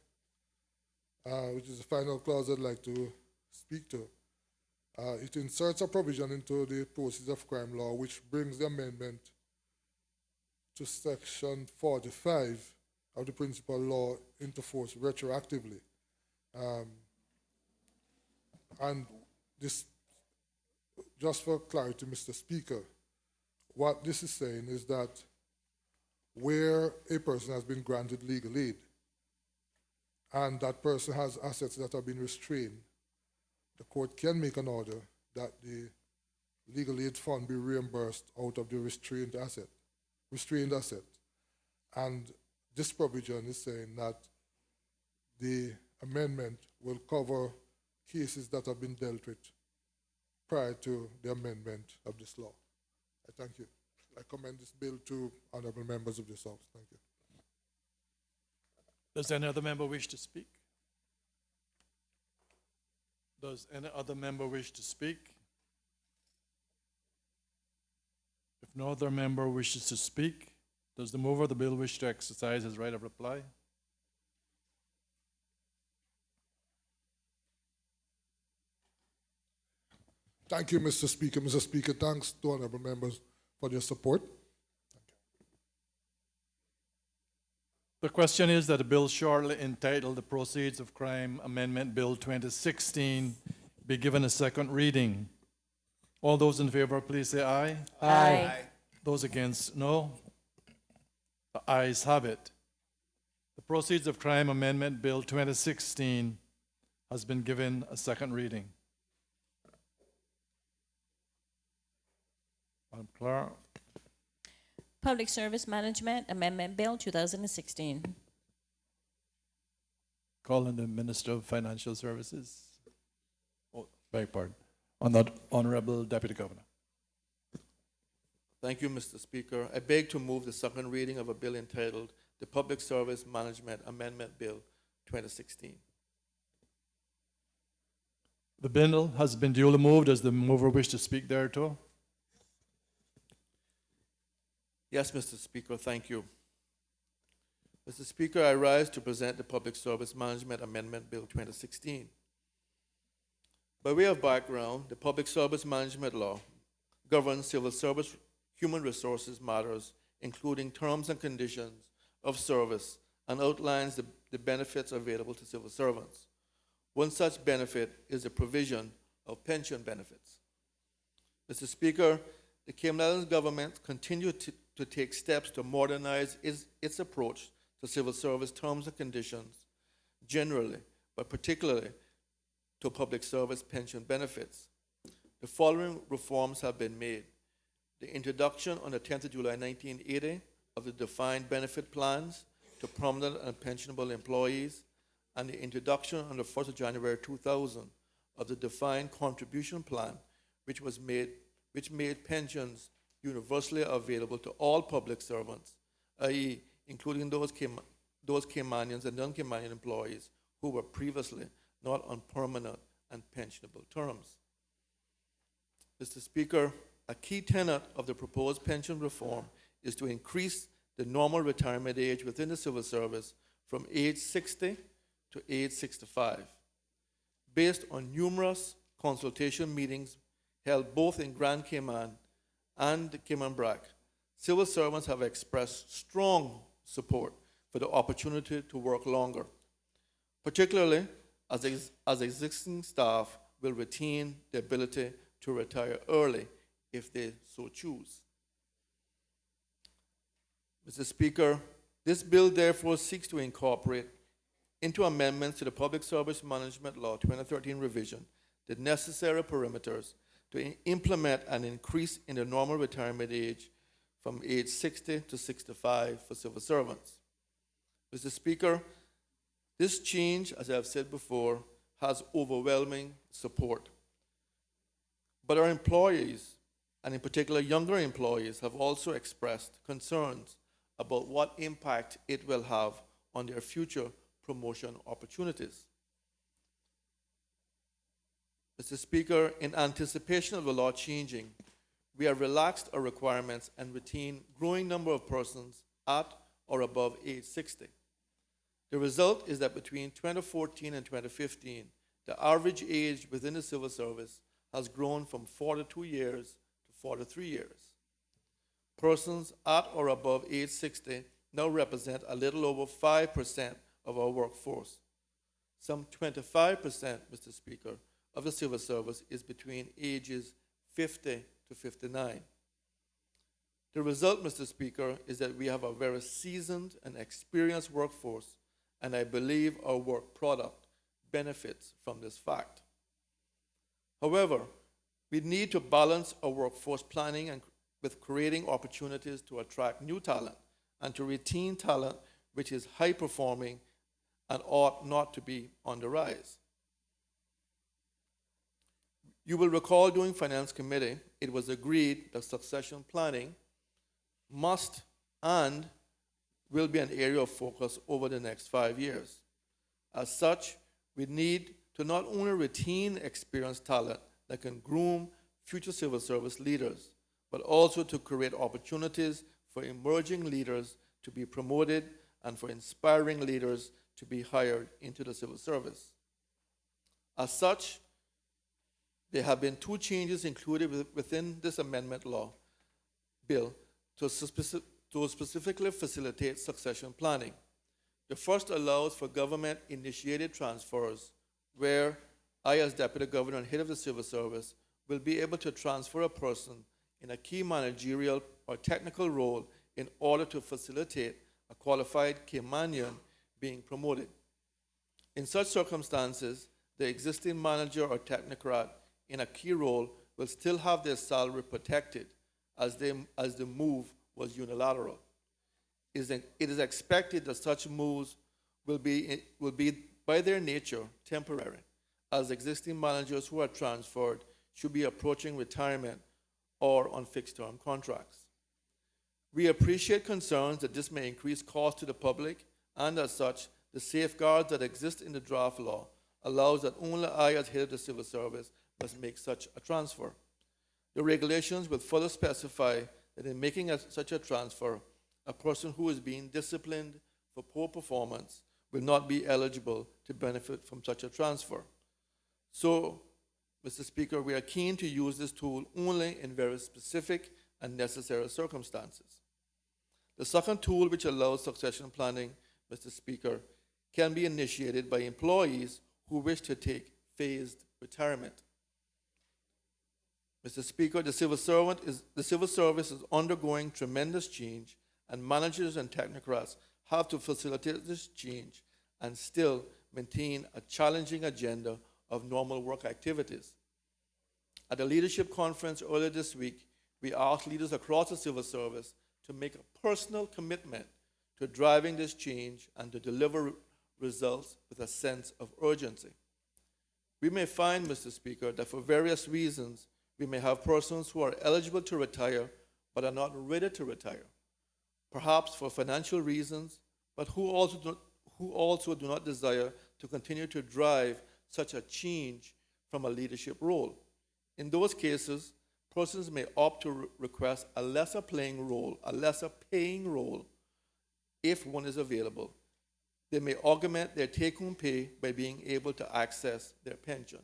which is the final clause I'd like to speak to, it inserts a provision into the Proceeds of Crime Law which brings the amendment to Section 45 of the principal law into force retroactively. And this, just for clarity, Mr. Speaker, what this is saying is that where a person has been granted legal aid and that person has assets that have been restrained, the court can make an order that the legal aid fund be reimbursed out of the restrained asset. And this provision is saying that the amendment will cover cases that have been dealt with prior to the amendment of this law. I thank you. I commend this bill to honorable members of this House. Thank you. Does any other member wish to speak? Does any other member wish to speak? If no other member wishes to speak, does the mover of the bill wish to exercise his right of reply? Thank you, Mr. Speaker. Mr. Speaker, thanks to honorable members for their support. The question is that a bill shortly entitled the Proceeds of Crime Amendment Bill 2016 be given a second reading. All those in favor, please say aye. Aye. Those against, no. The ayes have it. The Proceeds of Crime Amendment Bill 2016 has been given a second reading. Madam Clerk. Public Service Management Amendment Bill 2016. Calling the Minister of Financial Services. Oh, beg pardon. On that, Honorable Deputy Governor. Thank you, Mr. Speaker. I beg to move the second reading of a bill entitled the Public Service Management Amendment Bill 2016. The bill has been duly moved. Does the mover wish to speak thereto? Yes, Mr. Speaker, thank you. Mr. Speaker, I rise to present the Public Service Management Amendment Bill 2016. By way of background, the Public Service Management Law governs civil service human resources matters, including terms and conditions of service, and outlines the benefits available to civil servants. One such benefit is the provision of pension benefits. Mr. Speaker, the Cayman Islands government continued to take steps to modernize its approach to civil service terms and conditions generally, but particularly to public service pension benefits. The following reforms have been made. The introduction on the 10th of July 1980 of the defined benefit plans to permanent and pensionable employees, and the introduction on the 1st of January 2000 of the defined contribution plan, which made pensions universally available to all public servants, i.e., including those Caymanians and non-Caymanian employees who were previously not on permanent and pensionable terms. Mr. Speaker, a key tenet of the proposed pension reform is to increase the normal retirement age within the civil service from age 60 to age 65. Based on numerous consultation meetings held both in Grand Cayman and Cayman Brac, civil servants have expressed strong support for the opportunity to work longer, particularly as existing staff will retain the ability to retire early if they so choose. Mr. Speaker, this bill therefore seeks to incorporate into amendments to the Public Service Management Law 2013 revision the necessary parameters to implement an increase in the normal retirement age from age 60 to 65 for civil servants. Mr. Speaker, this change, as I have said before, has overwhelming support. But our employees, and in particular younger employees, have also expressed concerns about what impact it will have on their future promotion opportunities. Mr. Speaker, in anticipation of the law changing, we have relaxed our requirements and retained growing number of persons at or above age 60. The result is that between 2014 and 2015, the average age within the civil service has grown from 42 years to 43 years. Persons at or above age 60 now represent a little over 5% of our workforce. Some 25%, Mr. Speaker, of the civil service is between ages 50 to 59. The result, Mr. Speaker, is that we have a very seasoned and experienced workforce, and I believe our work product benefits from this fact. However, we need to balance our workforce planning and with creating opportunities to attract new talent and to retain talent which is high performing and ought not to be on the rise. You will recall during Finance Committee, it was agreed that succession planning must and will be an area of focus over the next 5 years. As such, we need to not only retain experienced talent that can groom future civil service leaders, but also to create opportunities for emerging leaders to be promoted and for inspiring leaders to be hired into the civil service. As such, there have been 2 changes included within this amendment law bill to specifically facilitate succession planning. The first allows for government-initiated transfers where I, as Deputy Governor and Head of the Civil Service, will be able to transfer a person in a key managerial or technical role in order to facilitate a qualified Caymanian being promoted. In such circumstances, the existing manager or technocrat in a key role will still have their salary protected as the move was unilateral. It is expected that such moves will be by their nature temporary, as existing managers who are transferred should be approaching retirement or on fixed-term contracts. We appreciate concerns that this may increase costs to the public, and as such, the safeguards that exist in the draft law allows that only I, as head of the civil service, must make such a transfer. The regulations will further specify that in making such a transfer, a person who is being disciplined for poor performance will not be eligible to benefit from such a transfer. So, Mr. Speaker, we are keen to use this tool only in very specific and necessary circumstances. The second tool which allows succession planning, Mr. Speaker, can be initiated by employees who wish to take phased retirement. Mr. Speaker, the civil service is undergoing tremendous change, and managers and technocrats have to facilitate this change and still maintain a challenging agenda of normal work activities. At a leadership conference earlier this week, we asked leaders across the civil service to make a personal commitment to driving this change and to deliver results with a sense of urgency. We may find, Mr. Speaker, that for various reasons, we may have persons who are eligible to retire but are not ready to retire, perhaps for financial reasons, but who also do not desire to continue to drive such a change from a leadership role. In those cases, persons may opt to request a lesser paying role if one is available. They may augment their take-home pay by being able to access their pensions.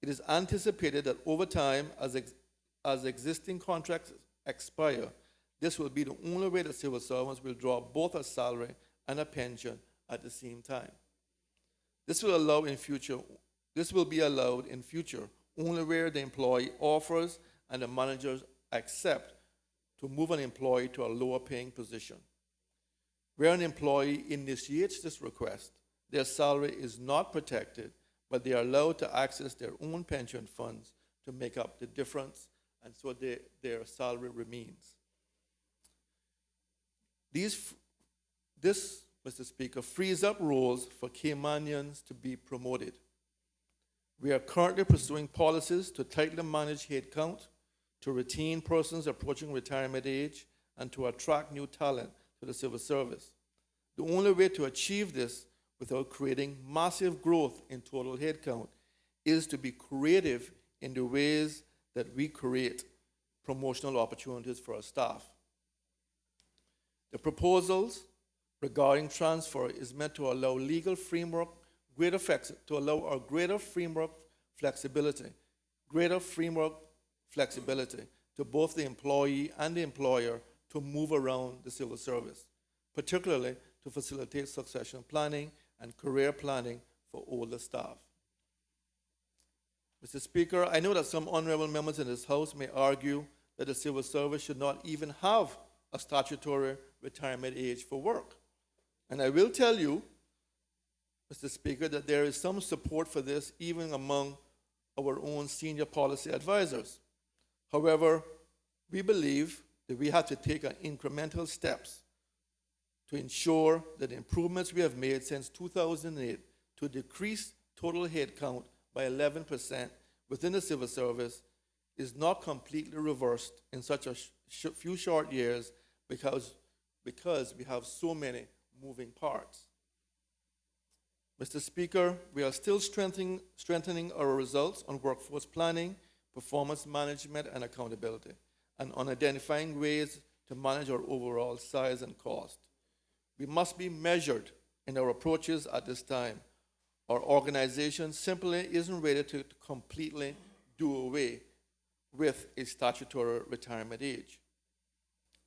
It is anticipated that over time, as existing contracts expire, this will be the only way that civil servants will draw both a salary and a pension at the same time. This will be allowed in future only where the employee offers and the managers accept to move an employee to a lower paying position. Where an employee initiates this request, their salary is not protected, but they are allowed to access their own pension funds to make up the difference, and so their salary remains. This, Mr. Speaker, frees up roles for Caymanians to be promoted. We are currently pursuing policies to tightly manage headcount, to retain persons approaching retirement age, and to attract new talent to the civil service. The only way to achieve this without creating massive growth in total headcount is to be creative in the ways that we create promotional opportunities for our staff. The proposals regarding transfer is meant to allow legal framework, greater framework flexibility to both the employee and the employer to move around the civil service, particularly to facilitate succession planning and career planning for older staff. Mr. Speaker, I know that some honorable members in this House may argue that the civil service should not even have a statutory retirement age for work. And I will tell you, Mr. Speaker, that there is some support for this even among our own senior policy advisors. However, we believe that we have to take incremental steps to ensure that the improvements we have made since 2008 to decrease total headcount by 11% within the civil service is not completely reversed in such a few short years because we have so many moving parts. Mr. Speaker, we are still strengthening our results on workforce planning, performance management, and accountability, and on identifying ways to manage our overall size and cost. We must be measured in our approaches at this time. Our organization simply isn't ready to completely do away with a statutory retirement age.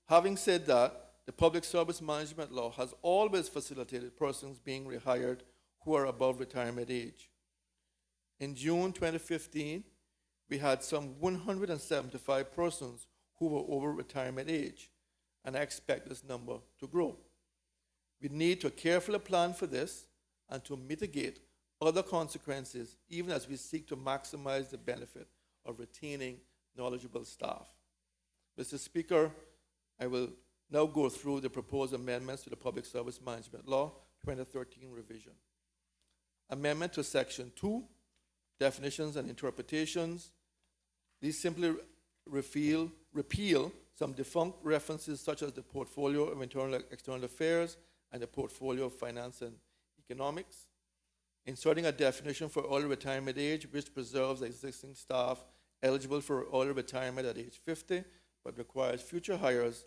Having said that, the Public Service Management Law has always facilitated persons being rehired who are above retirement age. In June 2015, we had some 175 persons who were over retirement age, and I expect this number to grow. We need to carefully plan for this and to mitigate other consequences, even as we seek to maximize the benefit of retaining knowledgeable staff. Mr. Speaker, I will now go through the proposed amendments to the Public Service Management Law 2013 revision. Amendment to Section 2, Definitions and Interpretations. These simply repeal some defunct references such as the Portfolio of Internal and External Affairs and the Portfolio of Finance and Economics. Inserting a definition for early retirement age which preserves existing staff eligible for early retirement at age 50, but requires future hires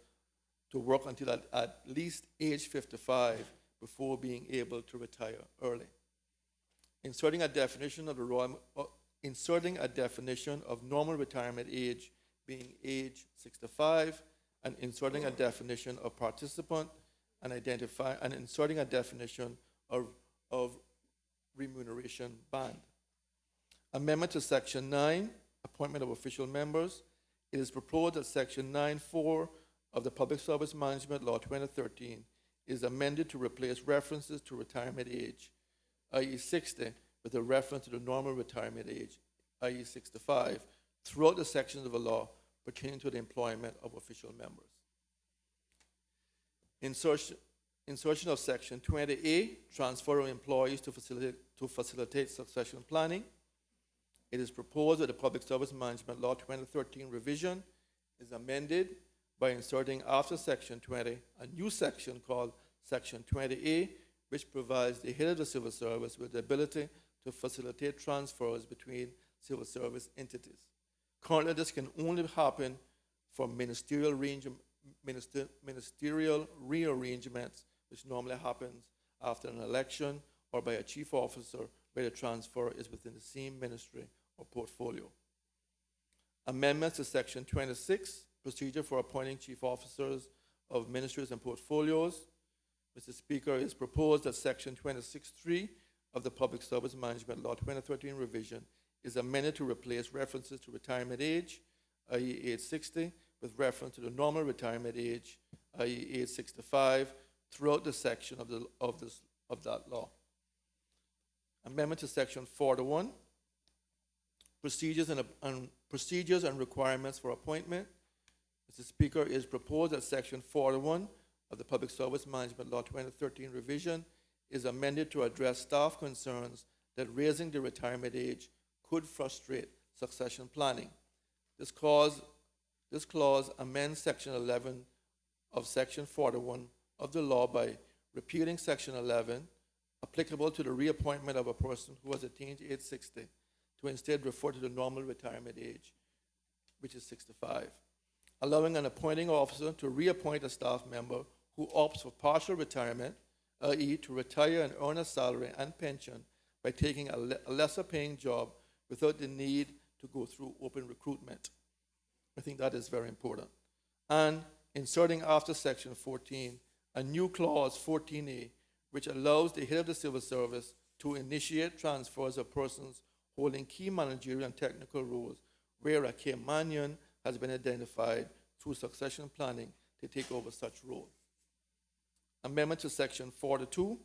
to work until at least age 55 before being able to retire early. Inserting a definition of normal retirement age being age 65, and inserting a definition of participant, and inserting a definition of remuneration band. Amendment to Section 9, Appointment of Official Members. It is proposed that Section 9.4 of the Public Service Management Law 2013 is amended to replace references to retirement age, i.e. 60, with a reference to the normal retirement age, i.e. 65, throughout the sections of the law pertaining to the employment of official members. Insertion of Section 20A, transfer of employees to facilitate succession planning. It is proposed that the Public Service Management Law 2013 revision is amended by inserting after Section 20 a new section called Section 20A, which provides the head of the civil service with the ability to facilitate transfers between civil service entities. Currently, this can only happen for ministerial rearrangements, which normally happens after an election or by a chief officer where the transfer is within the same ministry or portfolio. Amendments to Section 26, procedure for appointing chief officers of ministries and portfolios. Mr. Speaker, it is proposed that Section 26.3 of the Public Service Management Law 2013 revision is amended to replace references to retirement age, i.e. age 60, with reference to the normal retirement age, i.e. age 65, throughout the section of that law. Amendment to Section 41, procedures and requirements for appointment. Mr. Speaker, it is proposed that Section 41 of the Public Service Management Law 2013 revision is amended to address staff concerns that raising the retirement age could frustrate succession planning. This clause amends Section 11 of Section 41 of the law by repealing Section 11, applicable to the reappointment of a person who has attained age 60, to instead refer to the normal retirement age, which is 65, allowing an appointing officer to reappoint a staff member who opts for partial retirement, i.e. to retire and earn a salary and pension by taking a lesser paying job without the need to go through open recruitment. I think that is very important. And inserting after Section 14 a new clause 14A, which allows the head of the civil service to initiate transfers of persons holding key managerial and technical roles where a Caymanian has been identified through succession planning to take over such role. Amendment to Section 42,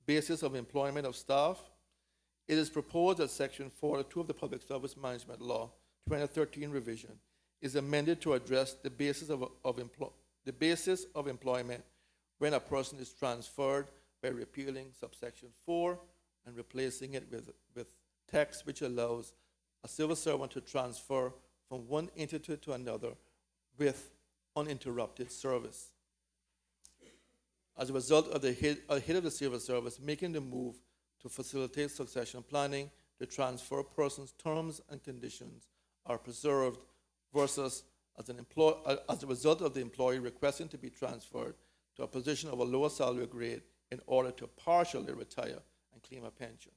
basis of employment of staff. It is proposed that Section 42 of the Public Service Management Law 2013 revision is amended to address the basis of employment when a person is transferred by repealing subsection 4 and replacing it with text which allows a civil servant to transfer from one entity to another with uninterrupted service. As a result of the head of the civil service making the move to facilitate succession planning, the transfer person's terms and conditions are preserved versus as a result of the employee requesting to be transferred to a position of a lower salary grade in order to partially retire and claim a pension.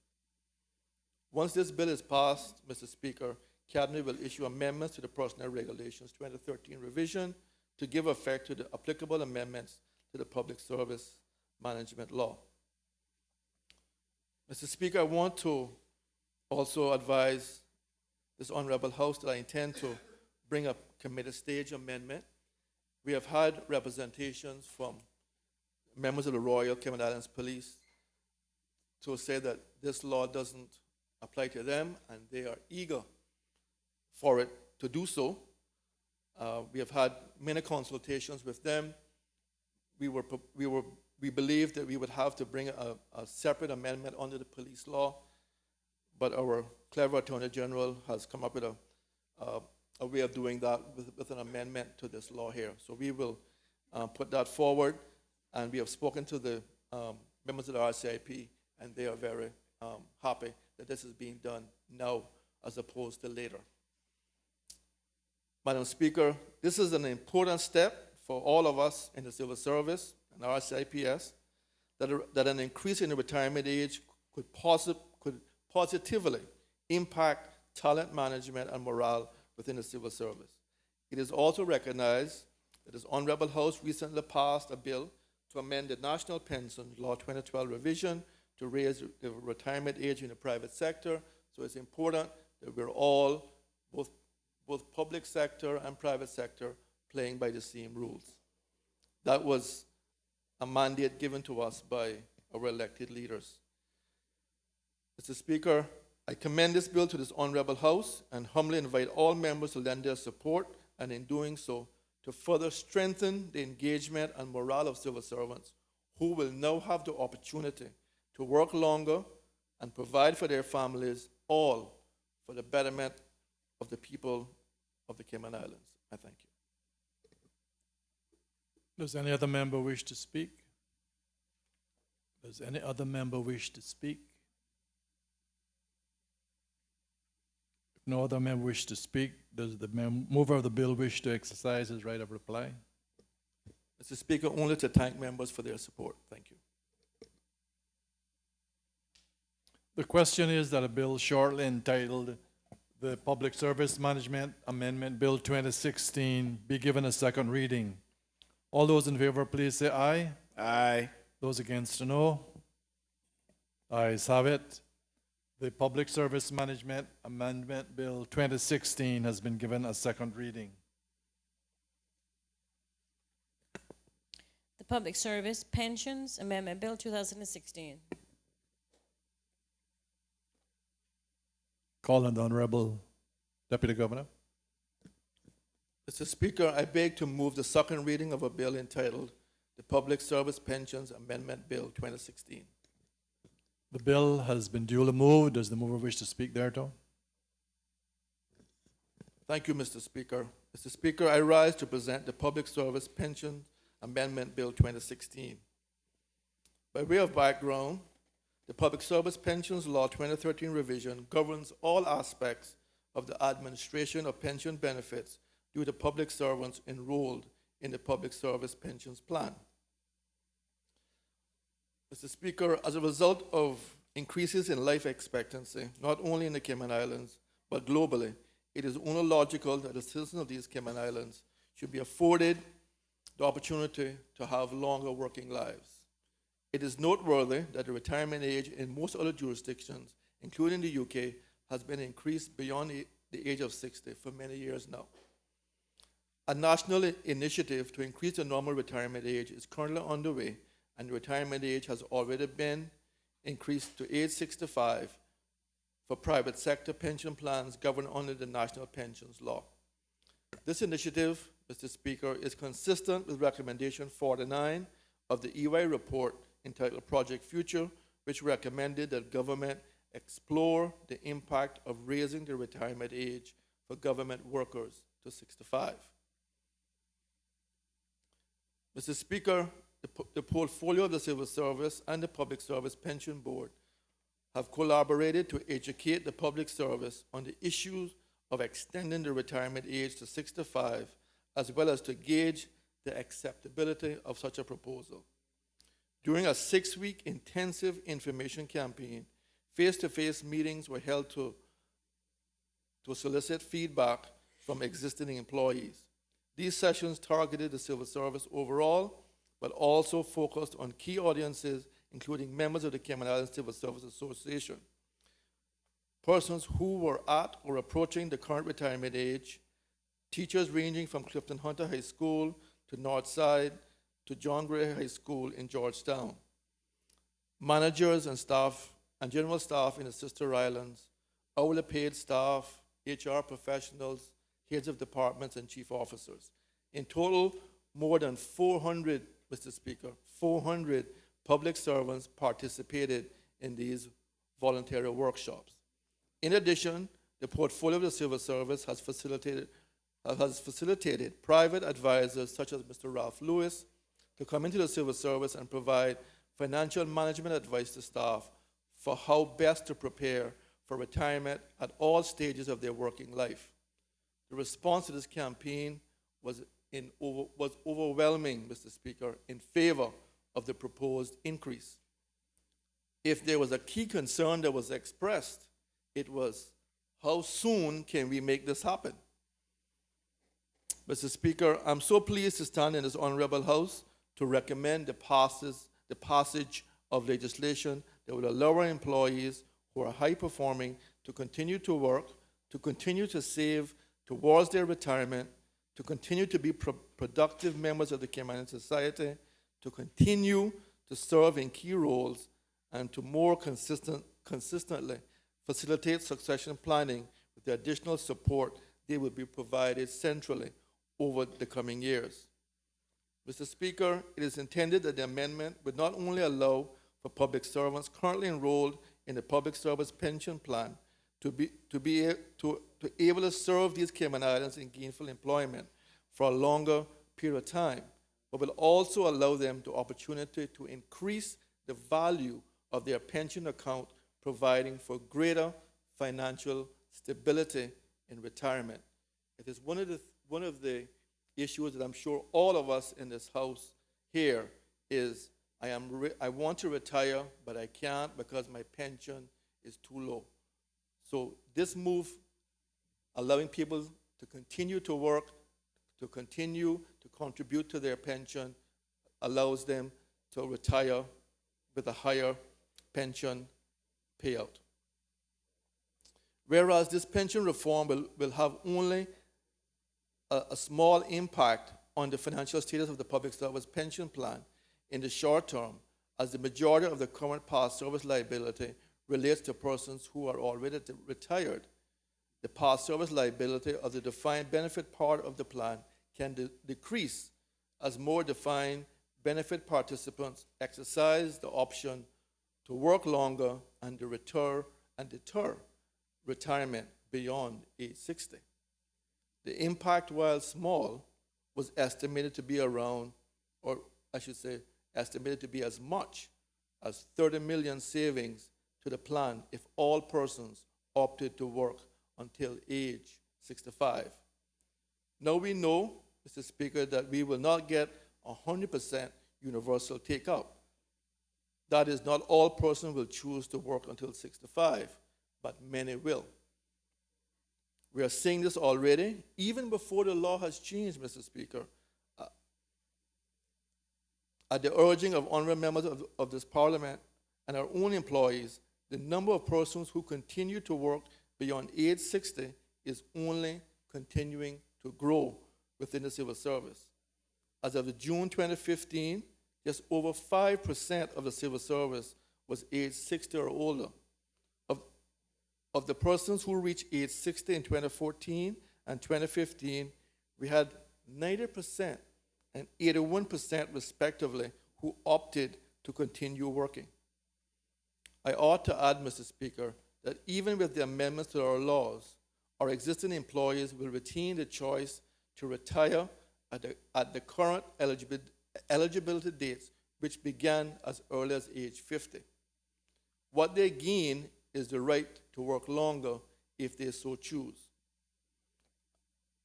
Once this bill is passed, Mr. Speaker, Cabinet will issue amendments to the Personnel Regulations 2013 revision to give effect to the applicable amendments to the Public Service Management Law. Mr. Speaker, I want to also advise this Honorable House that I intend to bring a committee stage amendment. We have had representations from members of the Royal Cayman Islands Police to say that this law doesn't apply to them and they are eager for it to do so. We have had many consultations with them. We believed that we would have to bring a separate amendment under the police law, but our clever Attorney General has come up with a way of doing that with an amendment to this law here. So we will put that forward, and we have spoken to the members of the RCIP, and they are very happy that this is being done now as opposed to later. Madam Speaker, this is an important step for all of us in the civil service and RCIPS, that an increase in the retirement age could positively impact talent management and morale within the civil service. It is also recognized that this Honorable House recently passed a bill to amend the National Pension Law 2012 revision to raise the retirement age in the private sector. So it's important that we're all, both public sector and private sector, playing by the same rules. That was a mandate given to us by our elected leaders. Mr. Speaker, I commend this bill to this Honorable House and humbly invite all members to lend their support, and in doing so, to further strengthen the engagement and morale of civil servants who will now have the opportunity to work longer and provide for their families, all for the betterment of the people of the Cayman Islands. I thank you. Does any other member wish to speak? Does any other member wish to speak? no other member wish to speak, does the mover of the bill wish to exercise his right of reply? Mr. Speaker, only to thank members for their support. Thank you. The question is that a bill shortly entitled the Public Service Management Amendment Bill 2016 be given a second reading. All those in favor, please say aye. Aye. Those against, no. Ayes have it. The Public Service Management Amendment Bill 2016 has been given a second reading. The Public Service Pensions Amendment Bill 2016. Call on the Honorable Deputy Governor. Mr. Speaker, I beg to move the second reading of a bill entitled the Public Service Pensions Amendment Bill 2016. The bill has been duly moved. Does the mover wish to speak thereto? Thank you, Mr. Speaker. Mr. Speaker, I rise to present the Public Service Pension Amendment Bill 2016. By way of background, the Public Service Pensions Law 2013 revision governs all aspects of the administration of pension benefits due to public servants enrolled in the Public Service Pensions Plan. Mr. Speaker, as a result of increases in life expectancy, not only in the Cayman Islands, but globally, it is only logical that the citizens of these Cayman Islands should be afforded the opportunity to have longer working lives. It is noteworthy that the retirement age in most other jurisdictions, including the UK, has been increased beyond the age of 60 for many years now. A national initiative to increase the normal retirement age is currently underway, and the retirement age has already been increased to age 65 for private sector pension plans governed under the National Pensions Law. This initiative, Mr. Speaker, is consistent with recommendation 49 of the EY report entitled Project Future, which recommended that government explore the impact of raising the retirement age for government workers to 65. Mr. Speaker, the portfolio of the Civil Service and the Public Service Pension Board have collaborated to educate the public service on the issues of extending the retirement age to 65, as well as to gauge the acceptability of such a proposal. During a 6-week intensive information campaign, face-to-face meetings were held to solicit feedback from existing employees. These sessions targeted the civil service overall, but also focused on key audiences, including members of the Cayman Islands Civil Service Association, persons who were at or approaching the current retirement age, teachers ranging from Clifton Hunter High School to Northside to John Gray High School in Georgetown, managers and staff and general staff in the sister islands, hourly paid staff, HR professionals, heads of departments, and chief officers. In total, more than 400, Mr. Speaker, 400 public servants participated in these voluntary workshops. In addition, the portfolio of the civil service has facilitated private advisors such as Mr. Ralph Lewis to come into the civil service and provide financial management advice to staff for how best to prepare for retirement at all stages of their working life. The response to this campaign was overwhelming, Mr. Speaker, in favor of the proposed increase. If there was a key concern that was expressed, it was, how soon can we make this happen? Mr. Speaker, I'm so pleased to stand in this honorable House to recommend the passage of legislation that will allow our employees who are high-performing to continue to work, to continue to save towards their retirement, to continue to be productive members of the Cayman society, to continue to serve in key roles, and to more consistently facilitate succession planning with the additional support they will be provided centrally over the coming years. Mr. Speaker, it is intended that the amendment would not only allow for public servants currently enrolled in the Public Service Pension Plan to be able to serve these Cayman Islands in gainful employment for a longer period of time, but will also allow them the opportunity to increase the value of their pension account, providing for greater financial stability in retirement. It is one of the issues that I'm sure all of us in this house here is I want to retire, but I can't because my pension is too low. So this move, allowing people to continue to work, to continue to contribute to their pension, allows them to retire with a higher pension payout. Whereas this pension reform will have only a small impact on the financial status of the public service pension plan in the short term, as the majority of the current past service liability relates to persons who are already retired. The past service liability of the defined benefit part of the plan can decrease as more defined benefit participants exercise the option to work longer and to deter retirement beyond age 60. The impact, while small, was estimated to be around, or I should say, estimated to be as much as 30 million savings to the plan if all persons opted to work until age 65. Now we know, Mr. Speaker, that we will not get 100% universal take-up. That is, not all persons will choose to work until 65, but many will. We are seeing this already, even before the law has changed, Mr. Speaker. At the urging of honorable members of this Parliament and our own employees, the number of persons who continue to work beyond age 60 is only continuing to grow within the civil service. As of June 2015, just over 5% of the civil service was age 60 or older. Of the persons who reached age 60 in 2014 and 2015, we had 90% and 81% respectively who opted to continue working. I ought to add, Mr. Speaker, that even with the amendments to our laws, our existing employees will retain the choice to retire at the current eligibility dates, which began as early as age 50. What they gain is the right to work longer if they so choose.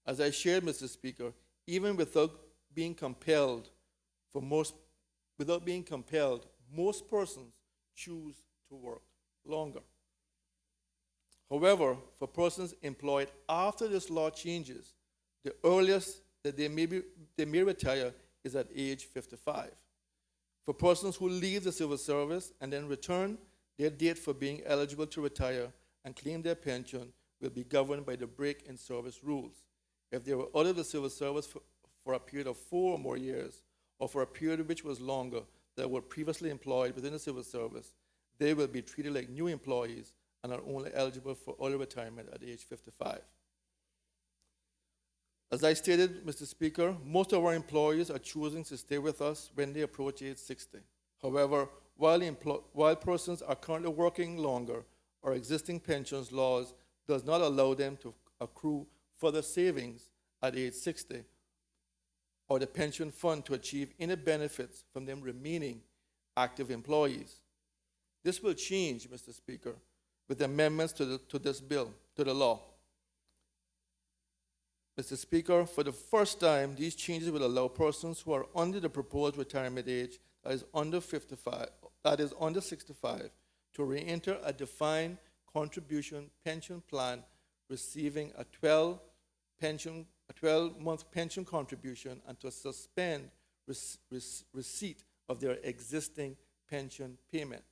As I shared, Mr. Speaker, even without being compelled, most persons choose to work longer. However, for persons employed after this law changes, the earliest that they may retire is at age 55. For persons who leave the civil service and then return, their date for being eligible to retire and claim their pension will be governed by the break in service rules. If they were out of the civil service for a period of 4 or more years, or for a period which was longer that were previously employed within the civil service, they will be treated like new employees and are only eligible for early retirement at age 55. As I stated, Mr. Speaker, most of our employees are choosing to stay with us when they approach age 60. However, while persons are currently working longer, our existing pensions laws does not allow them to accrue further savings at age 60 or the pension fund to achieve any benefits from them remaining active employees. This will change, Mr. Speaker, with amendments to this bill, to the law. Mr. Speaker, for the first time, these changes will allow persons who are under the proposed retirement age that is under 65 to re-enter a defined contribution pension plan receiving a 12-month pension contribution and to suspend receipt of their existing pension payment.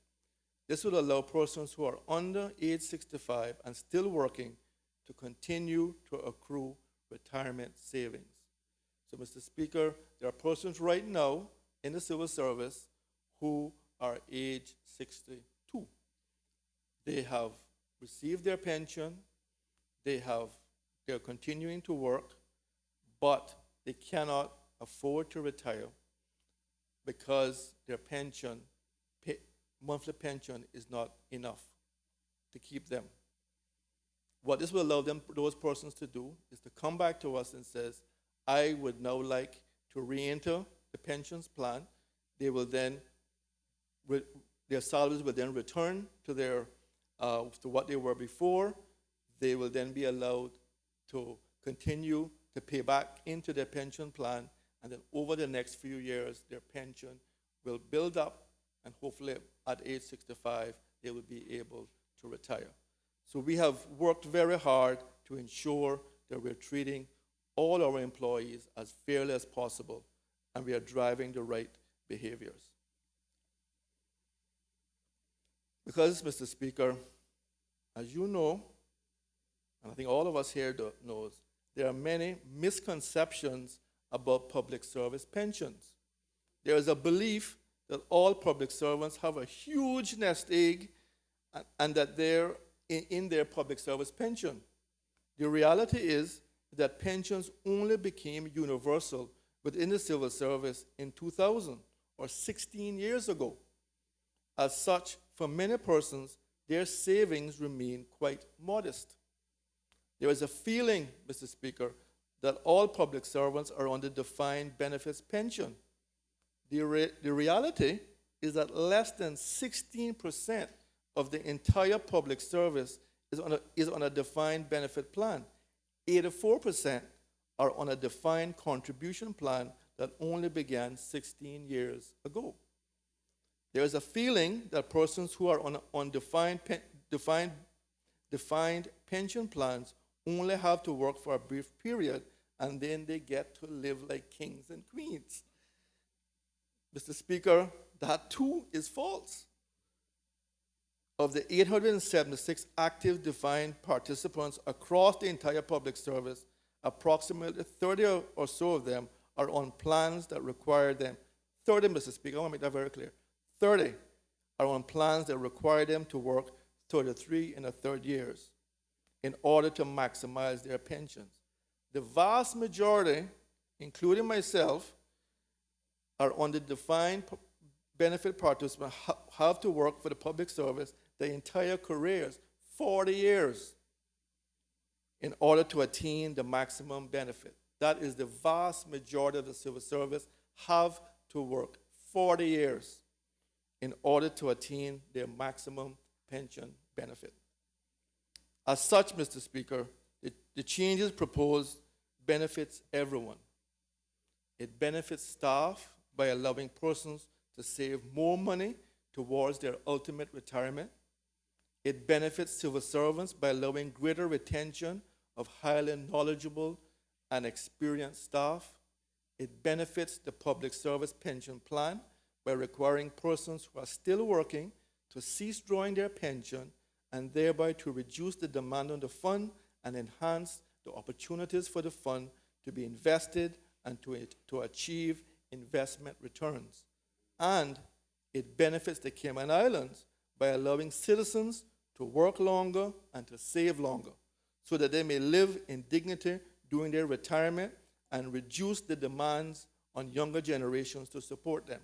This will allow persons who are under age 65 and still working to continue to accrue retirement savings. So, Mr. Speaker, there are persons right now in the civil service who are age 62. They have received their pension, they're continuing to work, but they cannot afford to retire because their pension, monthly pension, is not enough to keep them. What this will allow those persons to do is to come back to us and says, I would now like to re-enter the pensions plan. They will then, their salaries will then return to to what they were before. they will then be allowed to continue to pay back into their pension plan, and then over the next few years, their pension will build up, and hopefully at age 65, they will be able to retire. So we have worked very hard to ensure that we're treating all our employees as fairly as possible, and we are driving the right behaviors. Because, Mr. Speaker, as you know, and I think all of us here knows, there are many misconceptions about public service pensions. There is a belief that all public servants have a huge nest egg and that they're in their public service pension. The reality is that pensions only became universal within the civil service in 2000, or 16 years ago. As such, for many persons, their savings remain quite modest. There is a feeling, Mr. Speaker, that all public servants are on the defined benefits pension. The reality is that less than 16% of the entire public service is on a defined benefit plan. 84% are on a defined contribution plan that only began 16 years ago. There is a feeling that persons who are on defined pension plans only have to work for a brief period, and then they get to live like kings and queens. Mr. Speaker, that too is false. Of the 876 active defined participants across the entire public service, approximately 30 or so of them are on plans that require them, 30, Mr. Speaker, I want to make that very clear, 30 are on plans that require them to work 33 and a third years in order to maximize their pensions. The vast majority, including myself, are on the defined benefit participants have to work for the public service their entire careers, 40 years, in order to attain the maximum benefit. That is the vast majority of the civil service have to work 40 years in order to attain their maximum pension benefit. As such, Mr. Speaker, the changes proposed benefits everyone. It benefits staff by allowing persons to save more money towards their ultimate retirement. It benefits civil servants by allowing greater retention of highly knowledgeable and experienced staff. It benefits the public service pension plan by requiring persons who are still working to cease drawing their pension, and thereby to reduce the demand on the fund and enhance the opportunities for the fund to be invested and to achieve investment returns. And it benefits the Cayman Islands by allowing citizens to work longer and to save longer so that they may live in dignity during their retirement and reduce the demands on younger generations to support them.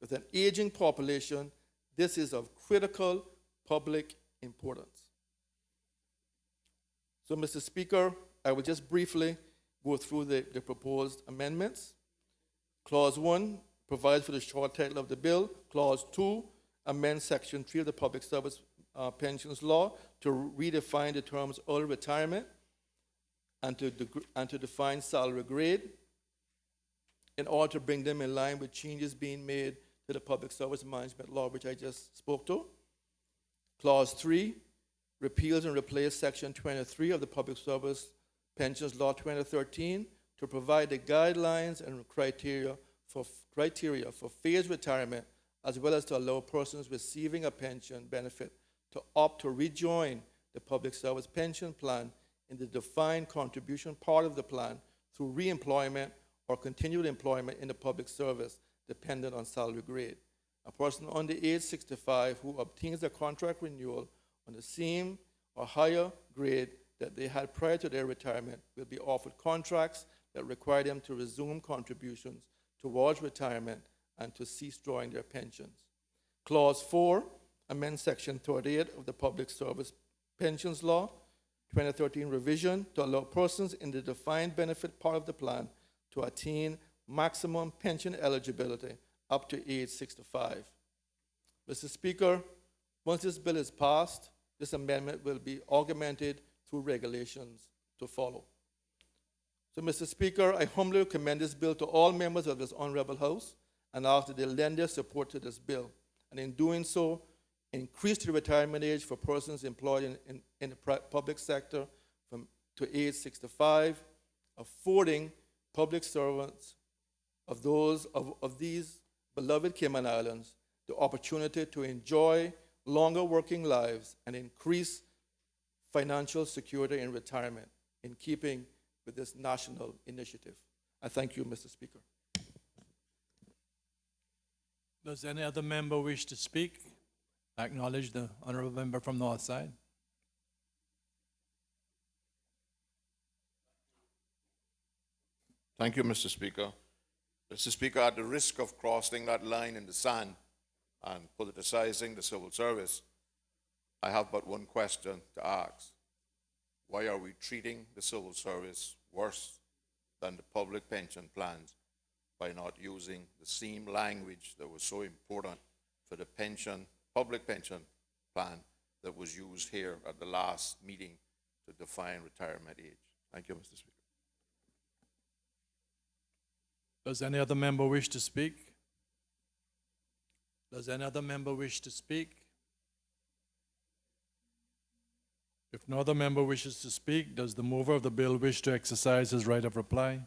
With an aging population, this is of critical public importance. So, Mr. Speaker, I will just briefly go through the proposed amendments. Clause 1 provides for the short title of the bill. Clause 2 amends Section 3 of the Public Service Pensions Law to redefine the terms early retirement and to define salary grade in order to bring them in line with changes being made to the Public Service Management Law, which I just spoke to. Clause 3 repeals and replaces Section 23 of the Public Service Pensions Law 2013 to provide the guidelines and criteria for phased retirement, as well as to allow persons receiving a pension benefit to opt to rejoin the Public Service Pension Plan in the defined contribution part of the plan through reemployment or continued employment in the public service, dependent on salary grade. A person under age 65 who obtains a contract renewal on the same or higher grade that they had prior to their retirement will be offered contracts that require them to resume contributions towards retirement and to cease drawing their pensions. Clause 4 amends Section 38 of the Public Service Pensions Law 2013 revision to allow persons in the defined benefit part of the plan to attain maximum pension eligibility up to age 65. Mr. Speaker, once this bill is passed, this amendment will be augmented through regulations to follow. So, Mr. Speaker, I humbly commend this bill to all members of this honorable House and ask that they lend their support to this bill. And in doing so, increase the retirement age for persons employed in the public sector to age 65, affording public servants of these beloved Cayman Islands the opportunity to enjoy longer working lives and increase financial security in retirement in keeping with this national initiative. I thank you, Mr. Speaker. Does any other member wish to speak? I acknowledge the honorable member from North Side. Thank you, Mr. Speaker. Mr. Speaker, at the risk of crossing that line in the sand and politicizing the civil service, I have but one question to ask. Why are we treating the civil service worse than the public pension plans by not using the same language that was so important for the public pension plan that was used here at the last meeting to define retirement age? Thank you, Mr. Speaker. Does any other member wish to speak? Does any other member wish to speak? If no other member wishes to speak, does the mover of the bill wish to exercise his right of reply?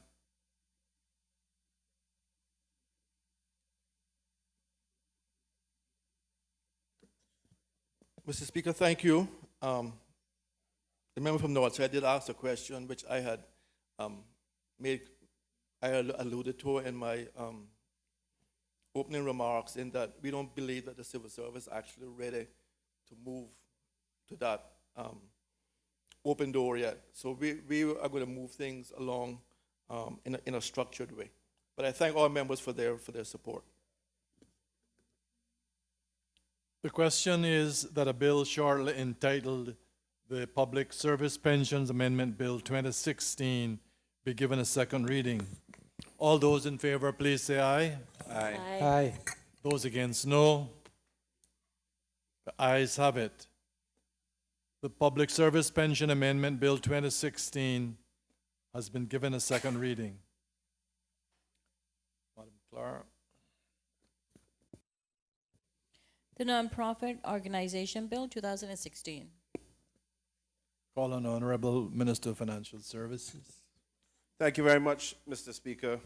Mr. Speaker, thank you. The member from Northside did ask a question which I had alluded to in my opening remarks, in that we don't believe that the civil service is actually ready to move to that open door yet. So we are going to move things along in a structured way. But I thank all members for their support. The question is that a bill shortly entitled the Public Service Pensions Amendment Bill 2016 be given a second reading. All those in favor, please say aye. Aye. Aye. Those against, no. The ayes have it. The Public Service Pension Amendment Bill 2016 has been given a second reading. Madam Clerk. The Nonprofit Organization Bill 2016. Call on Honorable Minister of Financial Services. Thank you very much, Mr. Speaker.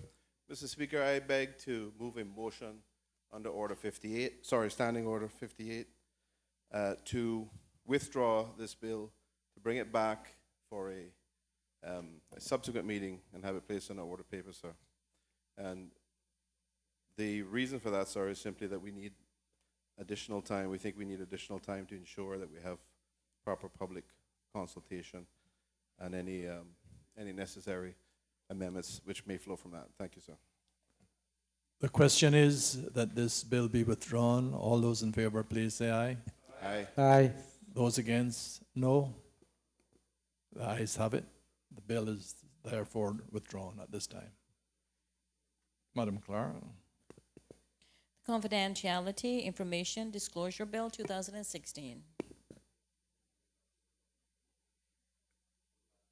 Mr. Speaker, I beg to move a motion under Standing Order 58, to withdraw this bill, to bring it back for a subsequent meeting and have it placed on our order paper, sir. And the reason for that, sir, is simply that we need additional time. We think we need additional time to ensure that we have proper public consultation and any necessary amendments which may flow from that. Thank you, sir. The question is that this bill be withdrawn. All those in favor, please say aye. Aye. Aye. Those against, no. The ayes have it. The bill is therefore withdrawn at this time. Madam Clerk. Confidentiality Information Disclosure Bill 2016.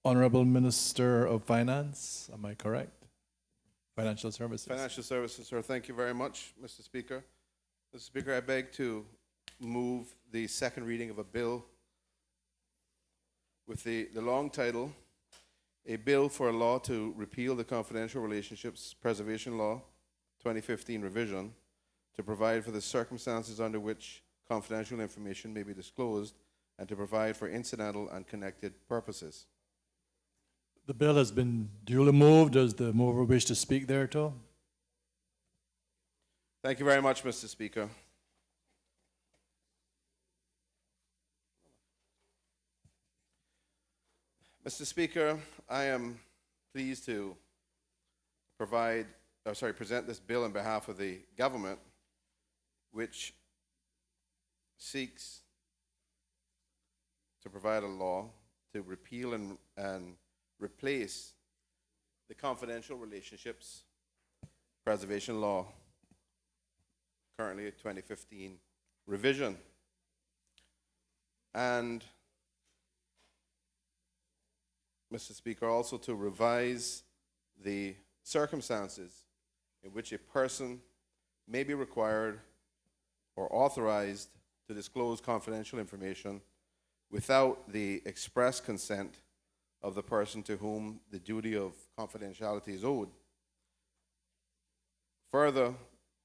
Honorable Minister of Finance, am I correct? Financial Services. Financial Services, sir. Thank you very much, Mr. Speaker. Mr. Speaker, I beg to move the second reading of a bill with the long title, A Bill for a Law to Repeal the Confidential Relationships Preservation Law, 2015 revision, to provide for the circumstances under which confidential information may be disclosed and to provide for incidental and connected purposes. The bill has been duly moved. Does the mover wish to speak thereto? Thank you very much, Mr. Speaker. Mr. Speaker, I am pleased to present this bill on behalf of the government, which seeks to provide a law to repeal and replace the Confidential Relationships Preservation Law, currently a 2015 revision. And Mr. Speaker, also to revise the circumstances in which a person may be required or authorized to disclose confidential information without the express consent of the person to whom the duty of confidentiality is owed. Further,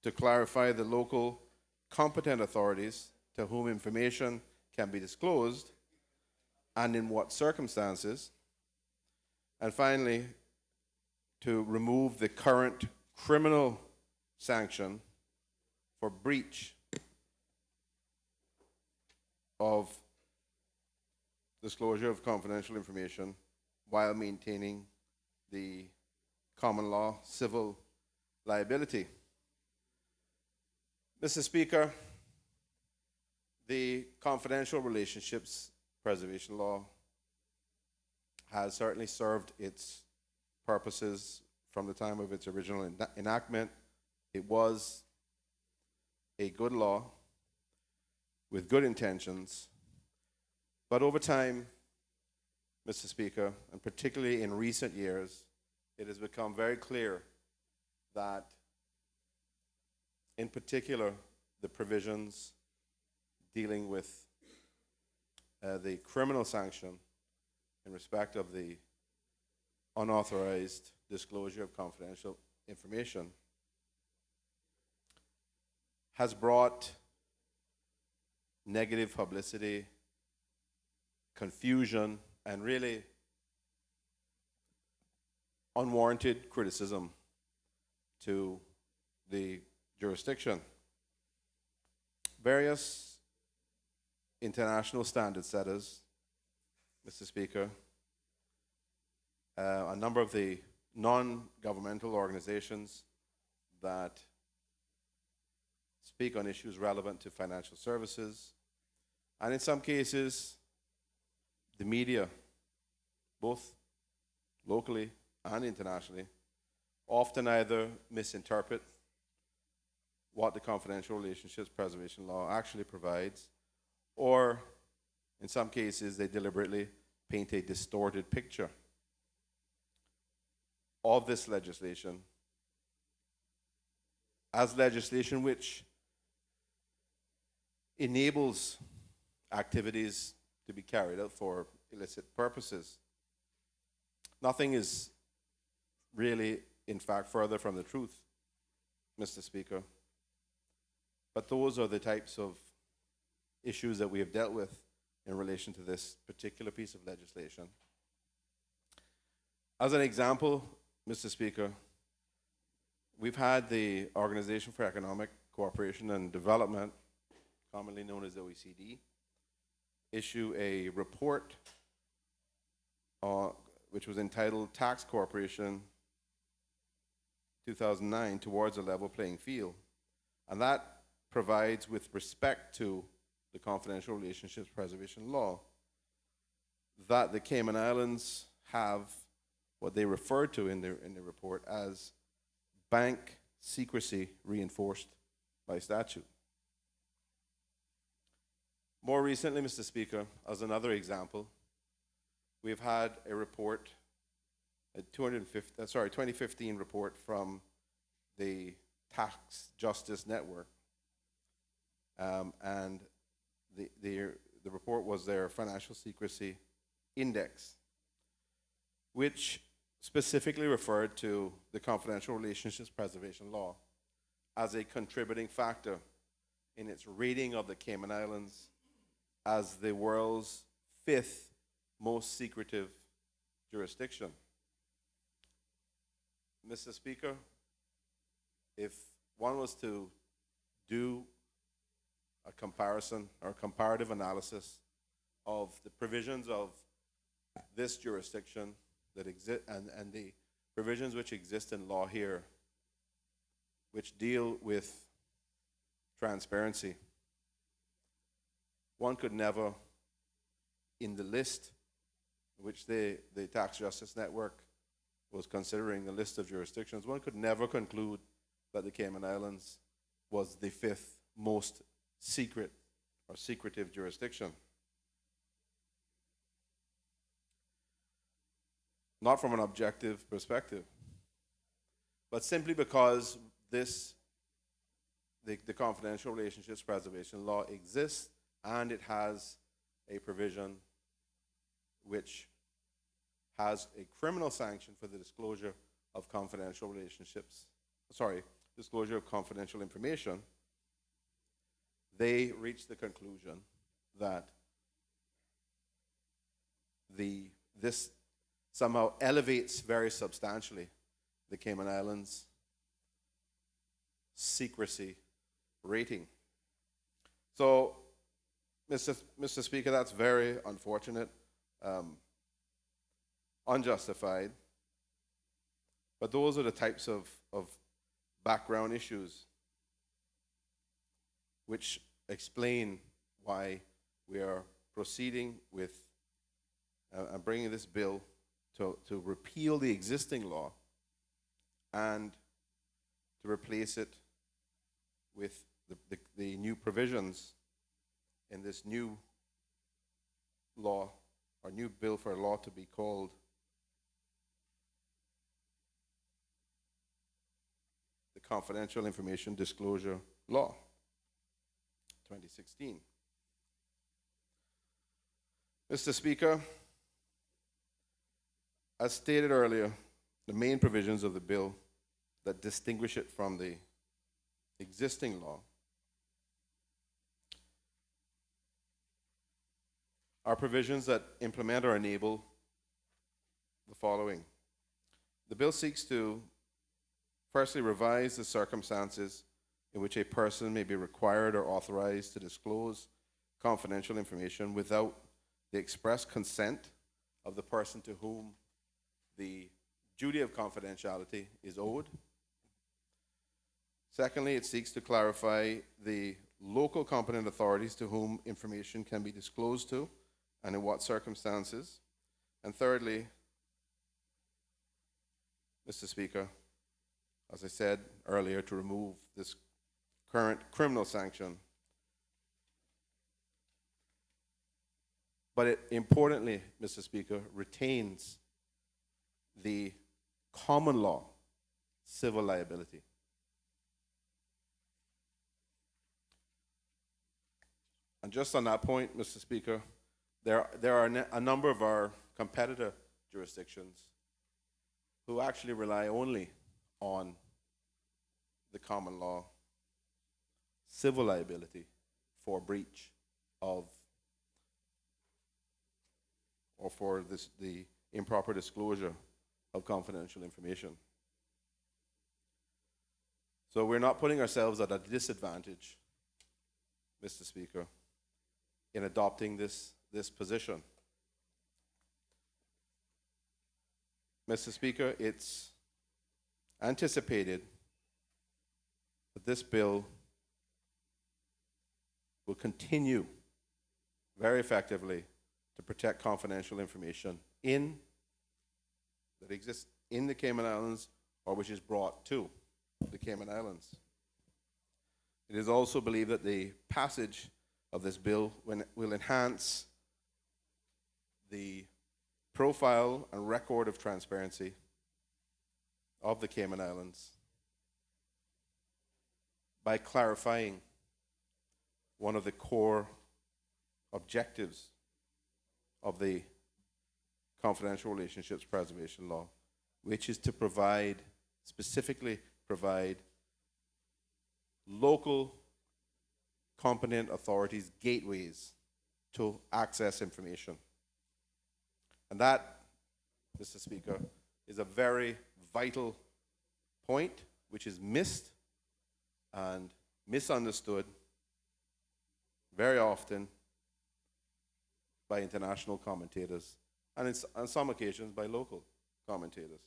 to clarify the local competent authorities to whom information can be disclosed and in what circumstances. And finally, to remove the current criminal sanction for breach of disclosure of confidential information while maintaining the common law civil liability. Mr. Speaker, the Confidential Relationships Preservation Law has certainly served its purposes from the time of its original enactment. It was a good law with good intentions, but over time, Mr. Speaker, and particularly in recent years, it has become very clear that, in particular, the provisions dealing with the criminal sanction in respect of the unauthorized disclosure of confidential information has brought negative publicity, confusion, and really unwarranted criticism to the jurisdiction. Various international standard setters, Mr. Speaker, a number of the non-governmental organizations that speak on issues relevant to financial services, and in some cases, the media, both locally and internationally, often either misinterpret what the Confidential Relationships Preservation Law actually provides, or in some cases, they deliberately paint a distorted picture of this legislation as legislation which enables activities to be carried out for illicit purposes. Nothing is really, in fact, further from the truth, Mr. Speaker. But those are the types of issues that we have dealt with in relation to this particular piece of legislation. As an example, Mr. Speaker, we've had the Organization for Economic Cooperation and Development, commonly known as the OECD, issue a report which was entitled Tax Cooperation 2009 Towards a Level Playing Field. And that provides, with respect to the Confidential Relationships Preservation Law, that the Cayman Islands have what they refer to in the report as bank secrecy reinforced by statute. More recently, Mr. Speaker, as another example, we've had a report, a 2015 report from the Tax Justice Network, and the report was their Financial Secrecy Index, which specifically referred to the Confidential Relationships Preservation Law as a contributing factor in its rating of the Cayman Islands as the world's 5th most secretive jurisdiction. Mr. Speaker, if one was to do a comparison or comparative analysis of the provisions of this jurisdiction that exist and the provisions which exist in law here, which deal with transparency, one could never, in the list which the Tax Justice Network was considering, the list of jurisdictions, one could never conclude that the Cayman Islands was the 5th most secret or secretive jurisdiction. not from an objective perspective, but simply because the confidential relationships preservation law exists, and it has a provision which has a criminal sanction for the disclosure of confidential disclosure of confidential information. They reached the conclusion that this somehow elevates very substantially the Cayman Islands secrecy rating. So, Mr. Speaker, that's very unfortunate, unjustified, but those are the types of background issues which explain why we are proceeding with and bringing this bill to repeal the existing law and to replace it with the new provisions in this new law, or new bill for a law to be called the Confidential Information Disclosure Law, 2016. Mr. Speaker, as stated earlier, the main provisions of the bill that distinguish it from the existing law are provisions that implement or enable the following. The bill seeks to firstly revise the circumstances in which a person may be required or authorized to disclose confidential information without the express consent of the person to whom the duty of confidentiality is owed. Secondly, it seeks to clarify the local competent authorities to whom information can be disclosed to and in what circumstances. And thirdly, Mr. Speaker, as I said earlier, to remove this current criminal sanction. But it importantly, Mr. Speaker, retains the common law civil liability. And just on that point, Mr. Speaker, there are a number of our competitor jurisdictions who actually rely only on the common law civil liability for breach of or for the improper disclosure of confidential information. So we're not putting ourselves at a disadvantage, Mr. Speaker, in adopting this position. Mr. Speaker, it's anticipated that this bill will continue very effectively to protect confidential information that exists in the Cayman Islands or which is brought to the Cayman Islands. It is also believed that the passage of this bill will enhance the profile and record of transparency of the Cayman Islands by clarifying one of the core objectives of the Confidential Relationships Preservation Law, which is to specifically provide local competent authorities gateways to access information. And that, Mr. Speaker, is a very vital point which is missed and misunderstood very often by international commentators and on some occasions by local commentators.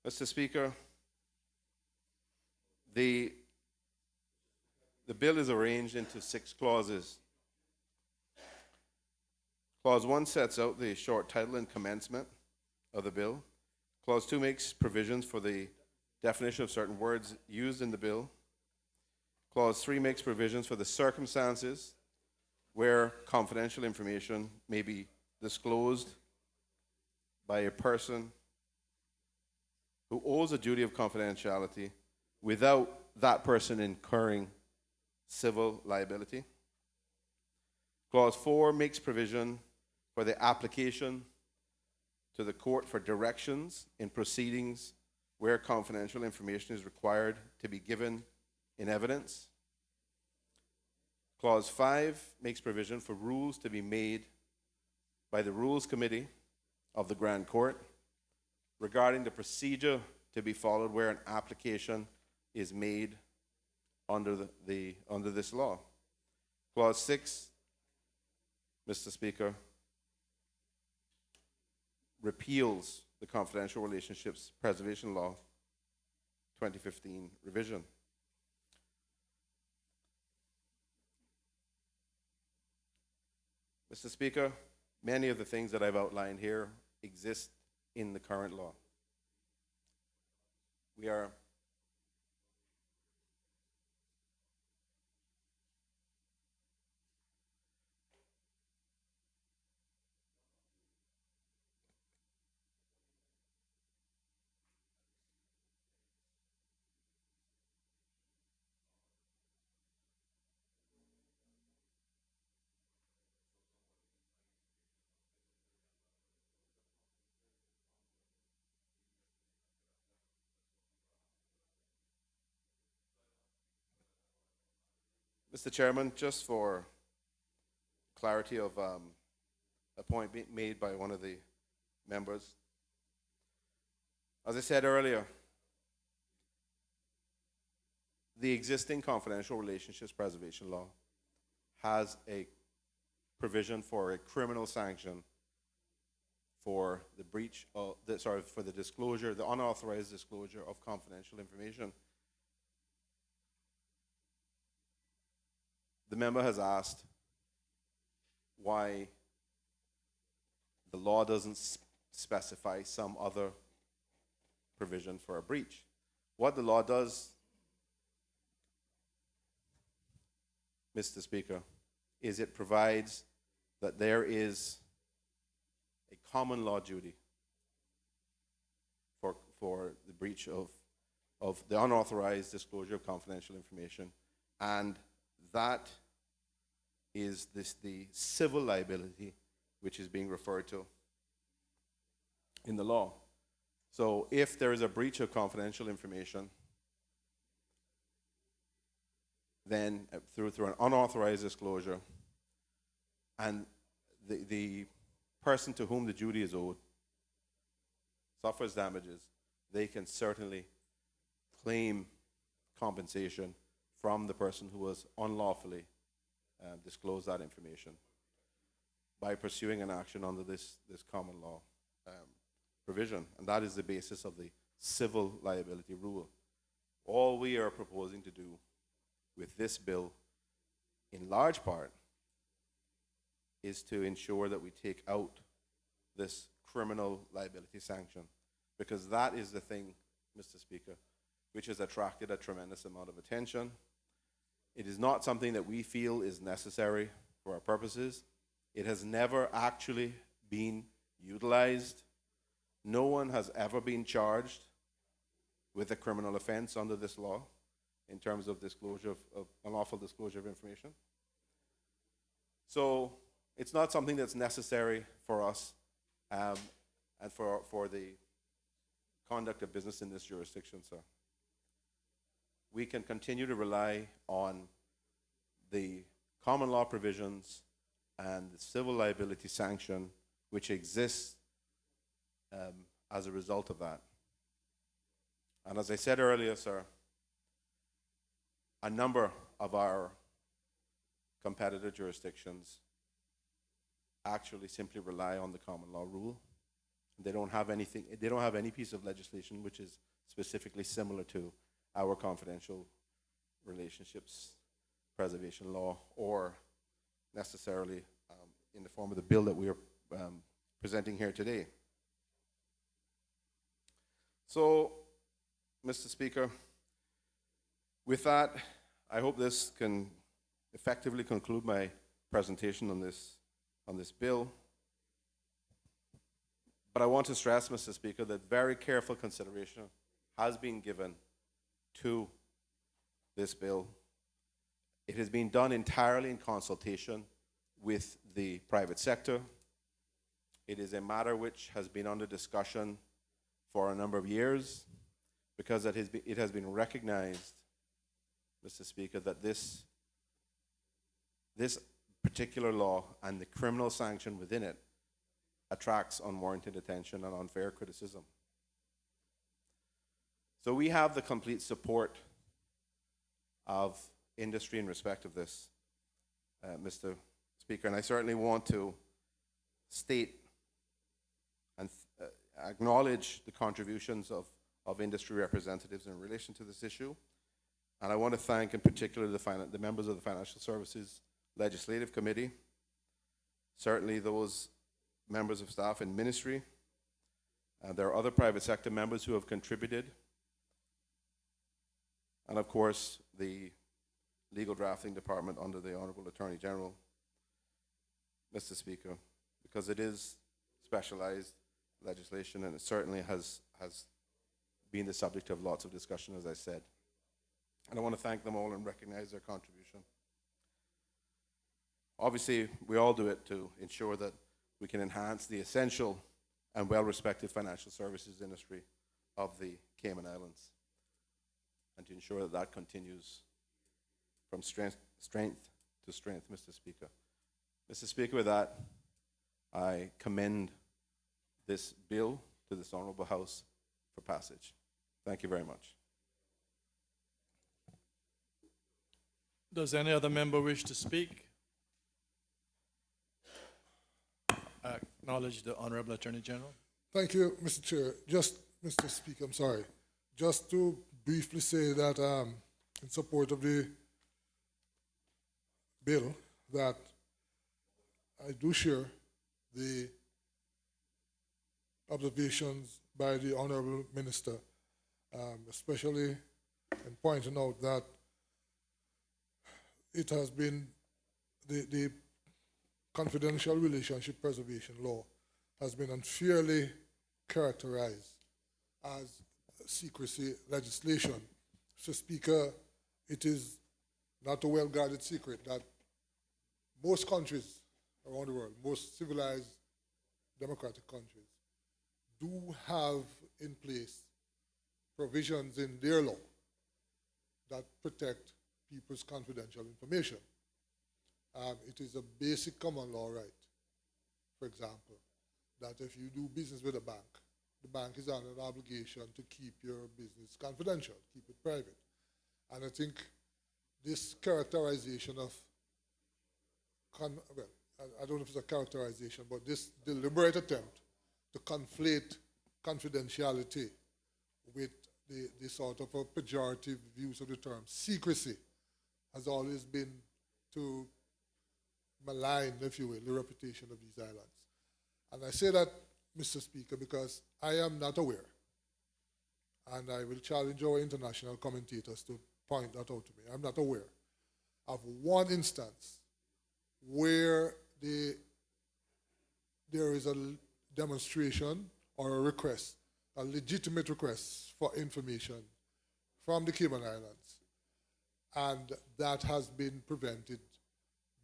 Mr. Speaker, the bill is arranged into 6 clauses. Clause 1 sets out the short title and commencement of the bill. Clause 2 makes provisions for the definition of certain words used in the bill. Clause 3 makes provisions for the circumstances where confidential information may be disclosed by a person who owes a duty of confidentiality without that person incurring civil liability. Clause 4 makes provision for the application to the court for directions in proceedings where confidential information is required to be given in evidence. Clause 5 makes provision for rules to be made by the Rules Committee of the Grand Court regarding the procedure to be followed where an application is made under this law. Clause 6, Mr. Speaker, repeals the Confidential Relationships Preservation Law 2015 revision. Mr. Speaker, many of the things that I've outlined here exist in the current law. We are Mr. Chairman, just for clarity of a point made by one of the members. As I said earlier, the existing Confidential Relationships Preservation Law has a provision for a criminal sanction for the breach of for the disclosure, the unauthorized disclosure of confidential information. The member has asked why the law doesn't specify some other provision for a breach. What the law does, Mr. Speaker, is it provides that there is a common law duty for the breach of the unauthorized disclosure of confidential information, and that is the civil liability which is being referred to in the law. So if there is a breach of confidential information, then through an unauthorized disclosure, and the person to whom the duty is owed suffers damages, they can certainly claim compensation from the person who was unlawfully disclosed that information by pursuing an action under this common law provision. And that is the basis of the civil liability rule. All we are proposing to do with this bill, in large part, is to ensure that we take out this criminal liability sanction, because that is the thing, Mr. Speaker, which has attracted a tremendous amount of attention. It is not something that we feel is necessary for our purposes. It has never actually been utilized. No one has ever been charged with a criminal offense under this law in terms of disclosure of unlawful disclosure of information. So it's not something that's necessary for us and for the conduct of business in this jurisdiction, sir. We can continue to rely on the common law provisions and the civil liability sanction which exists as a result of that. And as I said earlier, sir, a number of our competitor jurisdictions actually simply rely on the common law rule. They don't have anything, they don't have any piece of legislation which is specifically similar to our confidential relationships preservation law, or necessarily in the form of the bill that we are presenting here today. So, Mr. Speaker, with that, I hope this can effectively conclude my presentation on this bill. But I want to stress, Mr. Speaker, that very careful consideration has been given to this bill. It has been done entirely in consultation with the private sector. It is a matter which has been under discussion for a number of years because it has been recognized, Mr. Speaker, that this particular law and the criminal sanction within it attracts unwarranted attention and unfair criticism. So we have the complete support of industry in respect of this, Mr. Speaker, and I certainly want to state and acknowledge the contributions of industry representatives in relation to this issue. And I want to thank in particular the members of the Financial Services Legislative Committee, certainly those members of staff in ministry. There are other private sector members who have contributed. And of course, the legal drafting department under the Honorable Attorney General, Mr. Speaker, because it is specialized legislation and it certainly has been the subject of lots of discussion, as I said. And I want to thank them all and recognize their contribution. Obviously, we all do it to ensure that we can enhance the essential and well-respected financial services industry of the Cayman Islands, and to ensure that that continues from strength to strength, Mr. Speaker. Mr. Speaker, with that, I commend this bill to this Honourable House for passage. Thank you very much. Does any other member wish to speak? I acknowledge the Honorable Attorney General. Thank you, Mr. Chair. Just, Mr. Speaker, I'm sorry. Just to briefly say that in support of the bill, that I do share the observations by the Honorable Minister, especially in pointing out that it has been the confidential relationship preservation law has been unfairly characterized as secrecy legislation. Mr. Speaker, it is not a well-guarded secret that most countries around the world, most civilized democratic countries, do have in place provisions in their law that protect people's confidential information. It is a basic common law right, for example, that if you do business with a bank, the bank is under an obligation to keep your business confidential, keep it private. And I think this characterization of, I don't know if it's a characterization, but this deliberate attempt to conflate confidentiality with the sort of a pejorative use of the term secrecy has always been to malign, if you will, the reputation of these islands. And I say that, Mr. Speaker, because I am not aware, and I will challenge our international commentators to point that out to me. I'm not aware of one instance where there is a demonstration or a request, a legitimate request for information from the Cayman Islands, and that has been prevented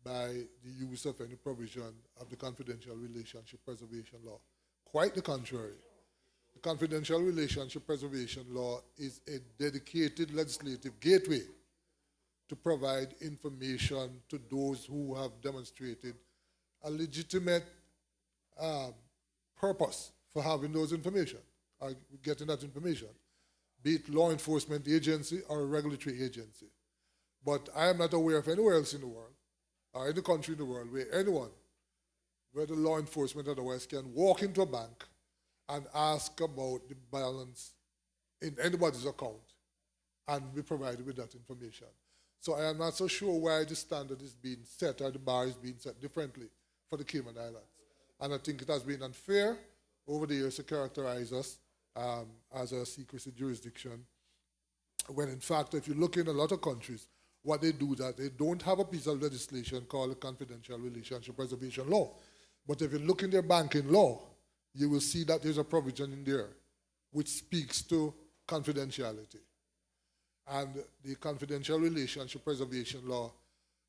by the use of any provision of the Confidential Relationship Preservation Law. Quite the contrary. The Confidential Relationship Preservation Law is a dedicated legislative gateway to provide information to those who have demonstrated a legitimate purpose for having those information, or getting that information, be it law enforcement agency or a regulatory agency. But I am not aware of anywhere else in the world, or any country in the world, where anyone, whether law enforcement or otherwise, can walk into a bank and ask about the balance in anybody's account and be provided with that information. So I am not so sure why the standard is being set or the bar is being set differently for the Cayman Islands. And I think it has been unfair over the years to characterize us as a secrecy jurisdiction, when in fact, if you look in a lot of countries what they do is that they don't have a piece of legislation called the Confidential Relationship Preservation Law. But if you look in their banking law, you will see that there's a provision in there which speaks to confidentiality. And the Confidential Relationship Preservation Law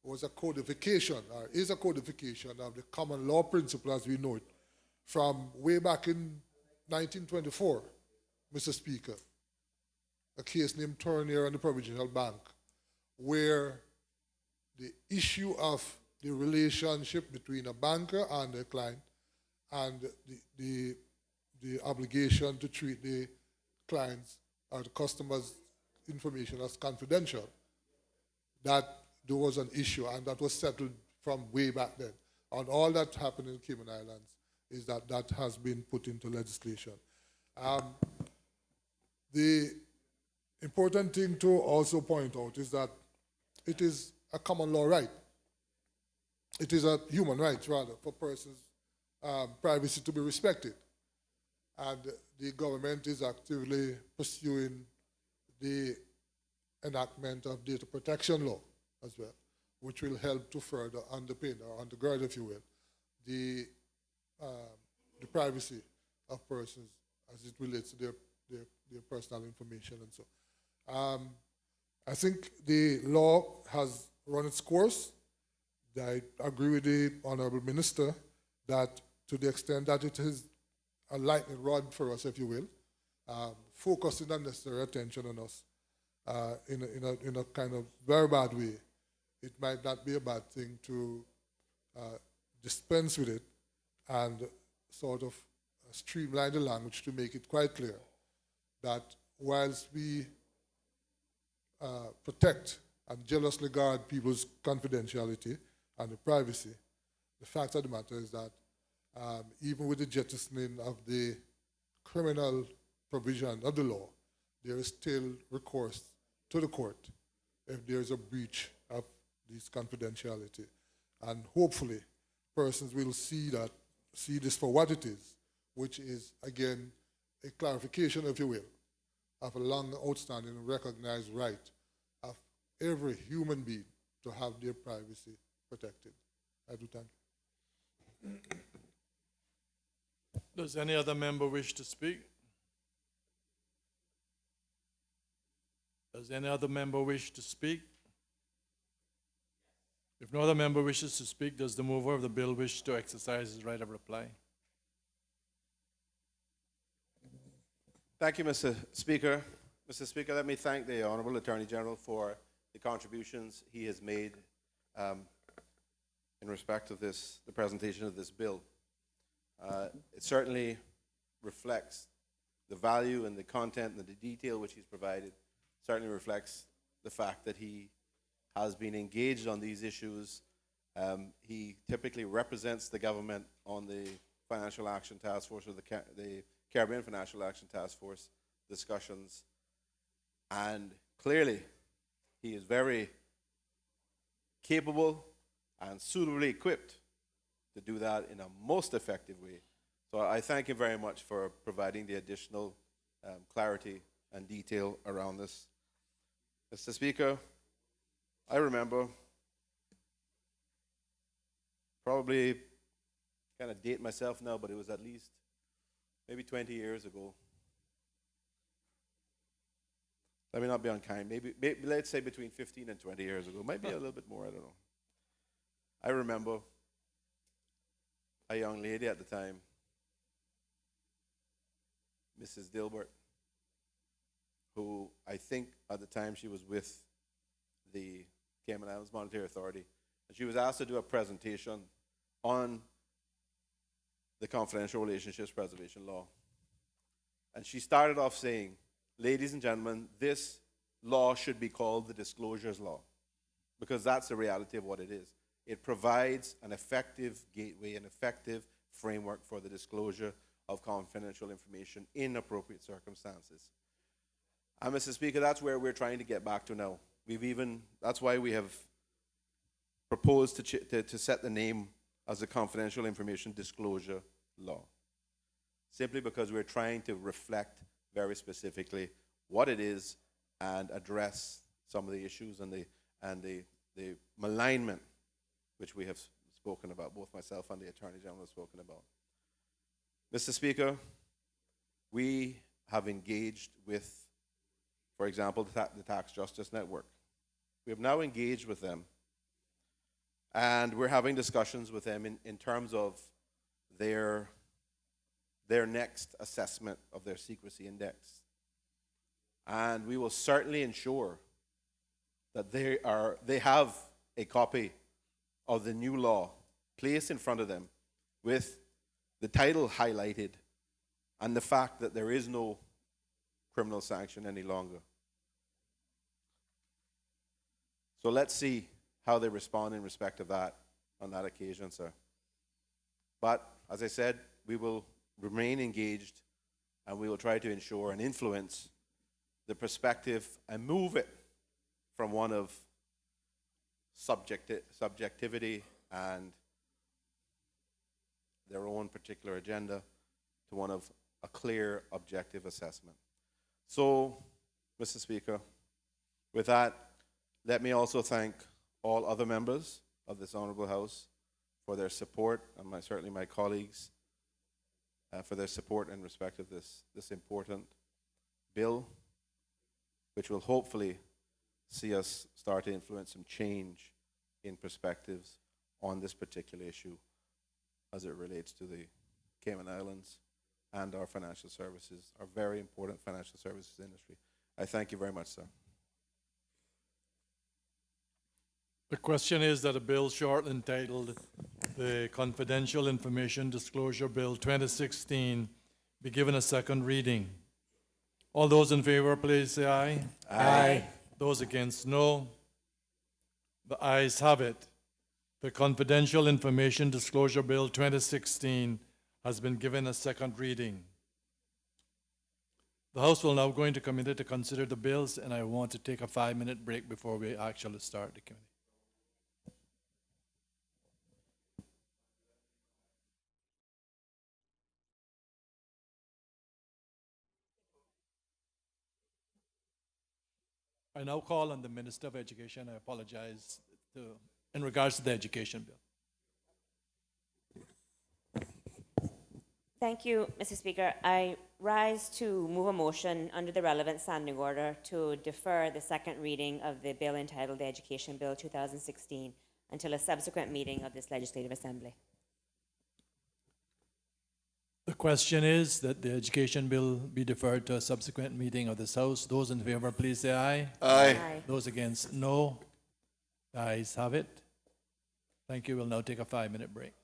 was a codification, or is a codification of the common law principle as we know it, from way back in 1924, Mr. Speaker, a case named Turnier and the Provincial Bank, where the issue of the relationship between a banker and a client and the obligation to treat the clients or the customers' information as confidential, that there was an issue, and that was settled from way back then. And all that happened in Cayman Islands is that that has been put into legislation. The important thing to also point out is that it is a common law right. It is a human right, rather, for persons' privacy to be respected. And the government is actively pursuing the enactment of data protection law as well, which will help to further underpin or undergird, if you will, the privacy of persons as it relates to their personal information and so. I think the law has run its course. I agree with the Honorable Minister that to the extent that it is a lightning rod for us, if you will, focusing unnecessary attention on us in a kind of very bad way, it might not be a bad thing to dispense with it and sort of streamline the language to make it quite clear that whilst we protect and jealously guard people's confidentiality and their privacy, the fact of the matter is that even with the jettisoning of the criminal provision of the law, there is still recourse to the court if there is a breach of this confidentiality. And hopefully, persons will see this for what it is, which is, again, a clarification, if you will, of a long outstanding and recognized right of every human being to have their privacy protected. I do thank you. Does any other member wish to speak? Does any other member wish to speak? If no other member wishes to speak, does the mover of the bill wish to exercise his right of reply? Thank you, Mr. Speaker. Mr. Speaker, let me thank the Honourable Attorney General for the contributions he has made in respect of the presentation of this bill. It certainly reflects the value and the content and the detail which he's provided. Certainly reflects the fact that he has been engaged on these issues. He typically represents the government on the Financial Action Task Force or the Caribbean Financial Action Task Force discussions. And clearly, he is very capable and suitably equipped to do that in a most effective way. So I thank him very much for providing the additional clarity and detail around this. Mr. Speaker, I remember, probably kind of date myself now, but it was at least maybe 20 years ago. Let me not be unkind. Maybe let's say between 15 and 20 years ago. Might be a little bit more, I don't know. I remember a young lady at the time, Mrs. Dilbert, who I think at the time she was with the Cayman Islands Monetary Authority, and she was asked to do a presentation on the Confidential Relationships Preservation Law. And she started off saying, ladies and gentlemen, this law should be called the Disclosures Law, because that's the reality of what it is. It provides an effective gateway, an effective framework for the disclosure of confidential information in appropriate circumstances. And Mr. Speaker, that's where we're trying to get back to now. That's why we have proposed to set the name as the Confidential Information Disclosure Law. Simply because we're trying to reflect very specifically what it is and address some of the issues and and the malignment which we have spoken about, both myself and the Attorney General have spoken about. Mr. Speaker, we have engaged with, for example, the Tax Justice Network. We have now engaged with them, and we're having discussions with them in terms of their next assessment of their secrecy index. And we will certainly ensure that they have a copy of the new law placed in front of them with the title highlighted and the fact that there is no criminal sanction any longer. So let's see how they respond in respect of that on that occasion, sir. But as I said, we will remain engaged, and we will try to ensure and influence the perspective and move it from one of subjectivity and their own particular agenda to one of a clear, objective assessment. So, Mr. Speaker, with that, let me also thank all other members of this Honourable House for their support, and certainly my colleagues for their support in respect of this important bill, which will hopefully see us start to influence some change in perspectives on this particular issue as it relates to the Cayman Islands and our financial services, our very important financial services industry. I thank you very much, sir. The question is that a bill shortly entitled the Confidential Information Disclosure Bill 2016 be given a second reading. All those in favor, please say aye. Aye. Those against, no. The ayes have it. The Confidential Information Disclosure Bill 2016 has been given a second reading. The House will now go into committee to consider the bills, and I want to take a 5-minute break before we actually start the committee. I now call on the Minister of Education. I apologize in regards to the education bill. Thank you, Mr. Speaker. I rise to move a motion under the relevant standing order to defer the second reading of the bill entitled the Education Bill 2016 until a subsequent meeting of this Legislative Assembly. The question is that the education bill be deferred to a subsequent meeting of this House. Those in favor, please say aye. Aye. Aye. Those against, no. The ayes have it. Thank you. We'll now take a 5-minute break.